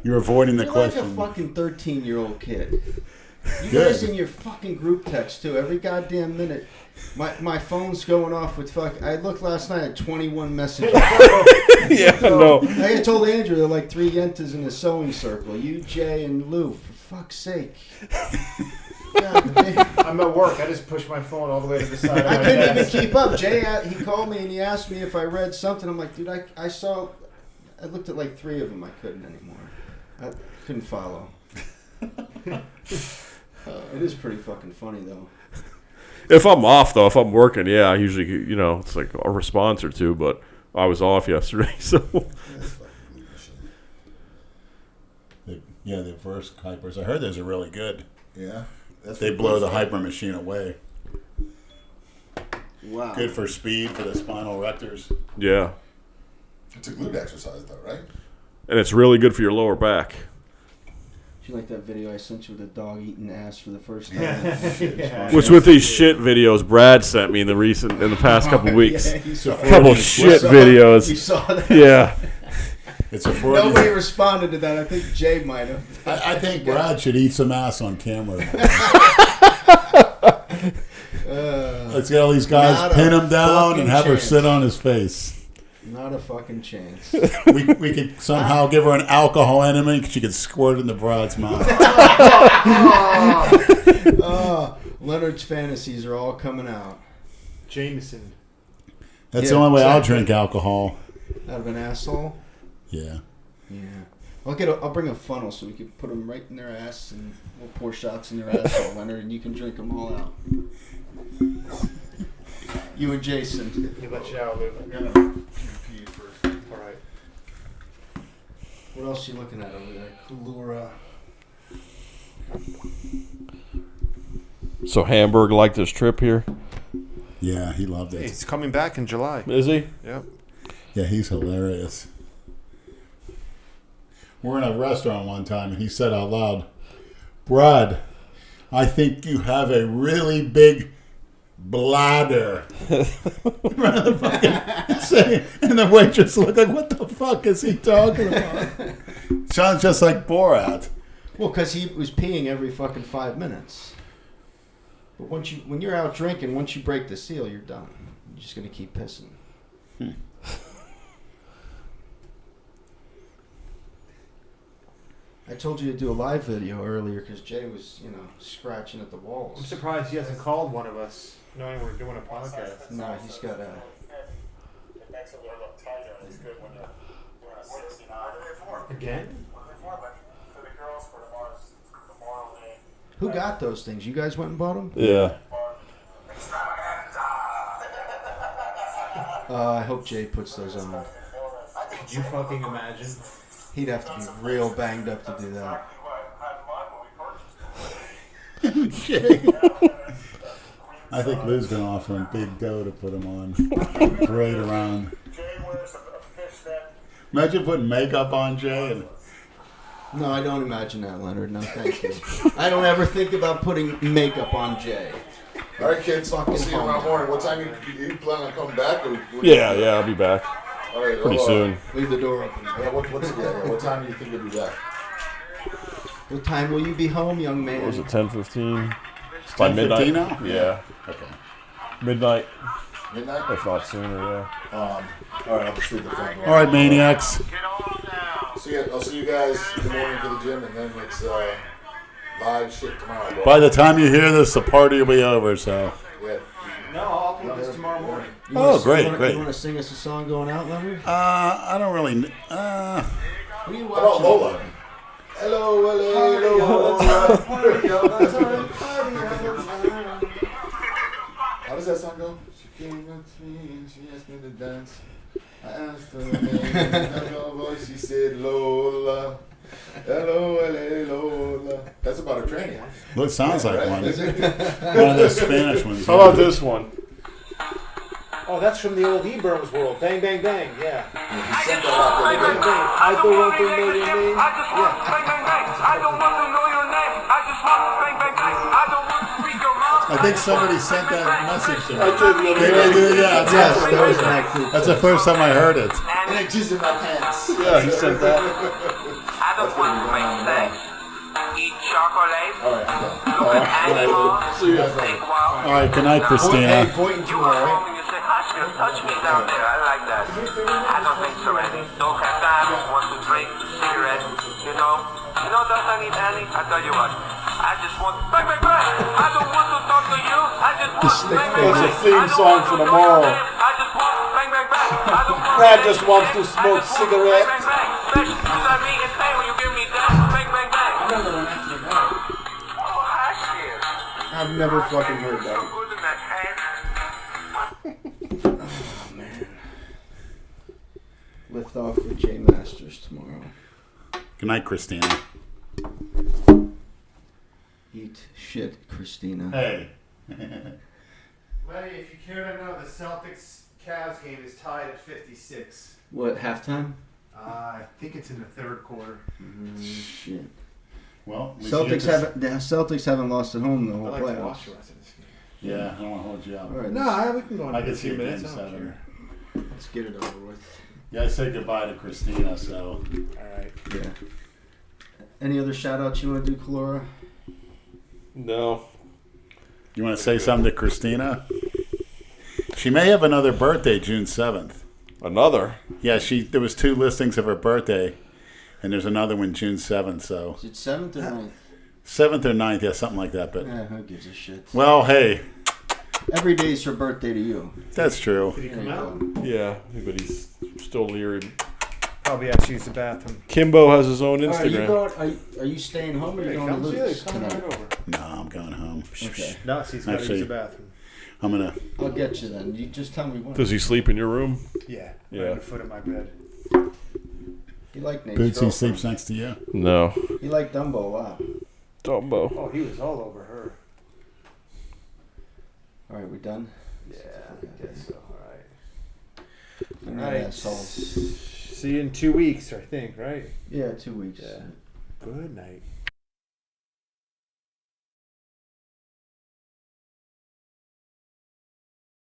You're avoiding the You're question. like a fucking 13-year-old kid. You Good. guys in your fucking group text, too. Every goddamn minute. My phone's going off with I looked last night at 21 messages. Yeah, no. I told Andrew there are like 3 yentas in a sewing circle. You, Jay, and Lou. For fuck's sake. God, damn. I'm at work. I just pushed my phone all the way to the side of I my couldn't even desk. keep up. Jay, he called me and he asked me if I read something. I'm like, dude, I looked at like 3 of them. I couldn't anymore. I couldn't follow. It is pretty fucking funny, though. If I'm off though, if I'm working, yeah, I usually it's like a response or two, but I was off yesterday, so Yeah, the verse hypers. I heard those are really good. Yeah. They blow the hyper machine away. Wow. Good for speed for the spinal erectors. yeah. It's a glute exercise, though, right? And it's really good for your lower back. You like that video I sent you with the dog eating ass for the first time? Yeah. What's with these shit videos Brad sent me in the past couple weeks? Yeah, you saw Couple that. shit You saw videos. that? Yeah. It's a 40. Nobody responded to that. I think Jay might have. I think Brad should eat some ass on camera. Let's get all these guys, Not a pin him down, fucking and have her chance. sit on his face. Not a fucking chance. We could somehow give her an alcohol enema and she could squirt it in the Brad's mouth. Leonard's fantasies are all coming out. Jameson. That's Yeah, the only way I'll exactly. drink alcohol. Out of an asshole. Yeah. Yeah. I'll bring a funnel so we can put them right in their ass and we'll pour shots in their asshole, Leonard, and you can drink them all out. You and Jason. You let you out, Lou. I'm gonna pee first. All right. What else are you looking at over there? Collura. So Hamburg liked his trip here. Yeah, he loved it. He's coming back in July. Is he? Yep. Yeah, he's hilarious. We're in a restaurant one time, and he said out loud, "Brad, I think you have a really big bladder." And the waitress looked like, "What the fuck is he talking about?" Sounds just like Borat. Well, because he was peeing every fucking 5 minutes. But when you're out drinking, once you break the seal, you're done. You're just gonna keep pissing. I told you to do a live video earlier because Jay was, scratching at the walls. I'm surprised he hasn't called one of us, knowing we're doing a podcast. No, he's got a. It makes it a little tighter. It's good when you're doing a 69. Again? For the girls for tomorrow's Memorial Day. Who got those things? You guys went and bought them? Yeah. I hope Jay puts those on. Could you fucking imagine? He'd have to be real banged up to do that. I think Lou's going to offer him big dough to put him on. Parade around. Imagine putting makeup on Jay. And No, I don't imagine that, Leonard. No, thank you. I don't ever think about putting makeup on Jay. All right, kids. We'll Fucking see you tomorrow home. morning. What time you plan on coming back? Or Yeah, I'll be back All right. pretty soon. Leave the door open. Yeah, what time do you think you'll be back? What time will you be home, young man? What was it, 10:15? By 10:15 midnight? now? Yeah. Okay. Midnight, Midnight? if not sooner, yeah. All right, I'll just leave the front door. All right, maniacs. I'll see you guys in the morning for the gym, and then it's live shit tomorrow. Bro. By the time you hear this, the party will be over, so. Yeah. No, I'll do this tomorrow morning. You wanna- great, you wanna- great. You want to sing us a song going out, Leonard? I don't really. What are you How about watching? Lola? Hello, How does that song go? She came up to me and she asked me to dance. I asked her her name and her voice. She said Lola. Hello, Lola. That's about her training. Look, sounds like Right? one. Is it? One of the Spanish ones. How about this one? Oh, that's from the old E-Burns world. Bang, bang, bang. Yeah. He sent that out the other day. I don't want to know your name. I just want to bang, bang, bang. I don't want to know your name. I just want to bang, bang, bang. I don't want to speak your mouth. I think somebody sent that message to me. I did the other day. Yeah, Yes, that was an active. that's the first time I heard it. And it jizzed in my pants. Yeah, he sent that. I don't want to make sex. Eat chocolate. All right, I'm done. Look at animals. See ya. Take wild. All right, good night, Christina. Pointing to You her, are right? phone and you say, hush, just touch me down there. I like that. I don't think so, Eddie. Don't have time. Want to drink, cigarette, you know. You know, does I need any? I tell you what. I just want bang, bang, bang. I don't want to talk to you. I just want bang, bang, There's a bang. theme I don't song want for to know tomorrow. your name. I just want bang, bang, bang. I don't want Brad just wants to smoke I just want cigarettes. Bang, bang, bang. Beside me and pay when you give me that. Bang, bang, bang. Oh, hi, shit. I've never fucking heard that. Good in that hand. Lift off with Jay Masters tomorrow. Good night, Christina. Eat shit, Christina. Hey. Lenny, if you care to know, the Celtics-Cavs game is tied at 56. What, halftime? I think it's in the third quarter. Shit. Well, we Celtics haven't lost at home the I whole like to playoffs. watch the rest of this game. Yeah, I don't want to hold you up. All right, No, we can go on I a can see few a game minutes. I don't 7. care. let's get it over with. Yeah, I said goodbye to Christina, so. All right. Yeah. Any other shout outs you want to do, Collura? No. You want to say something to Christina? She may have another birthday June 7th. Another? Yeah, there was 2 listings of her birthday, and there's another one June 7th, so. Is it 7th or 9th? 7th or 9th, yeah, something like that. But Yeah, who gives a shit? well, hey, Every day's her birthday to you. That's true. Did he There come you out? go. Yeah, but he's still leery. Probably has to use the bathroom. Kimbo has his own All right, you Instagram. going? Are you staying home or are you going to Luke's tonight? No, I'm going home. Okay, No, he's got to Actually- use the bathroom. I'm gonna. I'll get you then. You just tell me when. Does he sleep in your room? Yeah. Yeah. Right at the foot of my bed. You like Nate's Bootsy girlfriend. sleeps next to you. No. You like Dumbo a lot. Dumbo. Oh, he was all over her. All right, we done? Yeah, I guess so. All All right. right. See you in 2 weeks, I think, right? Yeah, 2 weeks. Yeah. Good night.